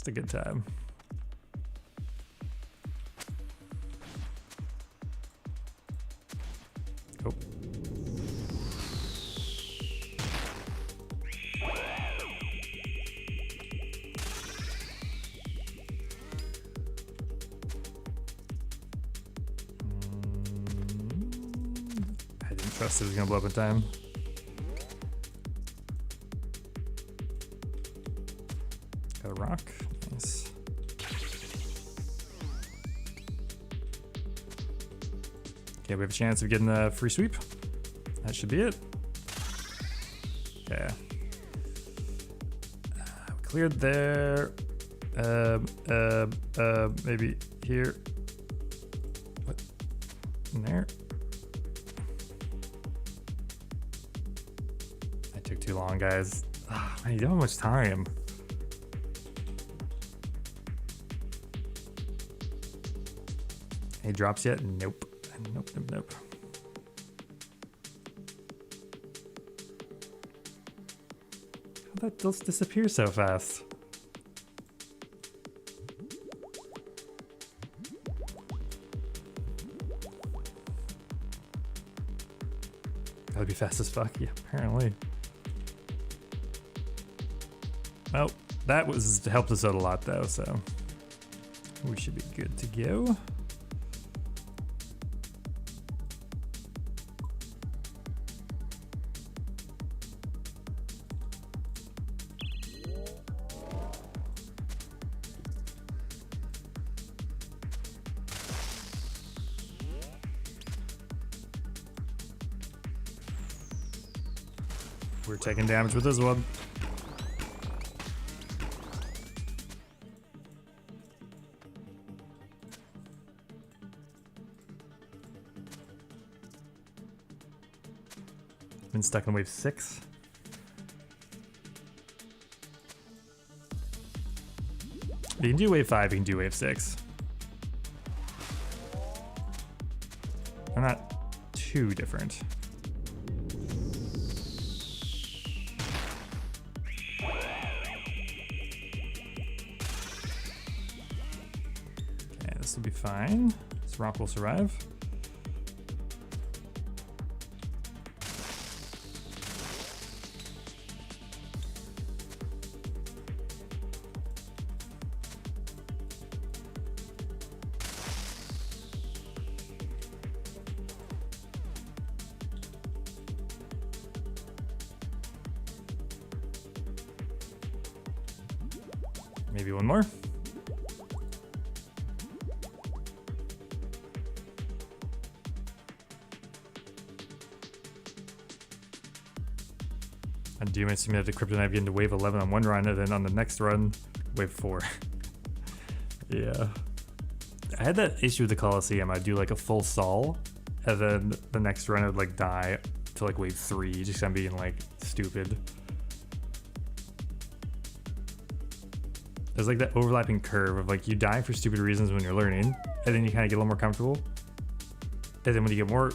a good time. Oh. I didn't trust it was gonna blow up in time. Got a rock. Nice. Okay, we have a chance of getting a free sweep. That should be it. Okay. We cleared there. Maybe here. What? In there? That took too long, guys. Oh, man, you don't have much time. Any drops yet? Nope. Nope, nope, nope. How'd that just disappear so fast? That'd be fast as fuck. Yeah, apparently. Well, that helped us out a lot though, so we should be good to go. We're taking damage with this one. Been stuck in wave 6. You can do wave 5, you can do wave 6. They're not too different. Okay, this will be fine. This rock will survive. Maybe one more. And do you miss me at the Kryptonite get into wave 11 on one run, and then on the next run, wave 4. Yeah. I had that issue with the Coliseum. I'd do like a full stall, and then the next run I'd like die to like wave 3, just I'm being like stupid. There's like that overlapping curve of like you die for stupid reasons when you're learning, and then you kind of get a little more comfortable. And then when you get more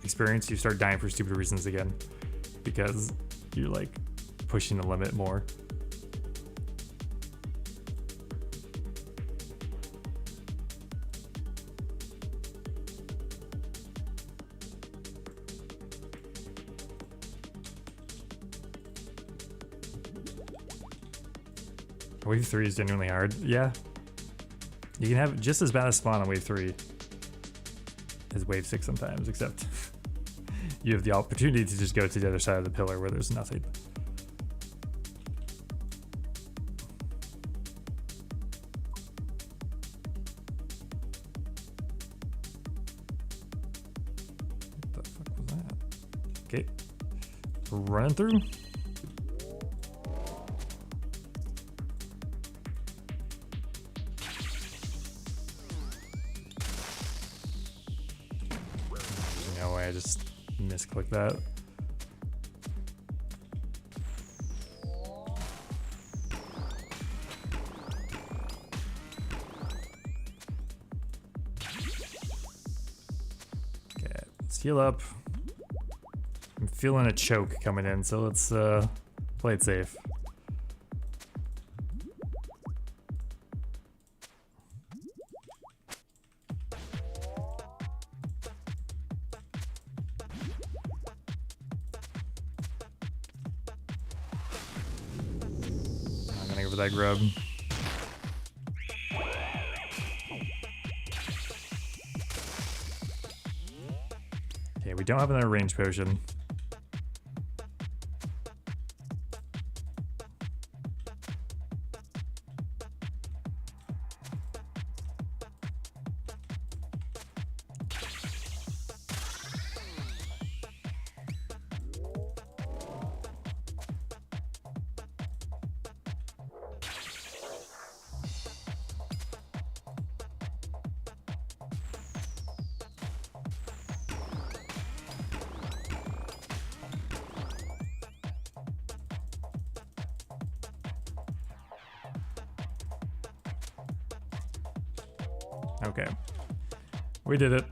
experience, you start dying for stupid reasons again, because you're like pushing the limit more. Wave 3 is genuinely hard. Yeah. You can have just as bad a spawn on wave 3 as wave 6 sometimes, except you have the opportunity to just go to the other side of the pillar where there's nothing. What the fuck was that? Okay. We're running through. No way, I just misclicked that. Okay, let's heal up. I'm feeling a choke coming in, so let's play it safe. I'm gonna go for that grub. Okay, we don't have another range potion. Okay. We did it.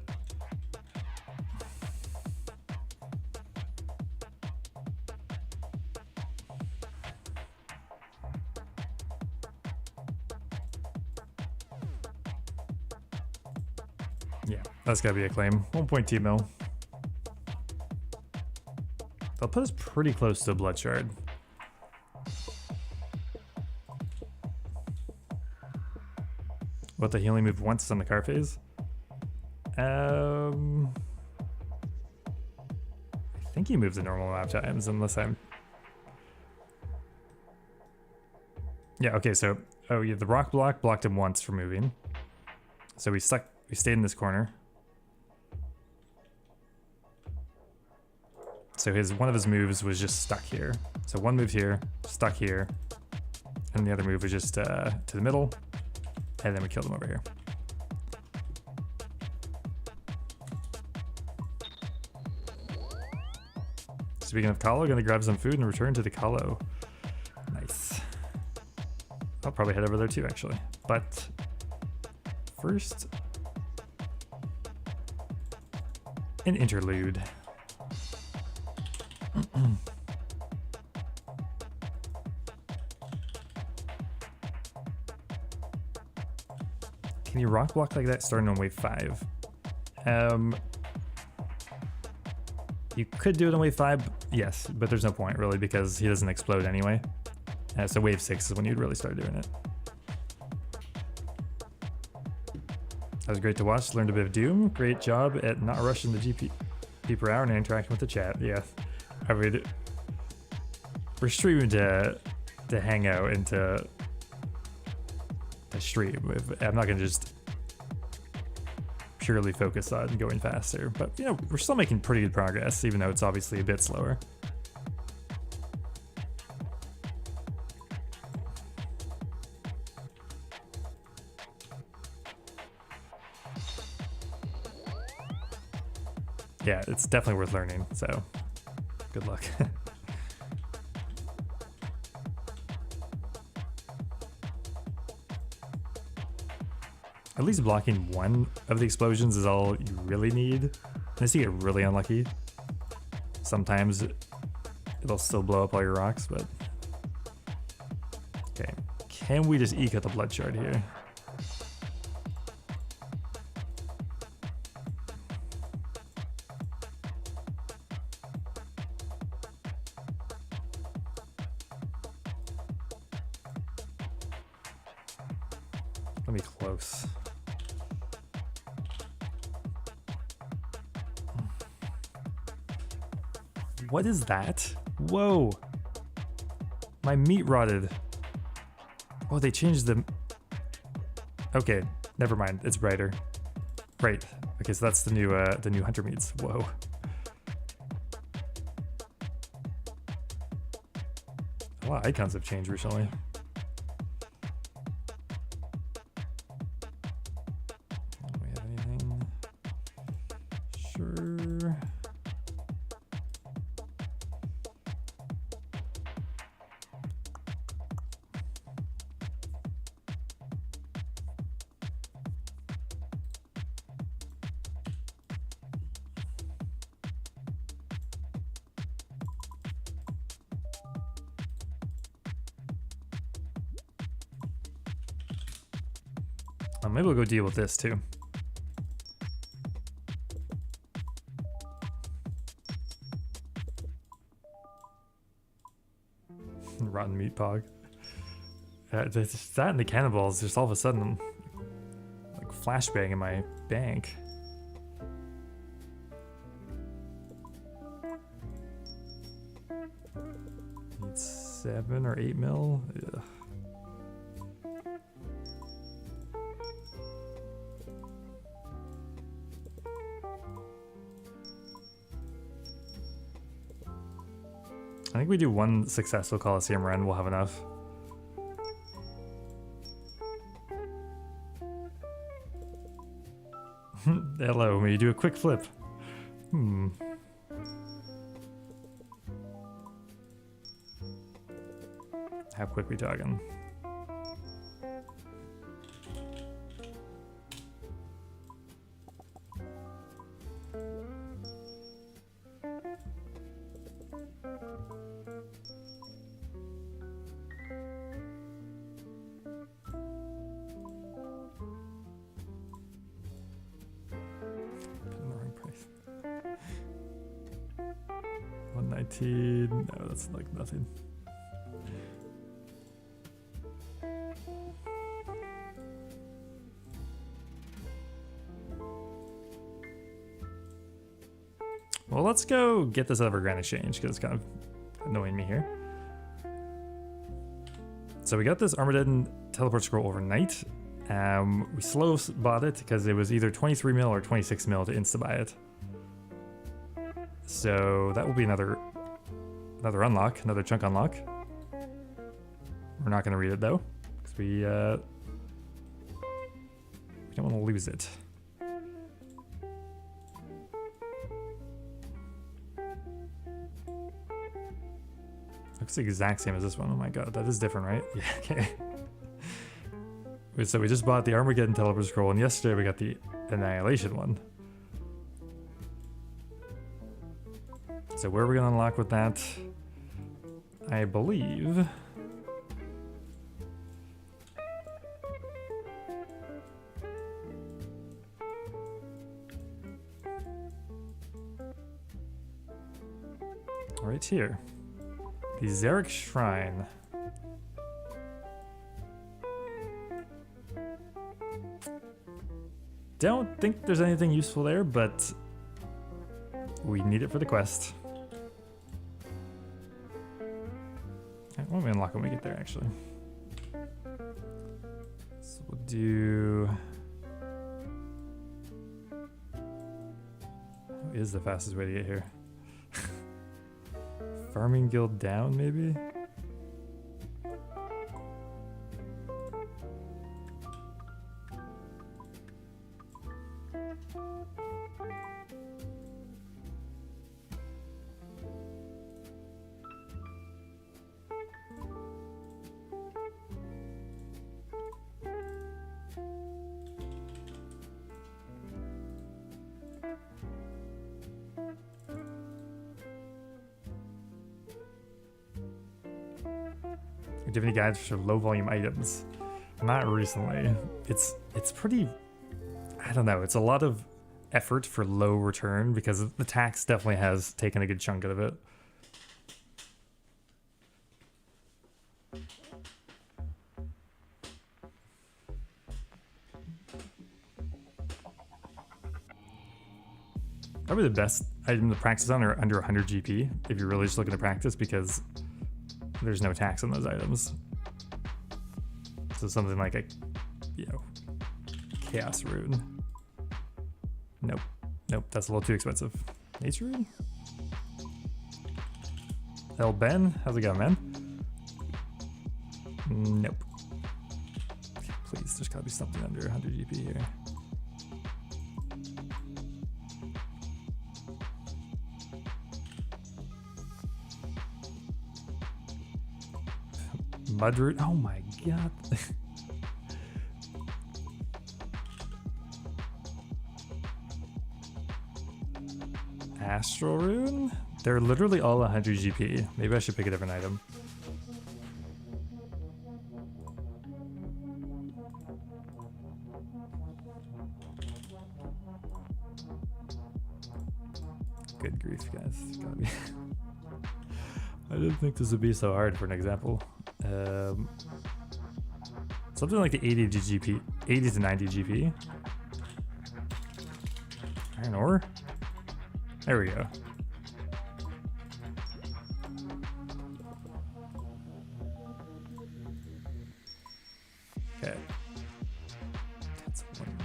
Yeah, that's gotta be a claim. 1.2 mil. They'll put us pretty close to a blood shard. What, the he only moved once on the car phase? I think he moves a normal amount of times, unless I'm... Yeah, okay, so... Oh, yeah, the rock block blocked him once for moving. So we stayed in this corner. So one of his moves was just stuck here. So one move here, stuck here, and the other move was just to the middle, and then we killed him over here. Speaking of Colo, gonna grab some food and return to the Colo. Nice. I'll probably head over there too, actually. But first, an interlude. Can you rock block like that starting on wave 5? You could do it on wave 5, yes, but there's no point really because he doesn't explode anyway. So wave 6 is when you'd really start doing it. That was great to watch. Learned a bit of Doom. Great job at not rushing the GP per hour and interacting with the chat. Yeah, I mean, we're streaming to hang out and to stream. I'm not gonna just purely focus on going faster, but you know, we're still making pretty good progress, even though it's obviously a bit slower. Yeah, it's definitely worth learning, so good luck. At least blocking one of the explosions is all you really need. Unless you get really unlucky. Sometimes it'll still blow up all your rocks, but... Okay, can we just eke out the blood shard here? Let me close. What is that? Whoa! My meat rotted. Oh, they changed the... Okay, never mind. It's brighter. Right. Okay, so that's the new hunter meats. Whoa. A lot of icons have changed recently. Do we have anything? Sure. Maybe we'll go deal with this too. Rotten meat pog. That and the cannonballs, just all of a sudden, like flashbang in my bank. Need 7 or 8 mil. Ugh. I think we do one successful Coliseum run, we'll have enough. Hello, may you do a quick flip? How quick we talking? 19. No, that's like nothing. Well, let's go get this Evergrande exchange because it's kind of annoying me here. So we got this Armageddon teleport scroll overnight. We slow bought it because it was either 23 mil or 26 mil to insta buy it. So that will be another unlock, another chunk unlock. We're not going to read it though because we don't want to lose it. Looks the exact same as this one. Oh my god, that is different, right? Yeah, okay. So we just bought the Armageddon teleport scroll, and yesterday we got the Annihilation one. So where are we gonna unlock with that? I believe... right here. The Zarek Shrine. Don't think there's anything useful there, but we need it for the quest. Why don't we unlock when we get there, actually? So we'll do... What is the fastest way to get here? Farming Guild down, maybe? Do you have any guides for low volume items? Not recently. It's pretty, I don't know, it's a lot of effort for low return because the tax definitely has taken a good chunk out of it. Probably the best item to practice on are under 100 GP if you're really just looking to practice because there's no tax on those items. So something like a, you know, Chaos Rune. Nope. Nope, that's a little too expensive. Nature Rune? El Ben? How's it going, man? Nope. Please, there's gotta be something under 100 GP here. Mudroot. Oh my god. Astral Rune? They're literally all 100 GP. Maybe I should pick a different item. Good grief, guys. It's gotta be. I didn't think this would be so hard for an example. Something like the 80 to GP, 80 to 90 GP. Iron ore. There we go. Okay. That's one.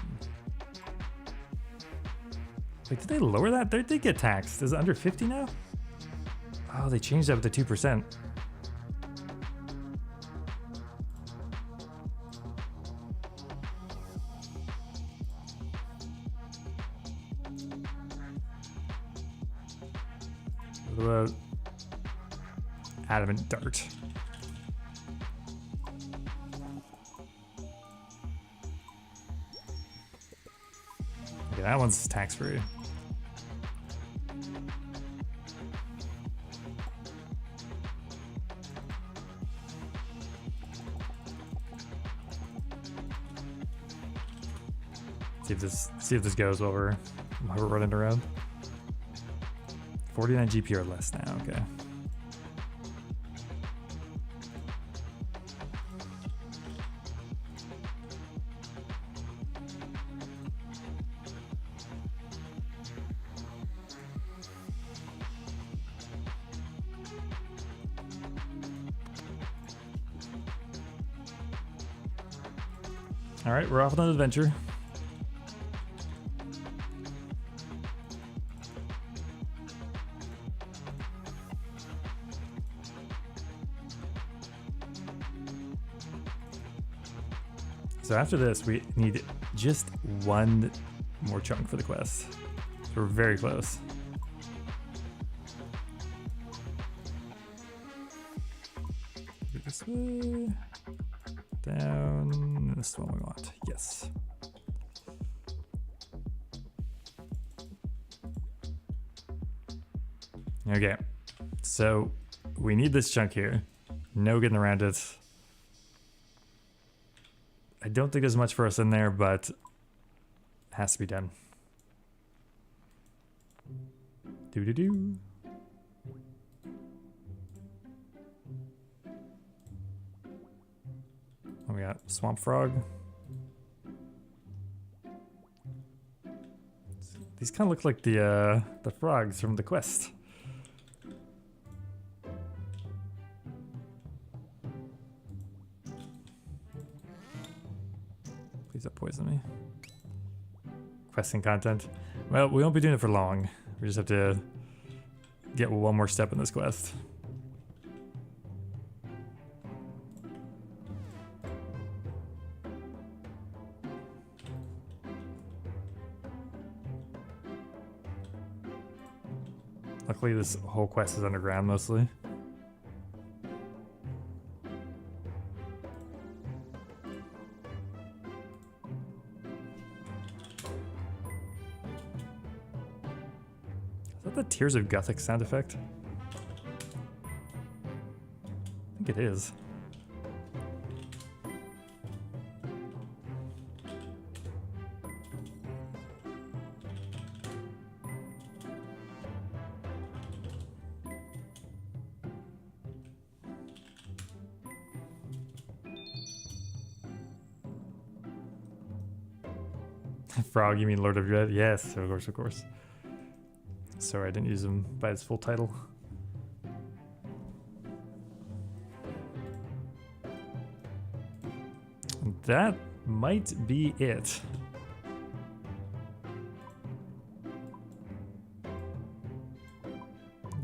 Wait, did they lower that? They did get taxed. Is it under 50 now? Oh, they changed that to 2%. What about Adamant Dart? Okay, that one's tax-free. See if this goes while we're running around. 49 GP or less now, okay. All right, we're off on an adventure. So after this, we need just one more chunk for the quest. So we're very close. Go this way. Down. This is the one we want. Yes. Okay. So we need this chunk here. No getting around it. I don't think there's much for us in there, but it has to be done. Do-do-do. Oh, we got Swamp Frog. These kind of look like the frogs from the quest. Please don't poison me. Questing content. Well, we won't be doing it for long. We just have to get one more step in this quest. Luckily, this whole quest is underground mostly. Is that the Tears of Gothic sound effect? I think it is. Frog, you mean Lord of Dread? Yes, of course, of course. Sorry, I didn't use him by his full title. That might be it.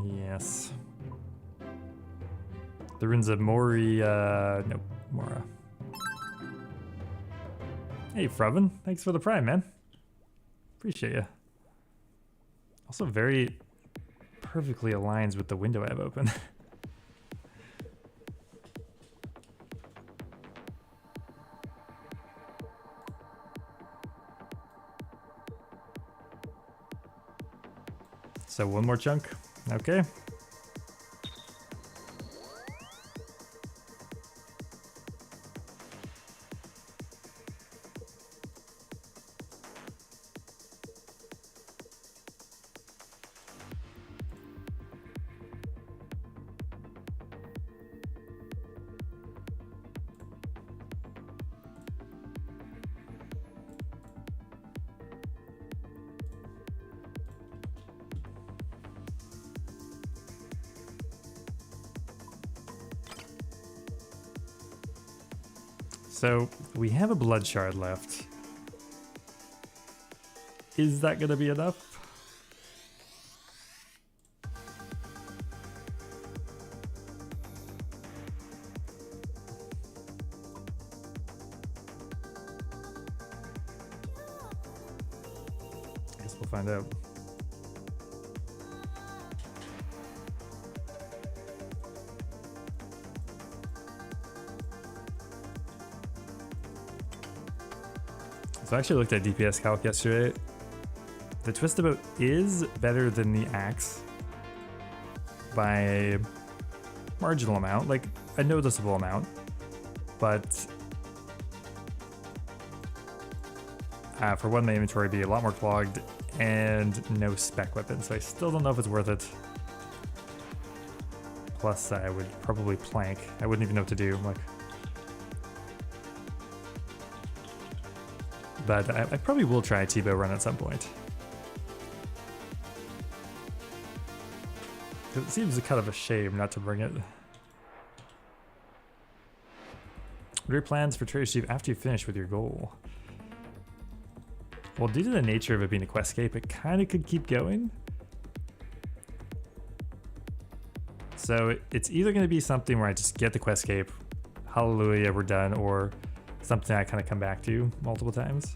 Yes. The runes of Mori, nope, Mora. Hey, Frevin, thanks for the prime, man. Appreciate you. Also very perfectly aligns with the window I have open. So one more chunk. Okay. So we have a blood shard left. Is that gonna be enough? Guess we'll find out. So I actually looked at DPS calc yesterday. The twistabout is better than the axe by a marginal amount, like a noticeable amount, but for one, my inventory would be a lot more clogged, and no spec weapon, so I still don't know if it's worth it. Plus, I would probably plank. I wouldn't even know what to do. Like, but I probably will try a T-bow run at some point. It seems kind of a shame not to bring it. What are your plans for Trader Chief after you finish with your goal? Well, due to the nature of it being a questscape, it kind of could keep going. So it's either going to be something where I just get the questscape, hallelujah, we're done, or something I kind of come back to multiple times.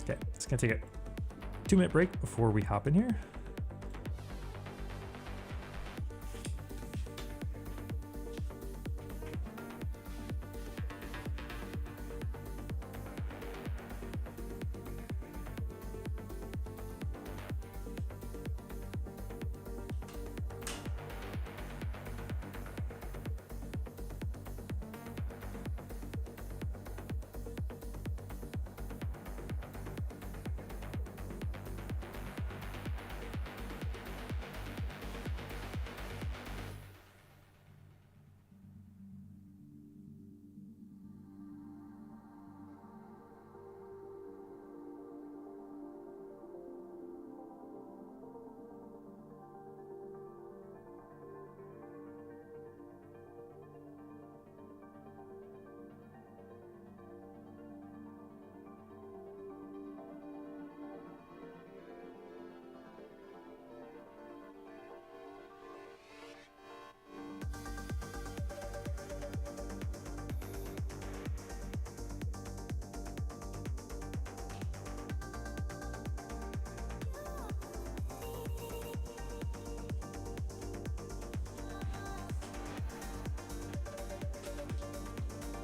Okay, it's going to take a 2-minute break before we hop in here.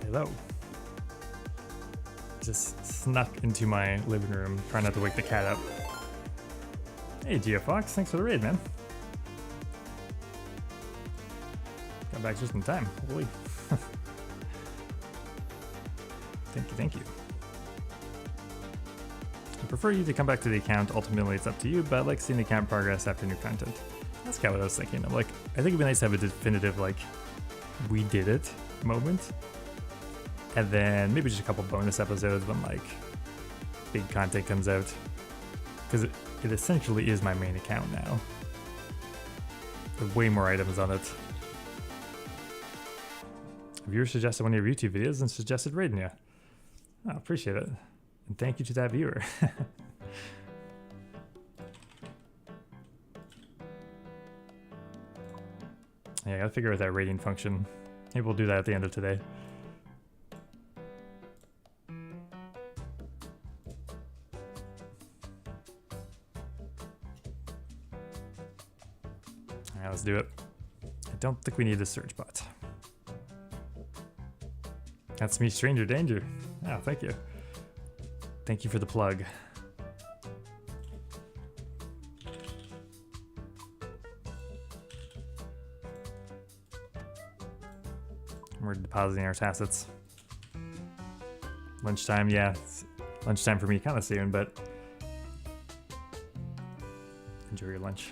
Hello. Just snuck into my living room, trying not to wake the cat up. Hey, GeoFox, thanks for the raid, man. Got back just in time. Holy. Thank you. I prefer you to come back to the account. Ultimately, it's up to you, but I like seeing the account progress after new content. That's kind of what I was thinking. I'm like, I think it'd be nice to have a definitive, like, we did it moment. And then maybe just a couple bonus episodes when like big content comes out. Because it essentially is my main account now. There's way more items on it. A viewer suggested one of your YouTube videos and suggested raiding you. I appreciate it. And thank you to that viewer. Yeah, I gotta figure out that rating function. Maybe we'll do that at the end of today. Alright, let's do it. I don't think we need a search bot. That's me, Stranger Danger. Oh, thank you. Thank you for the plug. We're depositing our assets. Lunchtime, yeah. It's lunchtime for me kind of soon, but enjoy your lunch.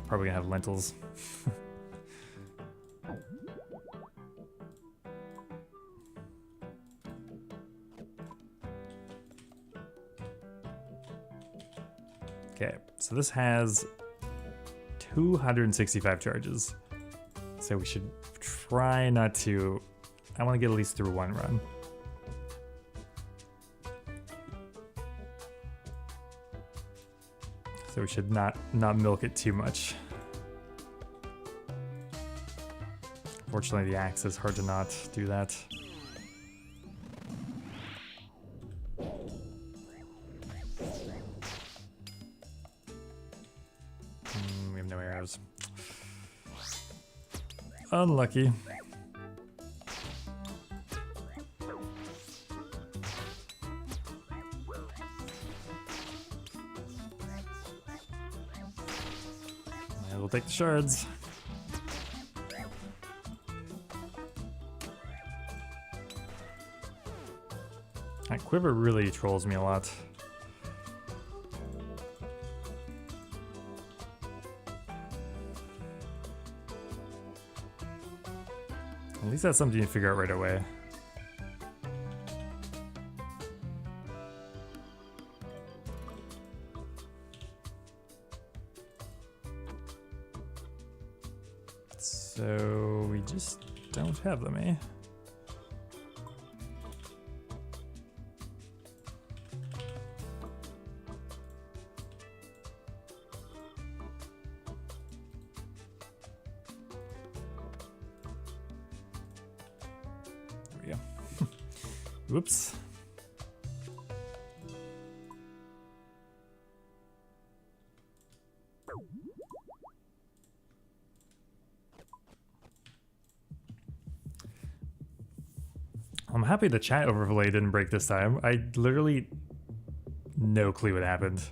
Probably gonna have lentils. Okay, so this has 265 charges. So we should try not to... I want to get at least through one run. So we should not milk it too much. Fortunately, the axe is hard to not do that. We have no arrows. Unlucky. And we'll take the shards. That quiver really trolls me a lot. At least that's something you can figure out right away. So we just don't have them, eh? There we go. Whoops. I'm happy the chat overlay didn't break this time. I literally no clue what happened.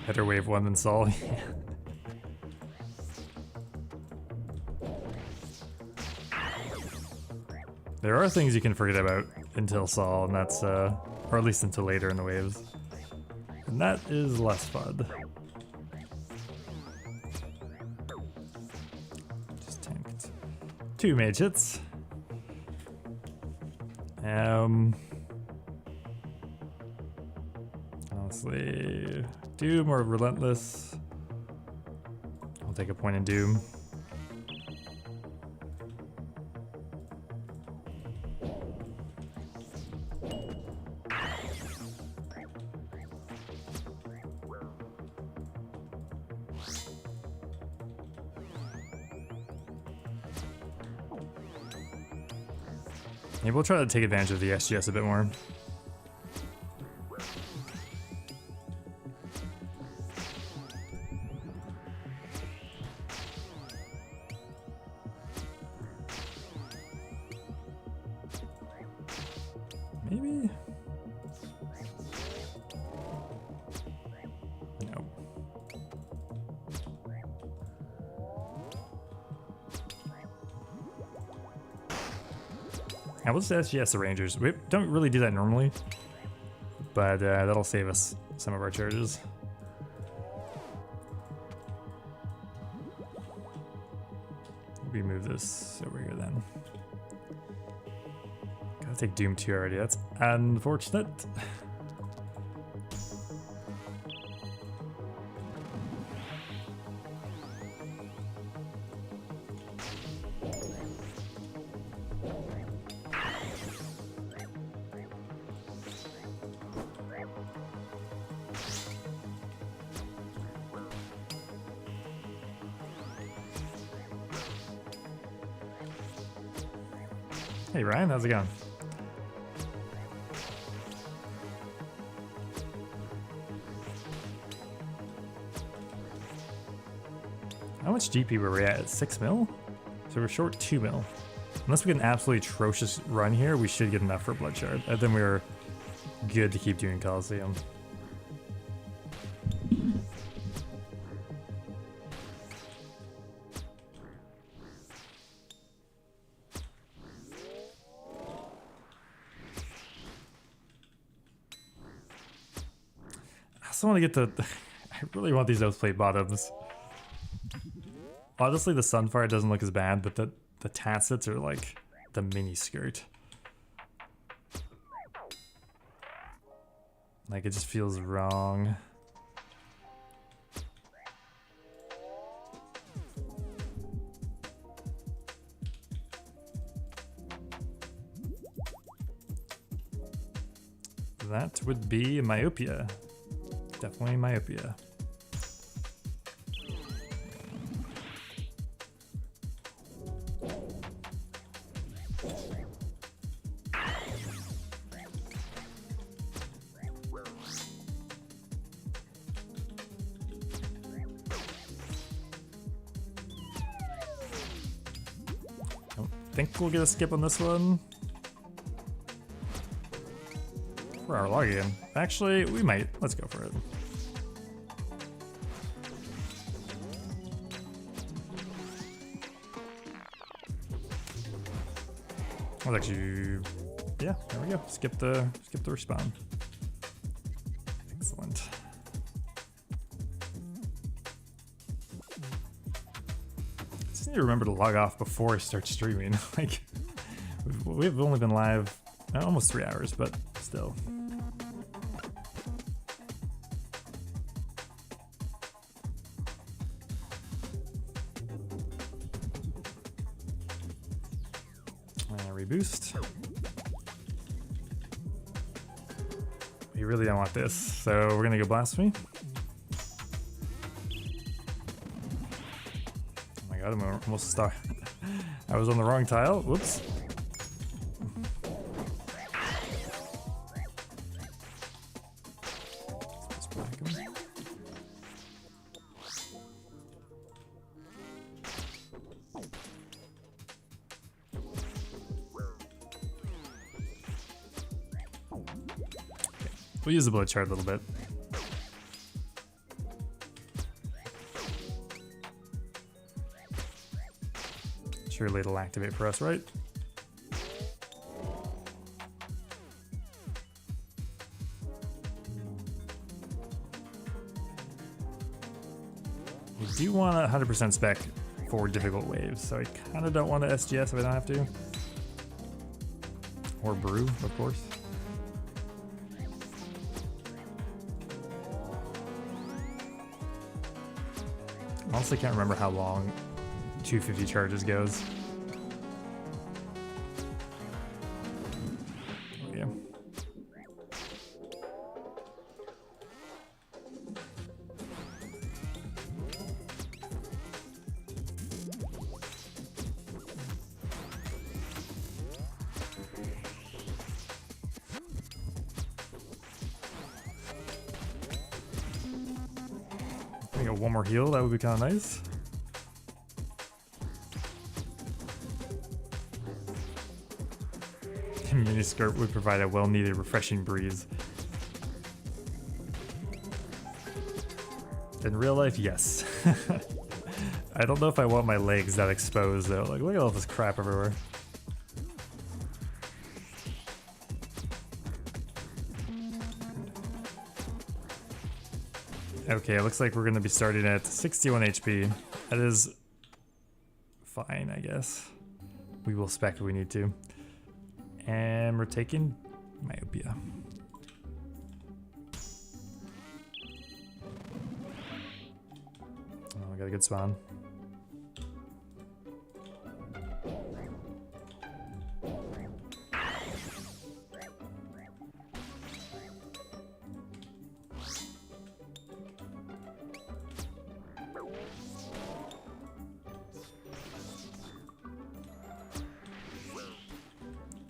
Better wave one than Sol. There are things you can forget about until Sol, and that's, or at least until later in the waves. And that is less fun. Just tanked 2 mage hits. Honestly, Doom or Relentless. I'll take a point in Doom. Maybe we'll try to take advantage of the SGS a bit more. Maybe? No. Yeah, we'll just SGS the Rangers. We don't really do that normally, but that'll save us some of our charges. We move this over here then. Gotta take Doom 2 already, that's unfortunate. Hey Ryan, how's it going? How much GP were we at? 6 mil? So we're short 2 mil. Unless we get an absolutely atrocious run here, we should get enough for Blood Shard. And then we're good to keep doing Coliseum. I also want to get the... I really want these outplay bottoms. Honestly, the Sunfire doesn't look as bad, but the Tassets are like the mini skirt. Like, it just feels wrong. That would be myopia. Definitely myopia. I think we'll get a skip on this one. 4-hour log again. Actually, we might. Let's go for it. I'll actually, yeah, there we go. Skip the respawn. Excellent. I just need to remember to log off before I start streaming. Like, we've only been live almost 3 hours, but still. Reboost. We really don't want this, so we're gonna go Blasphemy. Oh my god, I'm almost stuck. I was on the wrong tile. Whoops. We'll use the blood shard a little bit. Surely it'll activate for us, right? We do want a 100% spec for difficult waves, so I kind of don't want to SGS if I don't have to. Or brew, of course. Honestly, can't remember how long 250 charges goes. Yeah. I got one more heal, that would be kind of nice. Mini skirt would provide a well-needed refreshing breeze. In real life, yes. I don't know if I want my legs that exposed though. Like, look at all this crap everywhere. Okay, it looks like we're gonna be starting at 61 HP. That is fine, I guess. We will spec if we need to. And we're taking Myopia. Oh, I got a good spawn.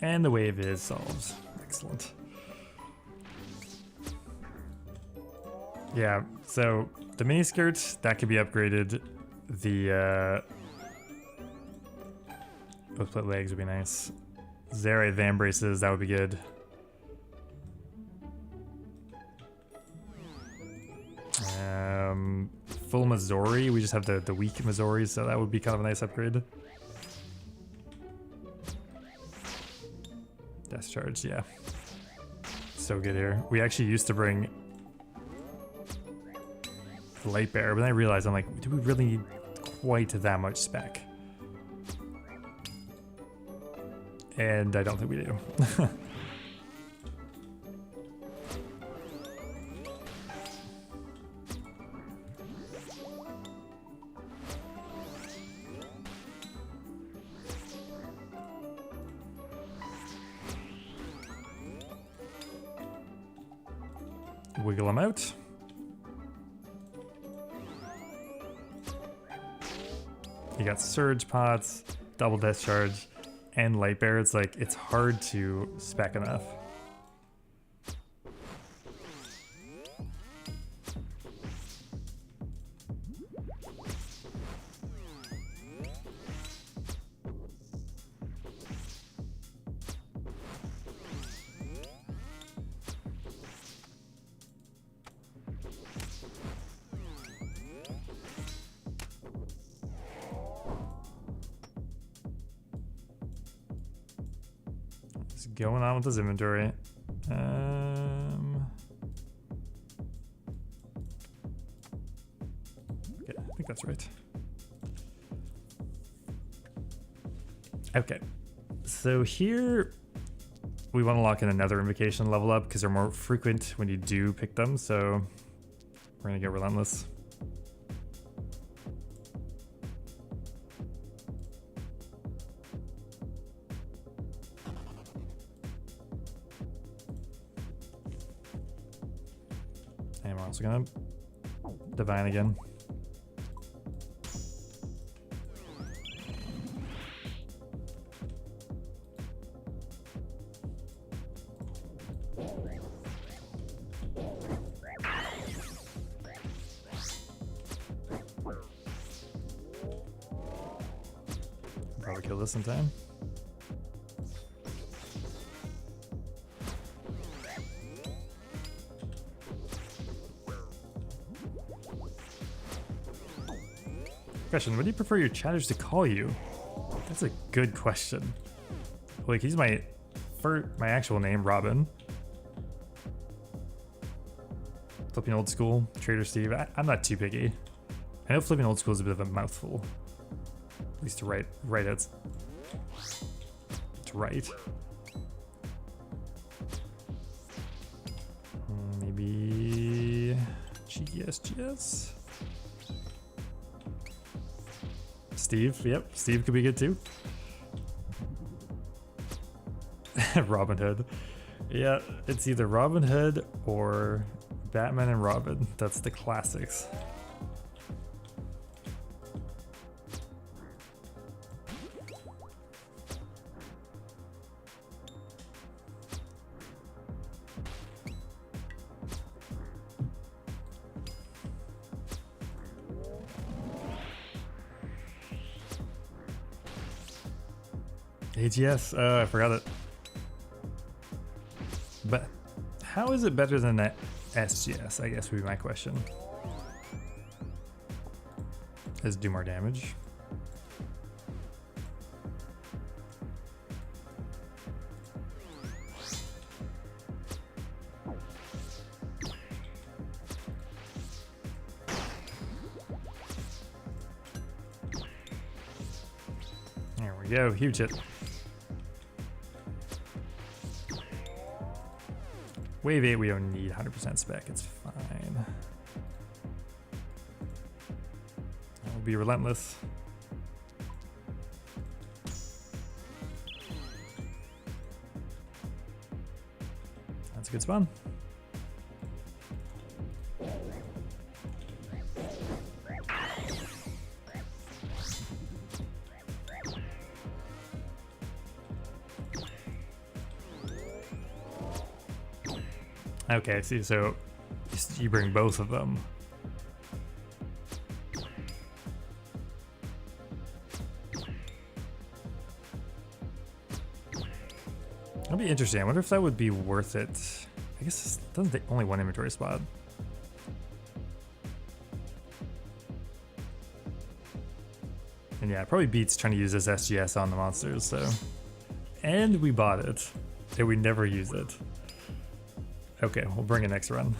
And the wave is solved. Excellent. Yeah, so the mini skirt, that could be upgraded. The both split legs would be nice. Zerite Van braces, that would be good. Full Missouri, we just have the weak Missouri, so that would be kind of a nice upgrade. Charge, yeah. So good here. We actually used to bring Light Bearer, but then I realized, I'm like, do we really need quite that much spec? And I don't think we do. Wiggle them out. You got Surge Pots, Double Discharge, and Light Bear. It's like, it's hard to spec enough. going on with his inventory. Yeah, I think that's right. Okay, so here we want to lock in another invocation level up because they're more frequent when you do pick them. So we're gonna get relentless. And we're also gonna divine again. Probably kill this in time. Question, what do you prefer your chatters to call you? That's a good question. Like, he's my actual name, Robin. Flipping Old School, Trader Steve. I'm not too picky. I know Flipping Old School is a bit of a mouthful. At least to write it. To write. Maybe GSGS. Steve, yep, Steve could be good too. Robin Hood. Yeah, it's either Robin Hood or Batman and Robin. That's the classics. AGS, I forgot it. But how is it better than that SGS, I guess would be my question. Does it do more damage? There we go, huge hit. Wave 8, we don't need 100% spec, it's fine. That will be relentless. That's a good spawn. Okay, I see. So you bring both of them. That'd be interesting. I wonder if that would be worth it. I guess this doesn't take only one inventory spot. And yeah, it probably beats trying to use this SGS on the monsters, so. And we bought it, and we never use it. Okay, we'll bring it next run.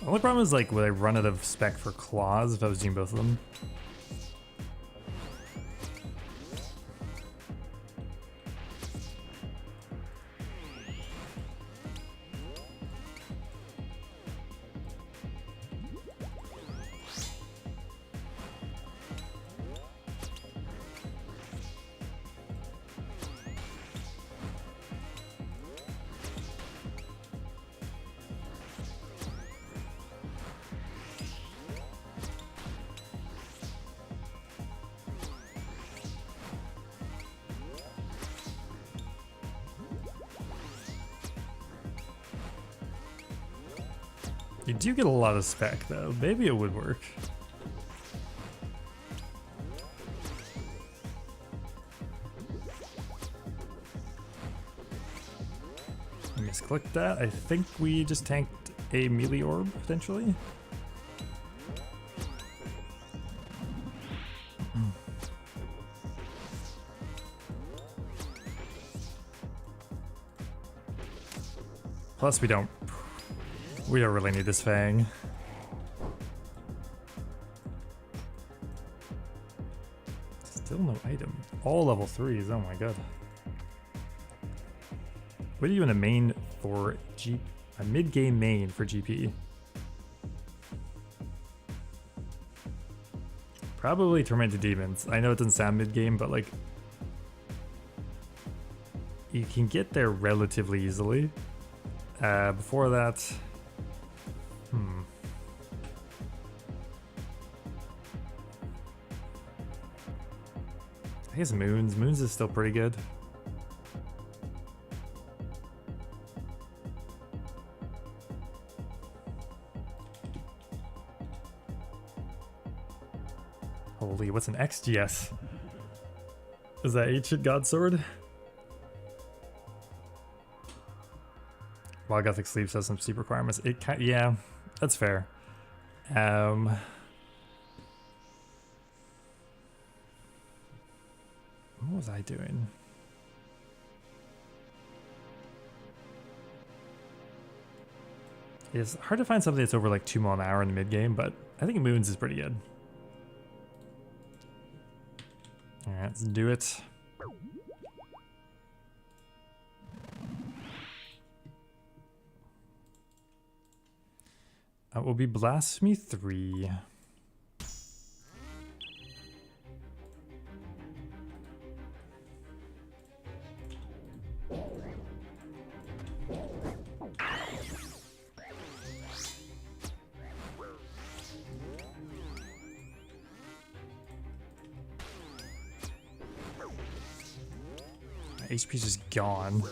The only problem is, like, would I run out of spec for claws if I was doing both of them? You do get a lot of spec though. Maybe it would work. I misclicked that. I think we just tanked a melee orb potentially. Plus we don't really need this Fang. Still no item. All level 3s, oh my god. What are you in a main for a mid-game main for GP? Probably Tormented Demons. I know it doesn't sound mid-game, but like you can get there relatively easily. Before that, I guess Moons. Moons is still pretty good. Holy, what's an XGS? Is that Ancient God Sword? While Gothic Sleeps has some steep requirements. Yeah, that's fair. What was I doing? It's hard to find something that's over like 2 mil an hour in the mid game, but I think Moons is pretty good. All right, let's do it. That will be Blasphemy 3. My HP's just gone.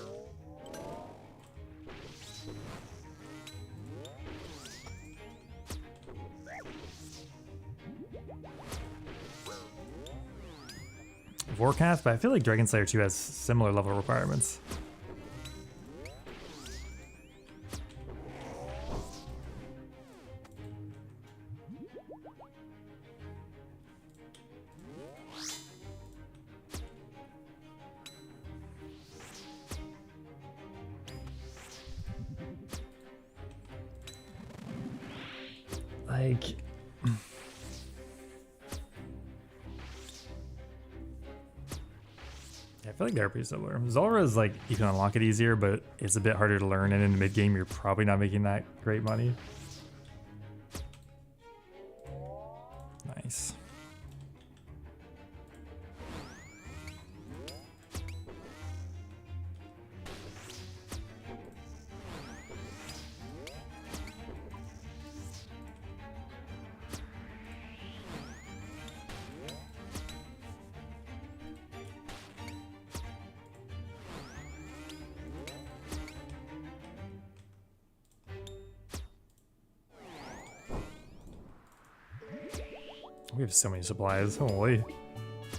Warcraft, but I feel like Dragon Slayer 2 has similar level requirements. Like... I feel like they're pretty similar. Zulrah is like, you can unlock it easier, but it's a bit harder to learn, and in the mid game, you're probably not making that great money. Nice. We have so many supplies. Holy.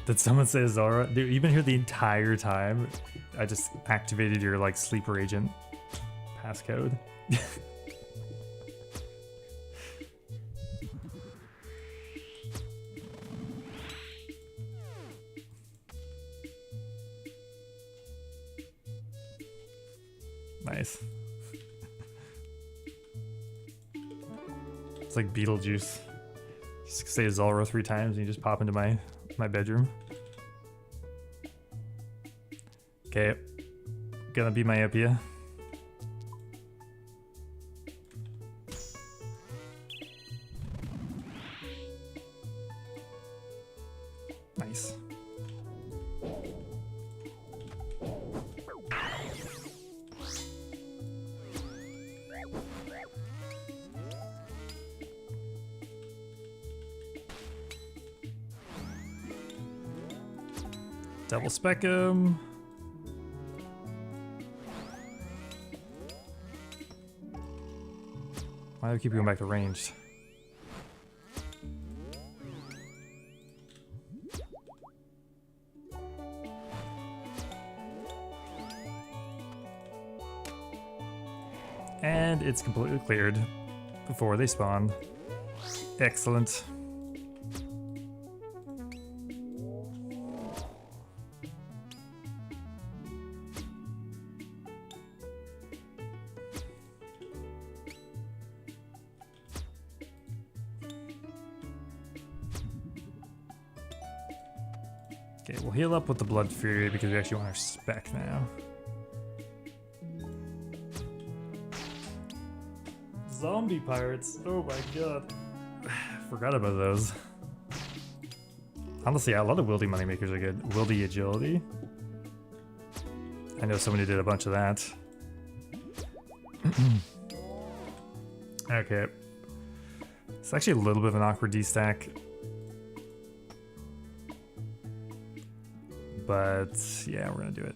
Did someone say Zara? Dude, you've been here the entire time. I just activated your like sleeper agent passcode. Nice. It's like Beetlejuice. Just say Zulrah 3 times and you just pop into my bedroom. Okay, gonna be myopia. Nice. Double spec him. Why do I keep going back to ranged? And it's completely cleared before they spawn. Excellent. Okay, we'll heal up with the Blood Fury because we actually want our spec now. Zombie pirates. Oh my god. Forgot about those. Honestly, a lot of wildy moneymakers are good. Wildy agility. I know somebody did a bunch of that. Okay. It's actually a little bit of an awkward D-stack. But yeah, we're gonna do it.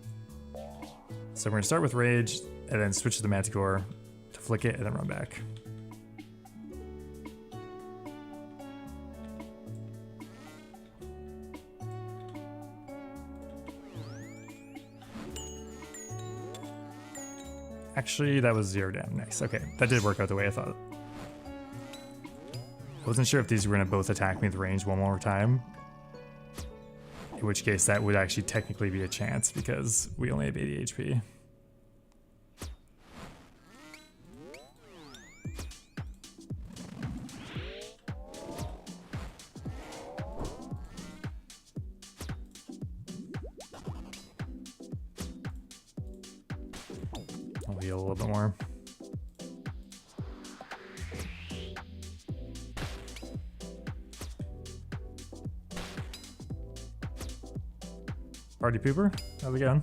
So we're gonna start with Rage and then switch to the Manticore to flick it and then run back. Actually, that was 0 down. Nice. Okay, that did work out the way I thought. I wasn't sure if these were going to both attack me with range one more time. In which case, that would actually technically be a chance because we only have 80 HP. I'll heal a little bit more. Party pooper, how's it going?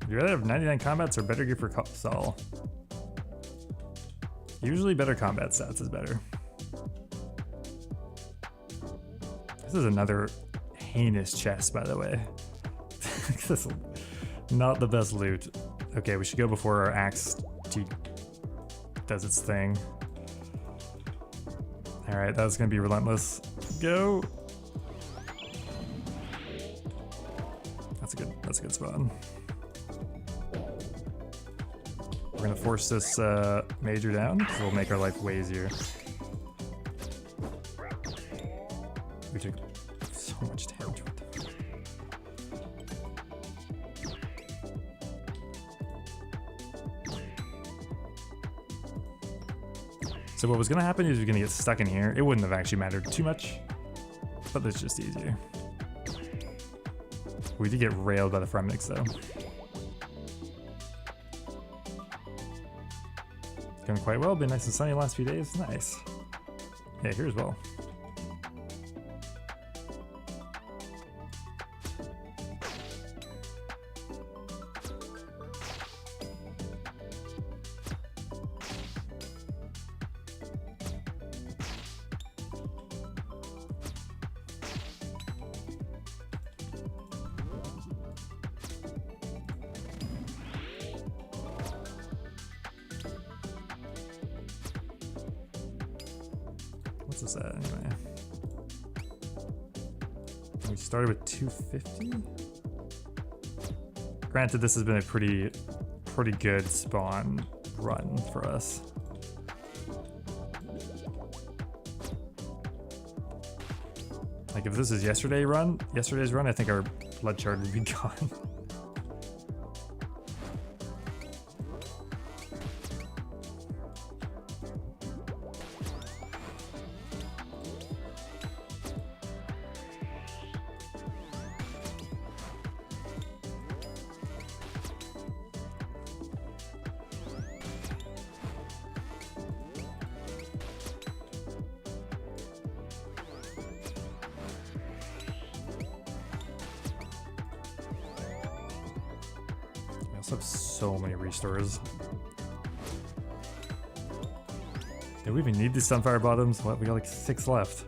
Would you rather have 99 combats or better gear for Sol? Usually better combat stats is better. This is another heinous chest, by the way. This is not the best loot. Okay, we should go before our axe does its thing. Alright, that was gonna be relentless. Go! That's a good spot. We're gonna force this major down, so we'll make our life way easier. We took so much damage. So what was gonna happen is we're gonna get stuck in here. It wouldn't have actually mattered too much, but it's just easier. We did get railed by the front mix though. Going quite well, been nice and sunny the last few days. Nice. Yeah, here as well. What's this at anyway? We started with 250. Granted, this has been a pretty good spawn run for us. Like if this is yesterday's run, I think our blood shard would be gone. We also have so many restores. Do we even need these Sunfire Bottoms? What, we got like 6 left.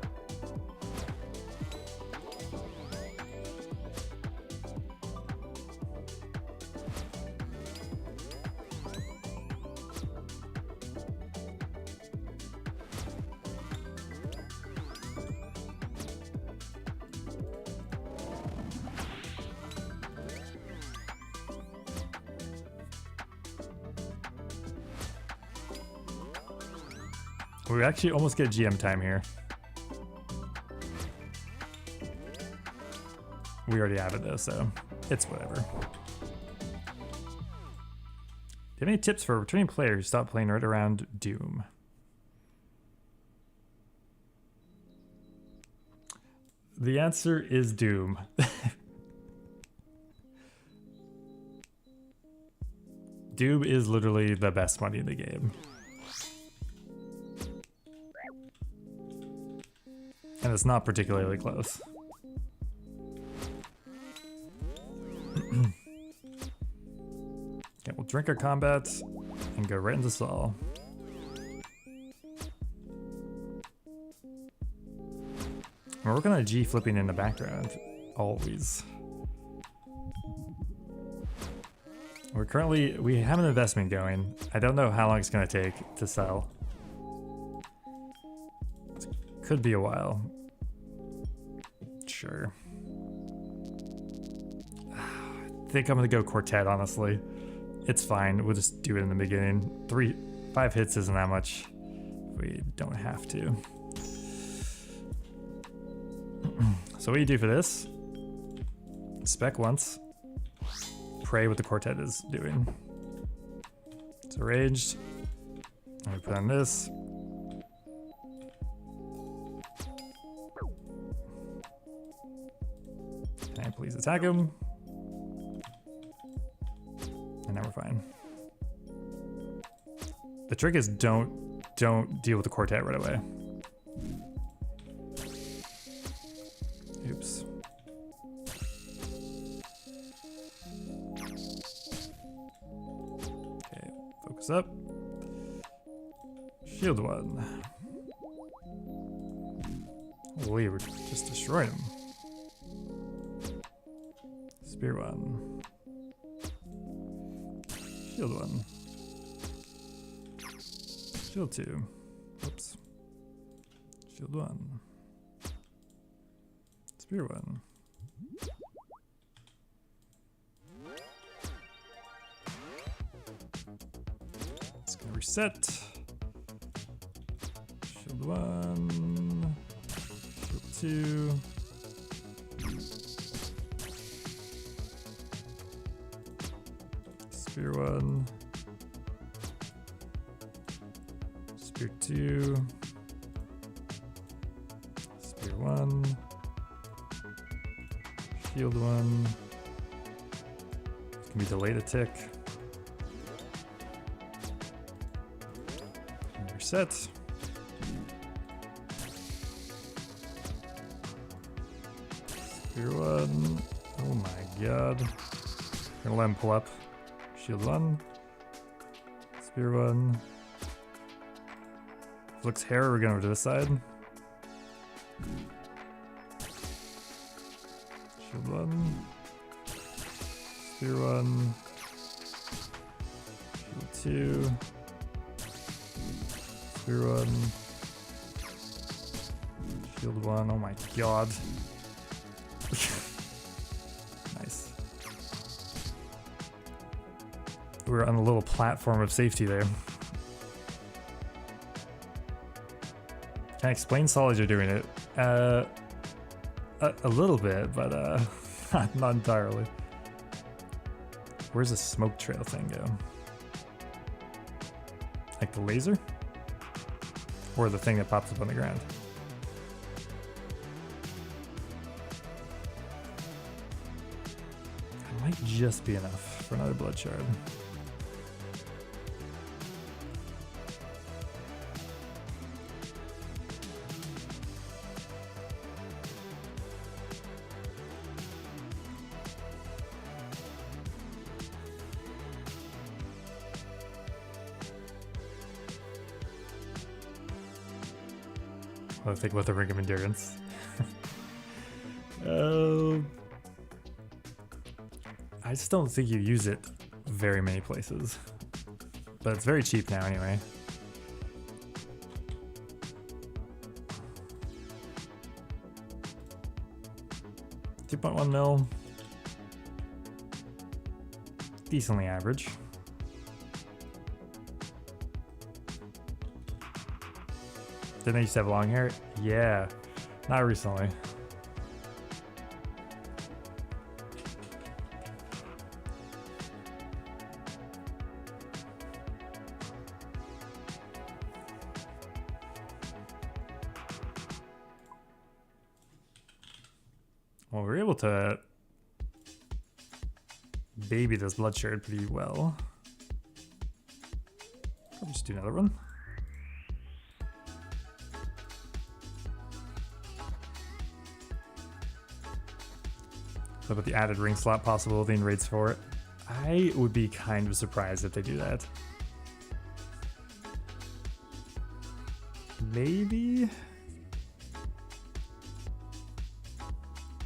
We actually almost get GM time here. We already have it though, so it's whatever. Do you have any tips for returning players who stop playing right around Doom? The answer is Doom. Doom is literally the best money in the game. And it's not particularly close. Okay, we'll drink our combats and go right into Saul. We're working on G flipping in the background, always. We have an investment going. I don't know how long it's gonna take to sell. Could be a while. Sure. I think I'm gonna go Quartet, honestly. It's fine, we'll just do it in the beginning. 5 hits isn't that much. We don't have to. So what you do for this, spec once, pray what the Quartet is doing. It's arranged. And we put on this. Can I please attack him? And now we're fine. The trick is don't deal with the Quartet right away. Oops. Okay, focus up. Shield one. Holy, we're just destroying him. Spear one. Shield one. Shield two. Oops. Shield one. Spear one. It's gonna reset. Shield one. Shield two. Spear one. Spear two. Spear one. Shield one. It can be delayed a tick. And reset. Spear one. Oh my god. Gonna let him pull up. Shield one. Spear one. Looks hair, we're going over to this side. Shield one. Spear one. Shield two. Spear one. Shield one. Oh my god. Nice. We're on a little platform of safety there. Can I explain Saul as you're doing it? A little bit, but not entirely. Where's the smoke trail thing go? Like the laser? Or the thing that pops up on the ground? That might just be enough for another blood shard. Let's think about the Ring of Endurance. I just don't think you use it very many places. But it's very cheap now anyway. 2.1 mil. Decently average. Didn't they used to have long hair? Yeah, not recently. Well, we're able to baby this blood shard pretty well. I'll just do another one. So about the added ring slot possibility and rates for it, I would be kind of surprised if they do that. Maybe?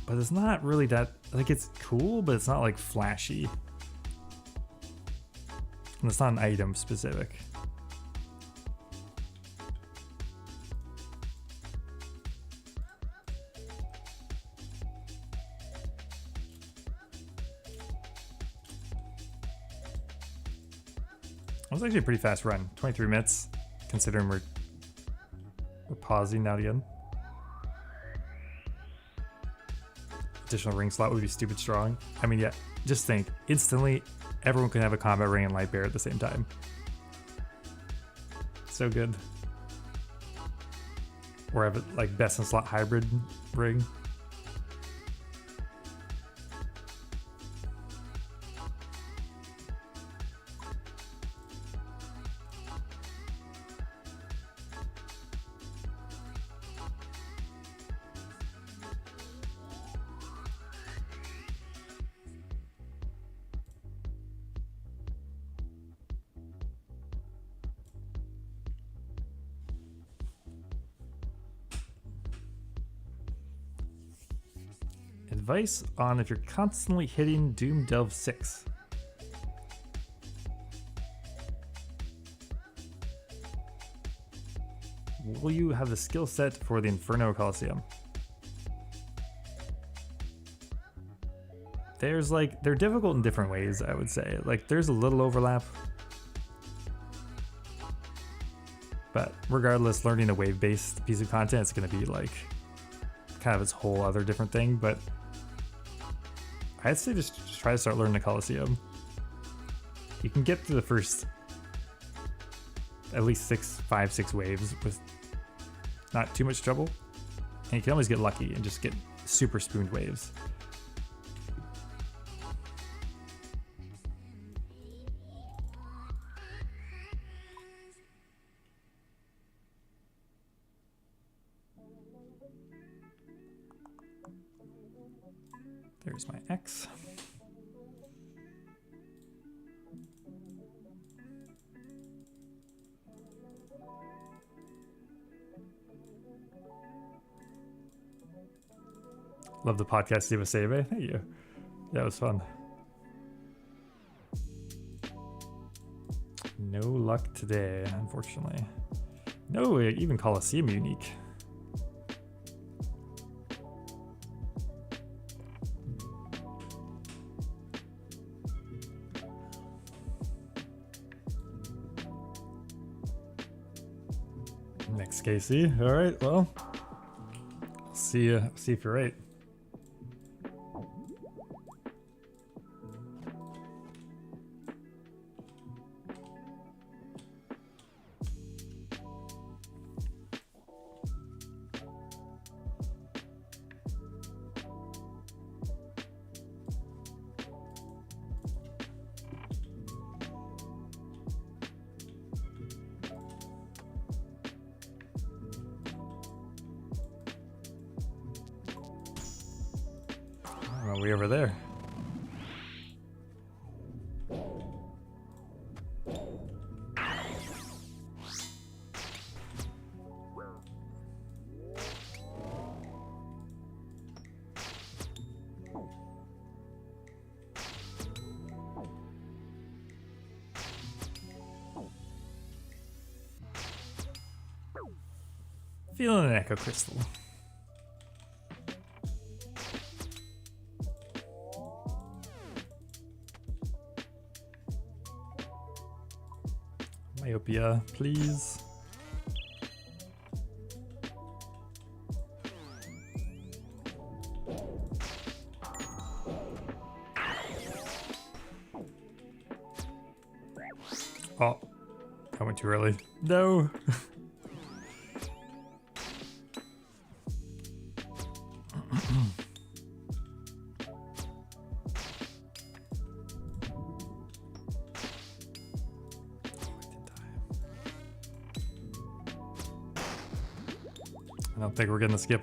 But it's not really that, like, it's cool, but it's not like flashy. And it's not an item specific. It was actually a pretty fast run, 23 minutes, considering we're pausing now again. Additional ring slot would be stupid strong. I mean, yeah, just think, instantly, everyone can have a combat ring and light bear at the same time. So good. Or have it like best in slot hybrid ring. Advice on if you're constantly hitting Doom Delve 6. Will you have the skill set for the Inferno Coliseum? There's like, they're difficult in different ways, I would say. Like, there's a little overlap. But regardless, learning a wave-based piece of content, it's going to be like kind of its whole other different thing. But I'd say just try to start learning the Coliseum. You can get through the first at least 5, 6 waves with not too much trouble. And you can always get lucky and just get super spooned waves. There's my X. Love the podcast, Diva Save. Thank you. Yeah, it was fun. No luck today, unfortunately. No, even Coliseum unique. Next Casey. All right, well, see if you're right. Are we over there? Feeling an echo crystal. Myopia, please. Oh, I went too early. No. I don't think we're getting a skip.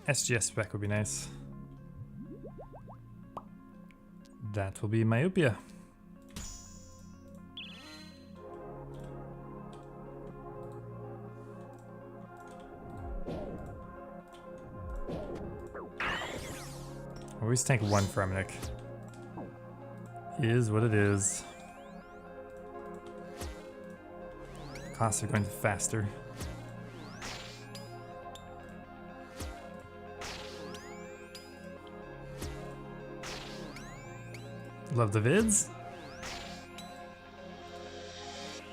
SGS spec would be nice. That will be Myopia. Always tank one Fremnick. Is what it is. Costs are going faster. Love the vids.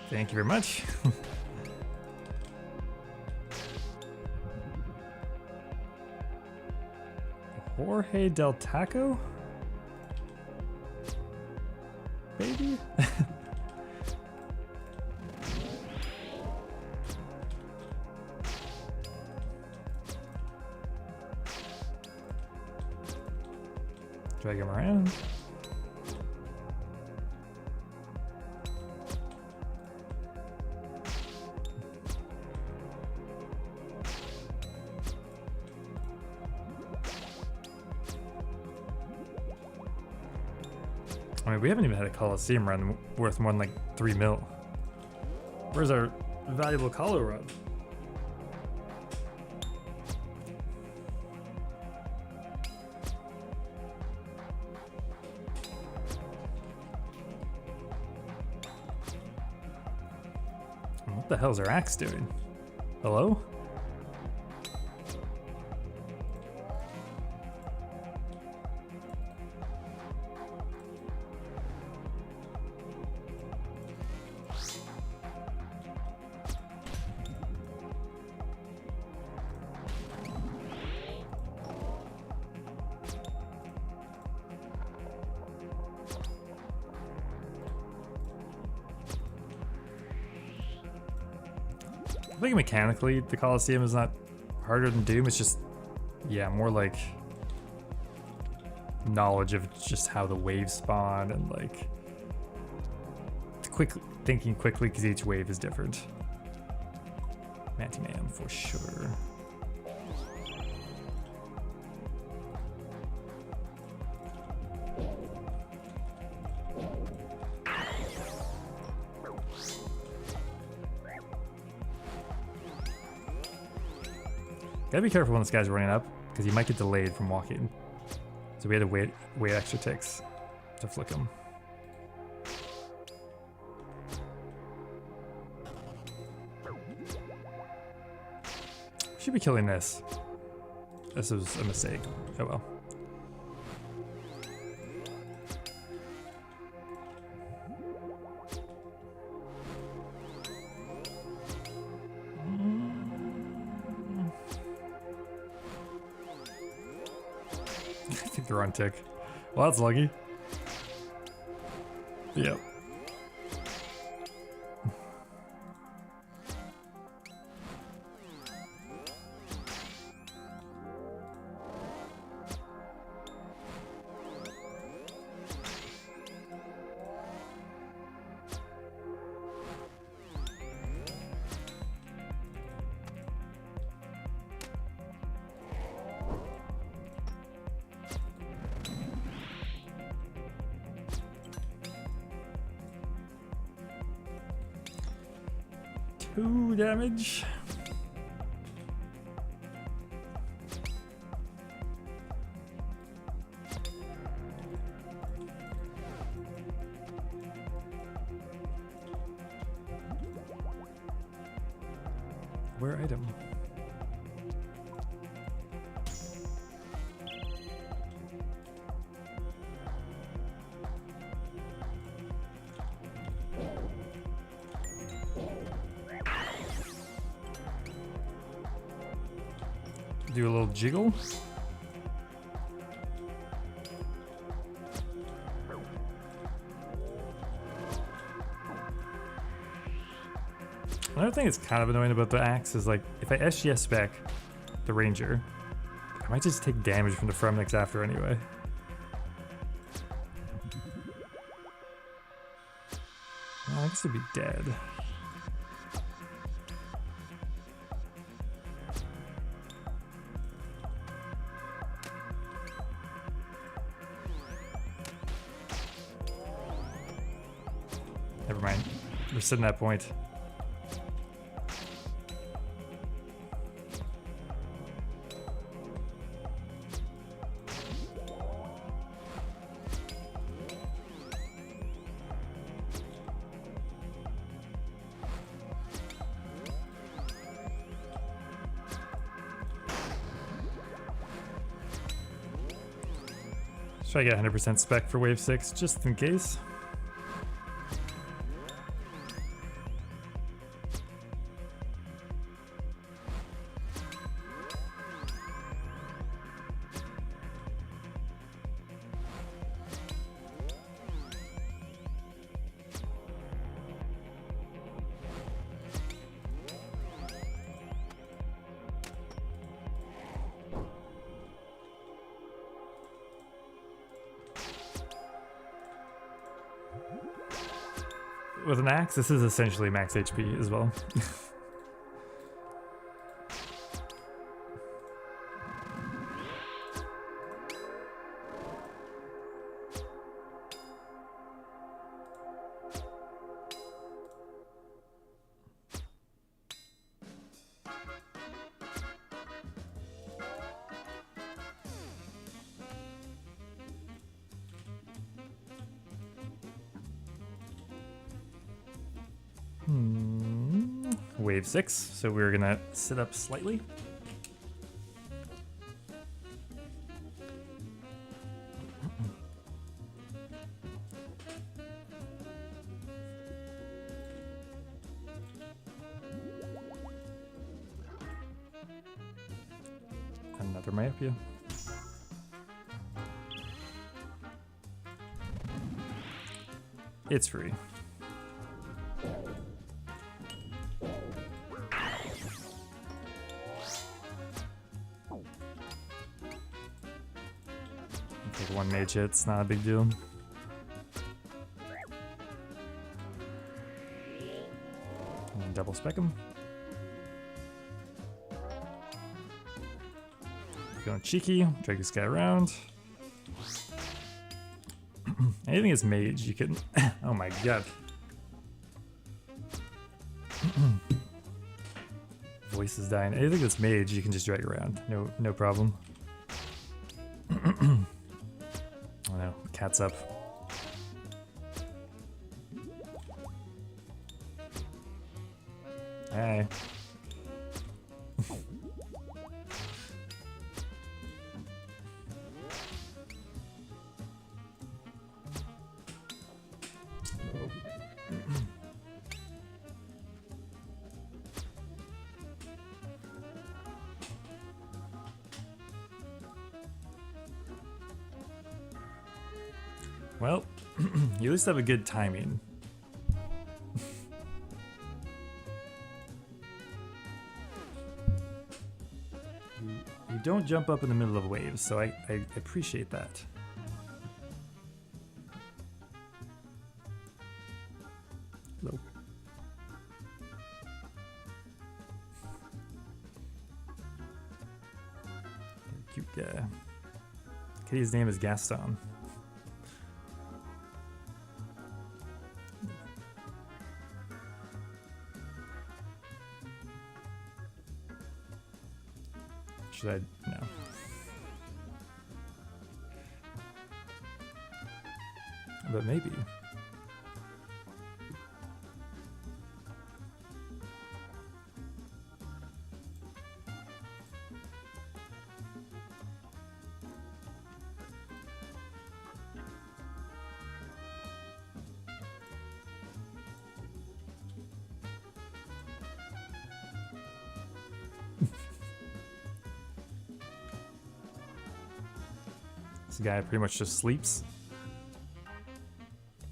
Thank you very much. Jorge Del Taco? Baby? Drag him around. I mean, we haven't even had a Coliseum run worth more than like 3 mil. Where's our valuable Colo run? What the hell's our axe doing? Hello? I think mechanically the Coliseum is not harder than Doom, it's just, yeah, more like knowledge of just how the waves spawn and like thinking quickly because each wave is different. Manti-Man for sure. Gotta be careful when this guy's running up, because he might get delayed from walking. So we had to wait extra ticks to flick him. Should be killing this. This was a mistake. Oh well. I think they're on tick. Well, that's lucky. Yep. 2 damage. Where item? Do a little jiggle. Another thing that's kind of annoying about the axe is like if I SGS back the ranger, I might just take damage from the Fremnix after anyway. Well, I guess it'd be dead. Never mind. We're sitting at that point. Try to get 100% spec for wave 6 just in case. With an axe, this is essentially max HP as well. Wave 6, so we're gonna sit up slightly. Another myopia. It's free. Take one mage hit, it's not a big deal. And double spec him. Feeling cheeky, drag this guy around. Anything is mage, you can. Oh my god. Voice is dying. Anything that's mage, you can just drag around. No problem. Oh no, cat's up. Hey. Well, you at least have a good timing. You don't jump up in the middle of waves, so I appreciate that. Hello. Cute guy. Kitty's name is Gaston. should I? No. But maybe. This guy pretty much just sleeps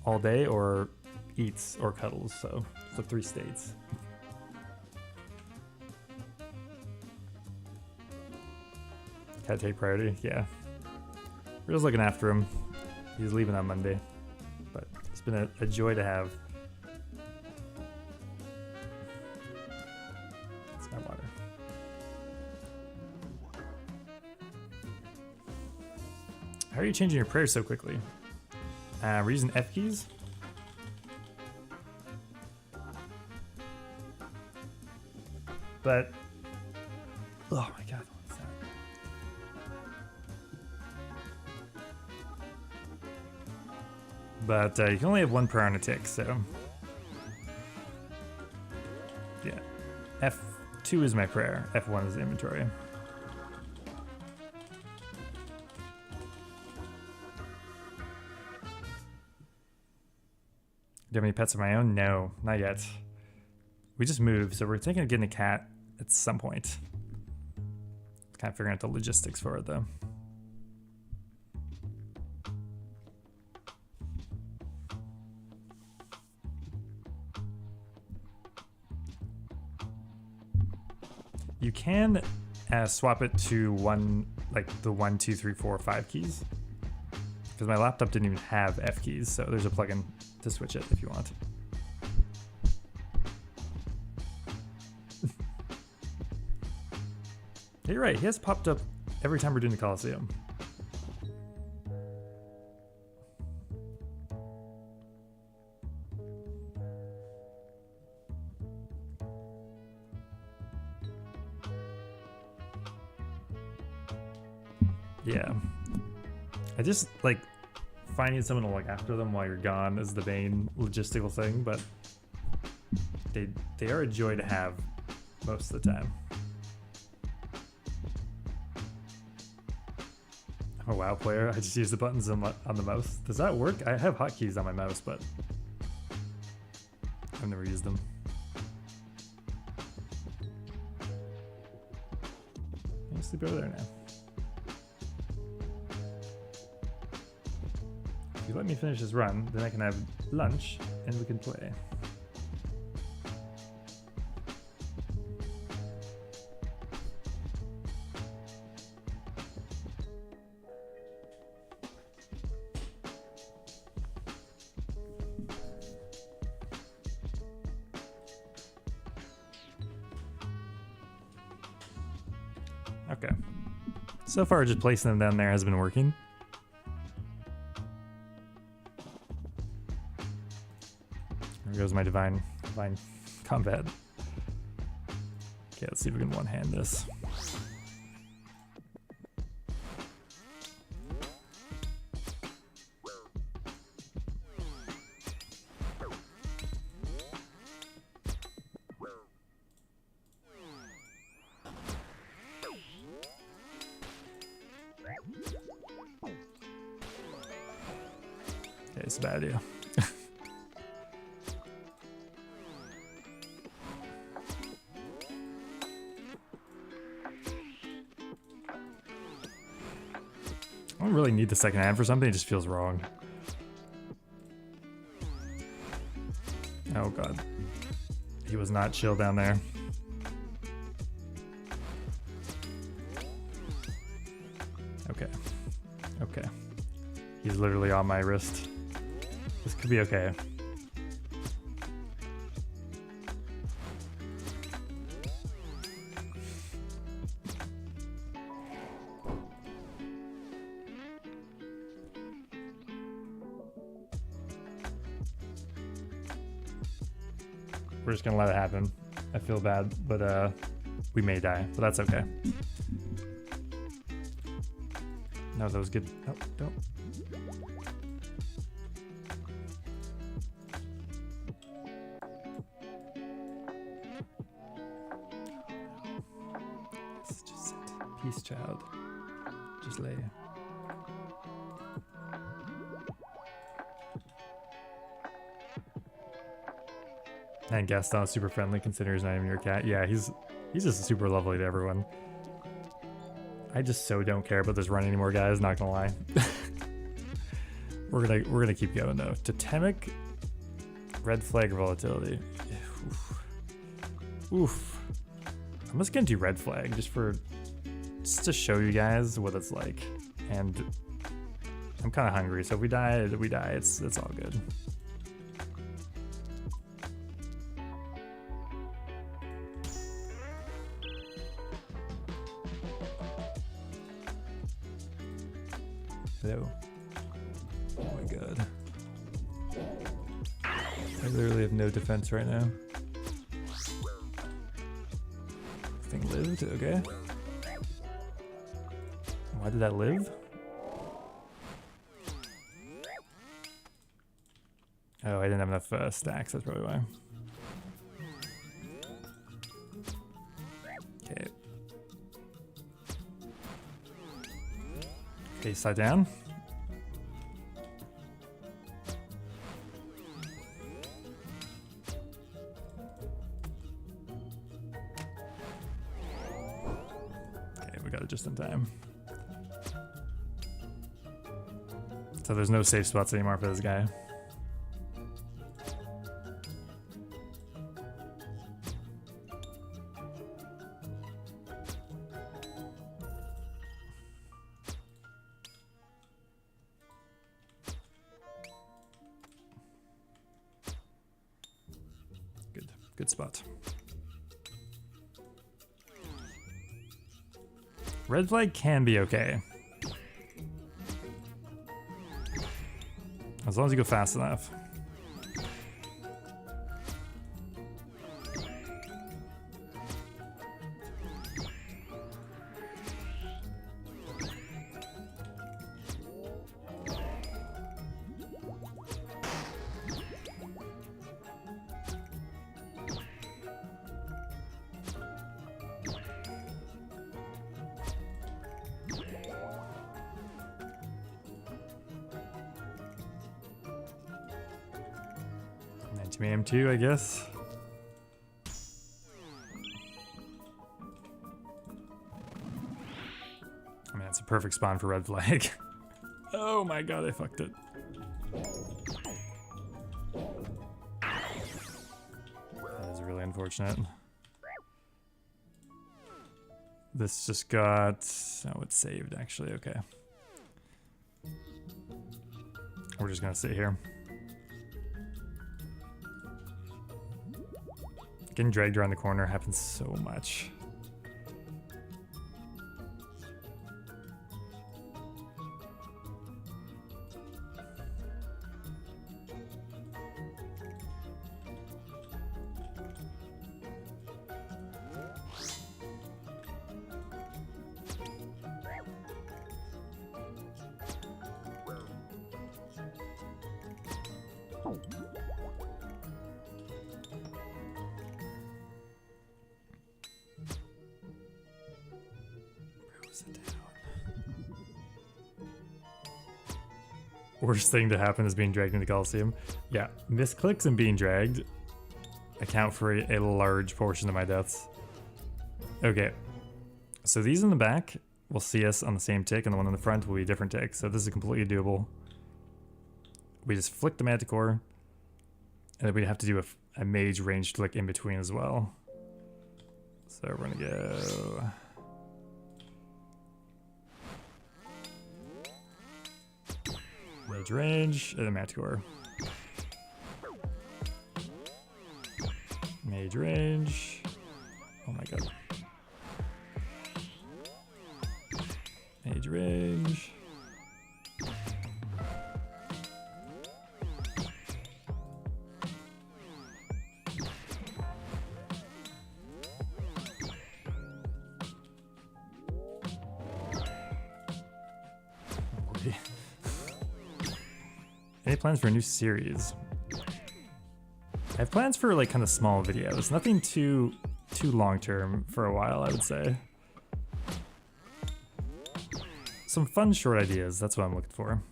all day or eats or cuddles, so it's the 3 states. Gotta take priority, yeah. We're just looking after him. He's leaving on Monday, but it's been a joy to have. It's my water. How are you changing your prayers so quickly? We're using F keys. But, oh my god, what's that? But you can only have 1 prayer on a tick, so. Yeah. F2 is my prayer, F1 is the inventory. Do you have any pets of my own? No, not yet. We just moved, so we're thinking of getting a cat at some point. Kind of figuring out the logistics for it, though. You can swap it to the 1, 2, 3, 4, 5 keys. Because my laptop didn't even have F keys, so there's a plugin to switch it if you want. You're right, he has popped up every time we're doing the Coliseum. Yeah. I just like finding someone to look after them while you're gone is the main logistical thing, but they are a joy to have most of the time. I'm a WoW player. I just use the buttons on the mouse. Does that work? I have hotkeys on my mouse, but I've never used them. I'll sleep over there now. If you let me finish this run, then I can have lunch and we can play. Okay. So far, just placing them down there has been working. There goes my divine combat. Okay, let's see if we can one-hand this. Okay, it's a bad idea. I don't really need the second hand for something, it just feels wrong. Oh god. He was not chill down there. Okay. Okay. He's literally on my wrist. This could be okay. We're just gonna let it happen. I feel bad, but we may die, but that's okay. No, that was good. Oh, don't. Just sit. Peace, child. Just lay. And Gaston's super friendly considering he's not even your cat. Yeah, he's just super lovely to everyone. I just so don't care about this run anymore, guys, not gonna lie. we're gonna keep going though. Totemic red flag volatility. Oof. I'm just gonna do red flag just to show you guys what it's like. And I'm kinda hungry, so if we die, we die. It's all good. Hello. Oh my god. I literally have no defense right now. This thing lived? Okay. Why did that live? Oh, I didn't have enough stacks, that's probably why. Okay. Okay, slide down. Okay, we got it just in time. So there's no safe spots anymore for this guy. Good spot. Red flag can be okay. As long as you go fast enough. AM2, I guess. I mean, it's a perfect spawn for red flag. Oh my god, I fucked it. That is really unfortunate. This just got... Oh, it's saved, actually. Okay. We're just gonna sit here. Getting dragged around the corner happens so much. Worst thing to happen is being dragged into Coliseum. Yeah, misclicks and being dragged account for a large portion of my deaths. Okay, so these in the back will see us on the same tick, and the one in the front will be a different tick. So this is completely doable. We just flick the Manticore, and then we'd have to do a mage range flick in between as well. So we're gonna go... Mage range, and then Manticore. Mage range. Oh my god. Mage range. Any plans for a new series? I have plans for like kind of small videos. Nothing too long term for a while, I would say. Some fun short ideas, that's what I'm looking for.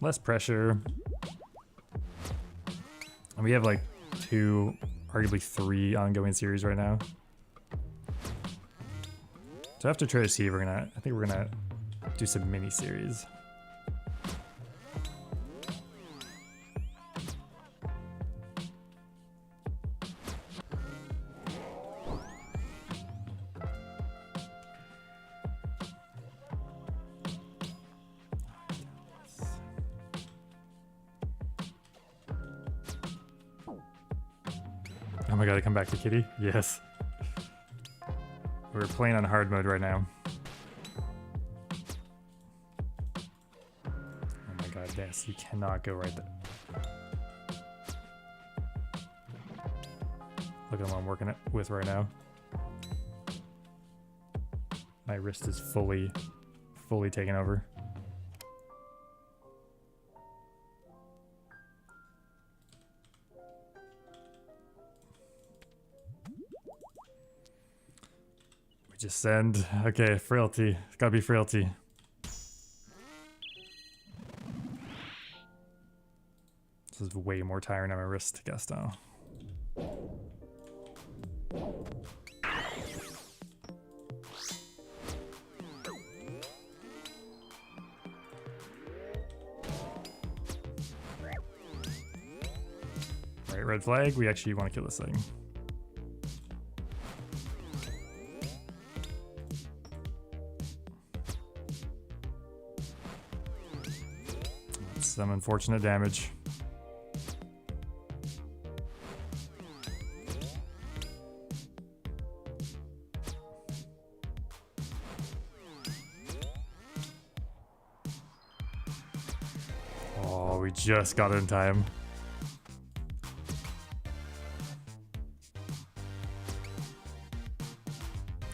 Less pressure. And we have like 2, arguably 3 ongoing series right now. So after try to see, I think we're gonna do some mini series. Oh my god, I come back to Kitty? Yes. We're playing on hard mode right now. Oh my god, yes, you cannot go right there. Look at what I'm working with right now. My wrist is fully taken over. We just send. Okay, frailty. It's gotta be frailty. This is way more tiring on my wrist, Gaston. Alright, red flag. We actually want to kill this thing. That's some unfortunate damage. Oh, we just got it in time.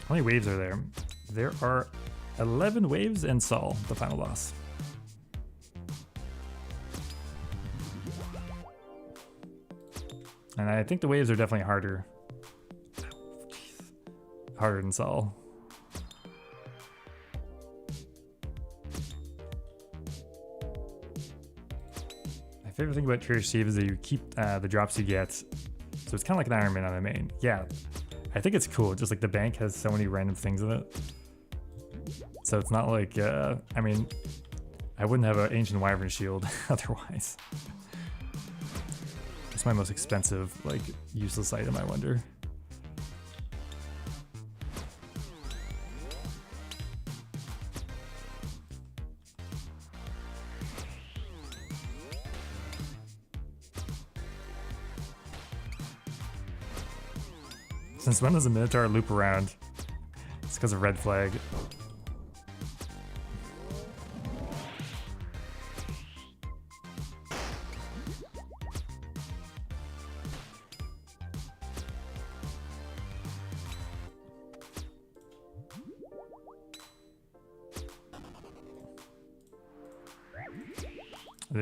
How many waves are there? There are 11 waves and Saul, the final boss. And I think the waves are definitely harder. Harder than Saul. My favorite thing about Trader Steve is that you keep the drops you get. So it's kind of like an Iron Man on the main. Yeah, I think it's cool. Just like the bank has so many random things in it. So it's not like, I mean, I wouldn't have an Ancient Wyvern shield otherwise. It's my most expensive, like, useless item, I wonder. Since when does a Minotaur loop around? It's because of red flag.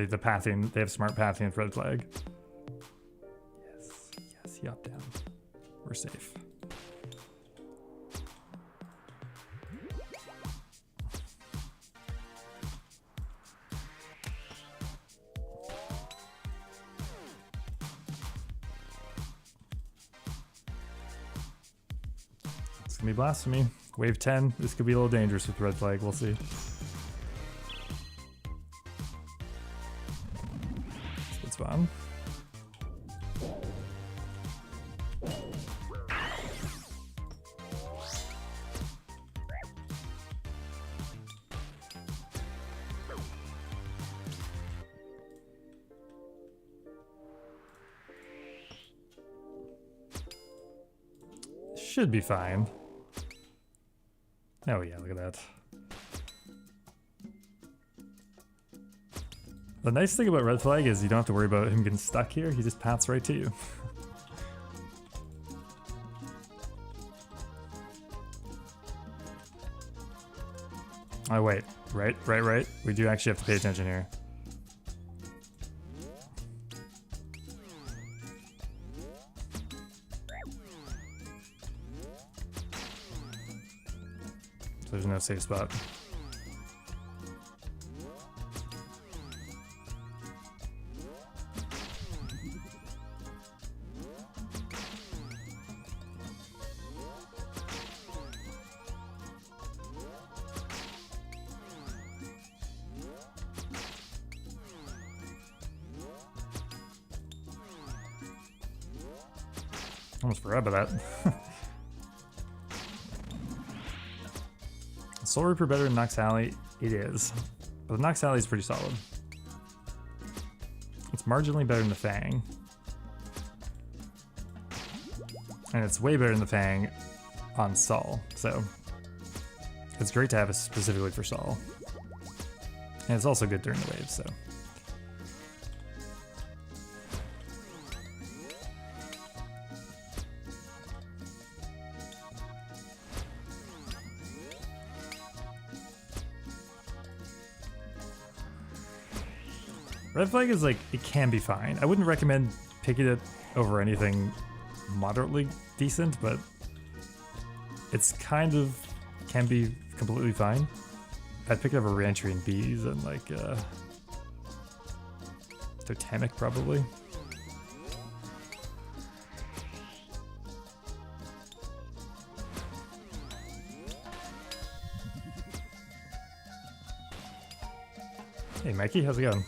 The pathing, they have smart pathing with red flag. Yes, yes, he up down. We're safe. It's gonna be blasphemy. Wave 10. This could be a little dangerous with red flag. We'll see. It's fun. Should be fine. Oh yeah, look at that. The nice thing about red flag is you don't have to worry about him getting stuck here. He just paths right to you. Oh wait, right. We do actually have to pay attention here. So there's no safe spot. Almost forgot about that. Soul Reaper better than Nox Alley? It is. But the Nox Alley is pretty solid. It's marginally better than the Fang. And it's way better than the Fang on Sol. So it's great to have it specifically for Sol. And it's also good during the wave, so. Red Flag is like, it can be fine. I wouldn't recommend picking it over anything moderately decent, but it's kind of, can be completely fine. I'd pick it over Reentry and Bees and like, Totemic probably. Hey Mikey, how's it going?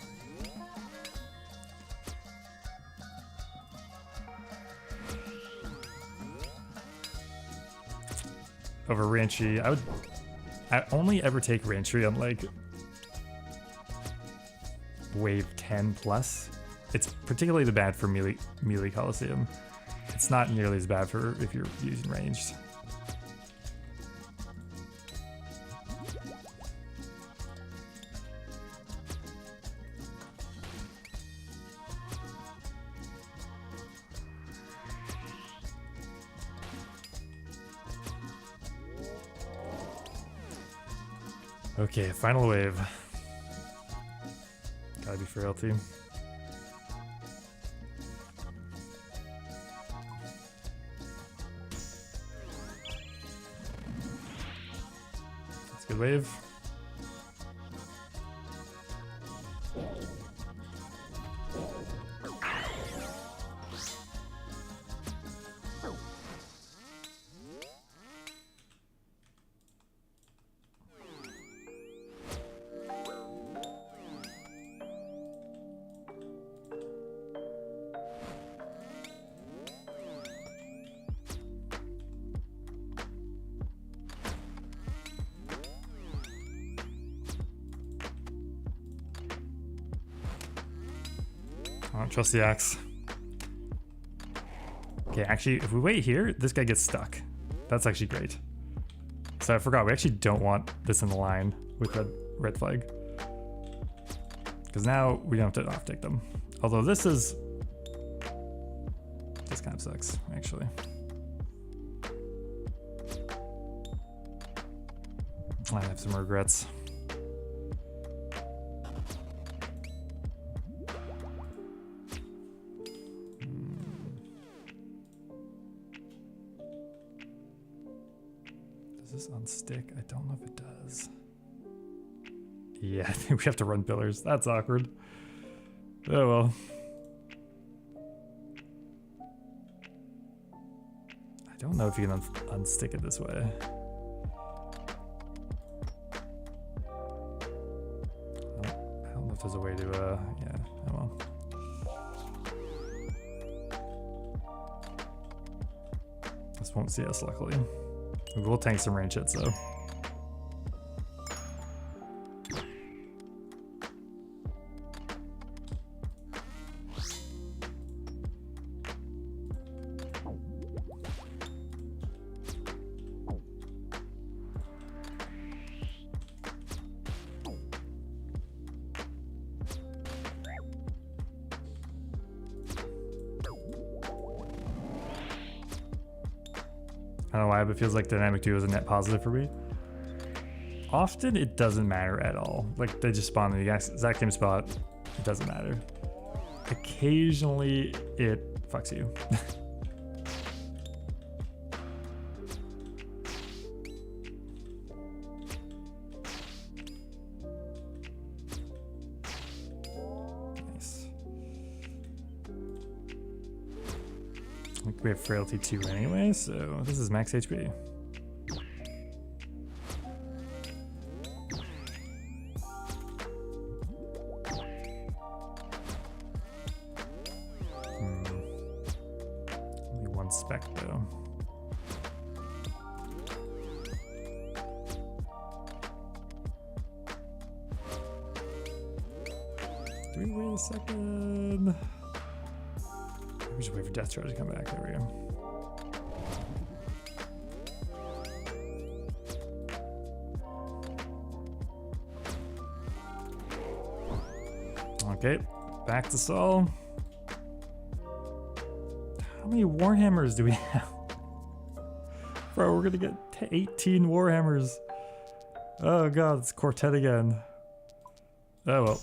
Over Reentry, I only ever take Reentry on like wave 10 plus. It's particularly bad for melee Coliseum. It's not nearly as bad for if you're using ranged. Okay, final wave. Gotta be frailty. That's a good wave. I don't trust the axe. Okay, actually, if we wait here, this guy gets stuck. That's actually great. So I forgot, we actually don't want this in the line with red flag. Because now we don't have to off-take them. Although this kind of sucks, actually. I have some regrets. Does this unstick? I don't know if it does. Yeah, I think we have to run pillars. That's awkward. Oh well. I don't know if you can unstick it this way. I don't know if there's a way to, yeah, oh well. This won't see us, luckily. We will tank some range hits, though. I don't know why, but it feels like Dynamic Duo is a net positive for me. Often it doesn't matter at all. Like they just spawn in the exact same spot. It doesn't matter. Occasionally it fucks you. Nice. I think we have frailty 2 anyway, so this is max HP. Spec though. Do we wait a second? We should wait for Death Charge to come back. There we go. Okay, back to Saul. How many Warhammers do we have? Bro, we're gonna get 18 Warhammers. Oh god, it's Quartet again. Oh well.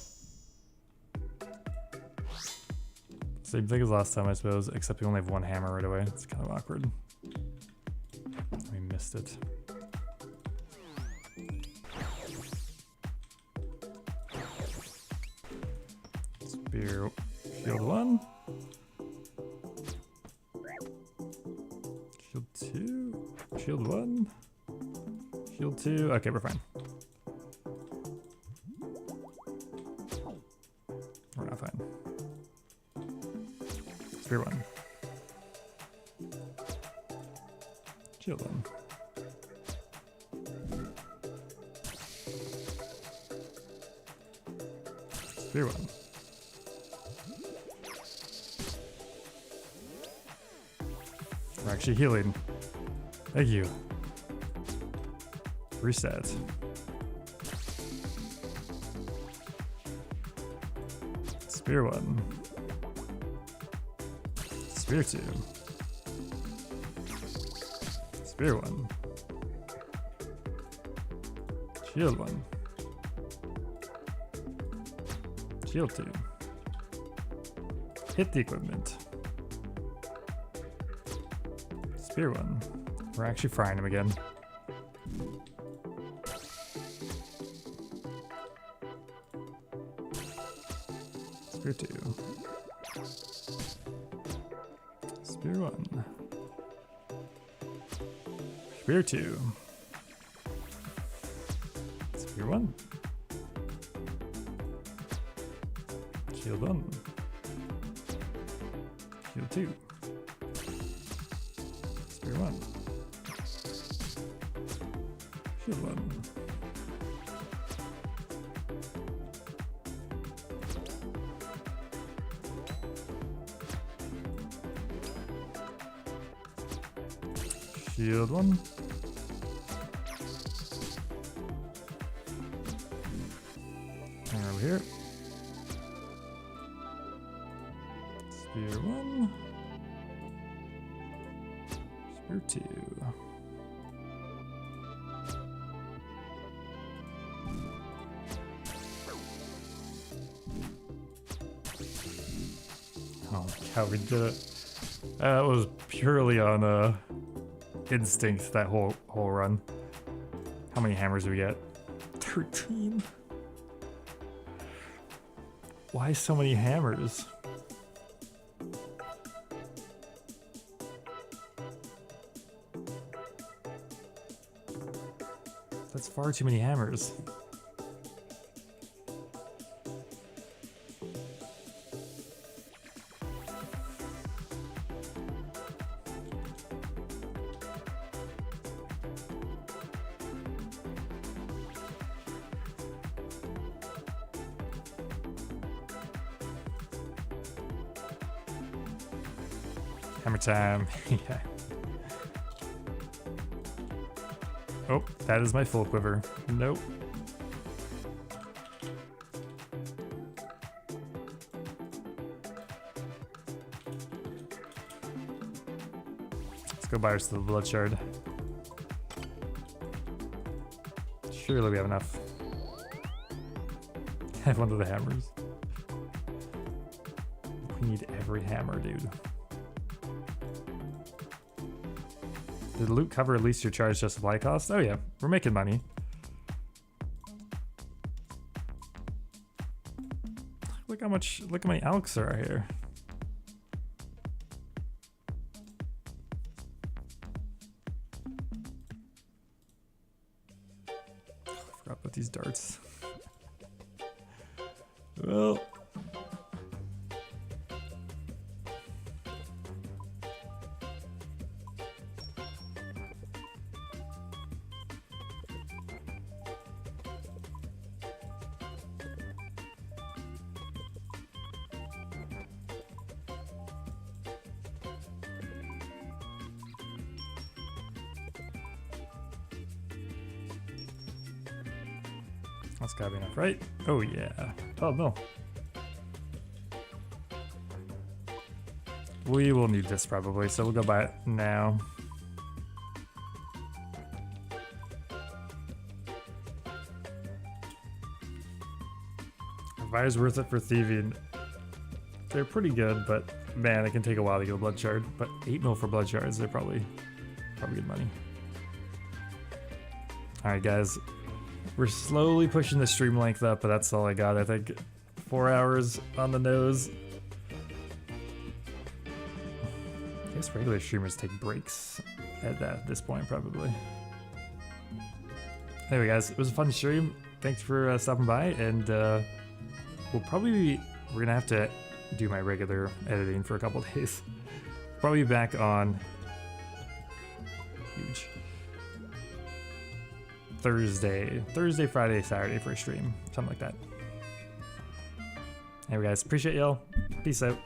Same thing as last time, I suppose, except we only have one hammer right away. It's kind of awkward. We missed it. Spear, shield 1. Shield 2, shield 1, shield 2. Okay, we're fine. We're not fine. Spear 1. Shield 1. Spear 1. We're actually healing. Thank you. Reset. Spear 1. Spear 2. Spear 1. Shield 1. Shield 2. Hit the equipment. Spear 1. We're actually frying him again. Spear 2. Spear 1. Spear 2. Spear 1. Shield 1. Shield 2. Spear 1. Shield 1. Shield 1. And over here. Spear 1. Spear 2. Oh, how we did it. That was purely on instinct, that whole run. How many hammers do we get? 13. Why so many hammers? That's far too many hammers. Hammer time. Yeah. Oh, that is my full quiver. Nope. Let's go buy ourselves the blood shard. Surely we have enough. I have one of the hammers. We need every hammer, dude. Did the loot cover at least your charge just supply cost? Oh yeah, we're making money. Look how much, look how many alks are here. I forgot about these darts. Well. That's gotta be enough, right? Oh yeah, 12 mil. We will need this probably, so we'll go buy it now. Fire's worth it for thieving. They're pretty good, but man, it can take a while to get a blood shard. But 8 mil for blood shards, they're probably good money. All right, guys. We're slowly pushing the stream length up, but that's all I got. I think 4 hours on the nose. I guess regular streamers take breaks at this point, probably. Anyway, guys, it was a fun stream. Thanks for stopping by, and we're gonna have to do my regular editing for a couple days. Probably back on Thursday, Friday, Saturday for a stream. Something like that. Anyway, guys, appreciate y'all. Peace out.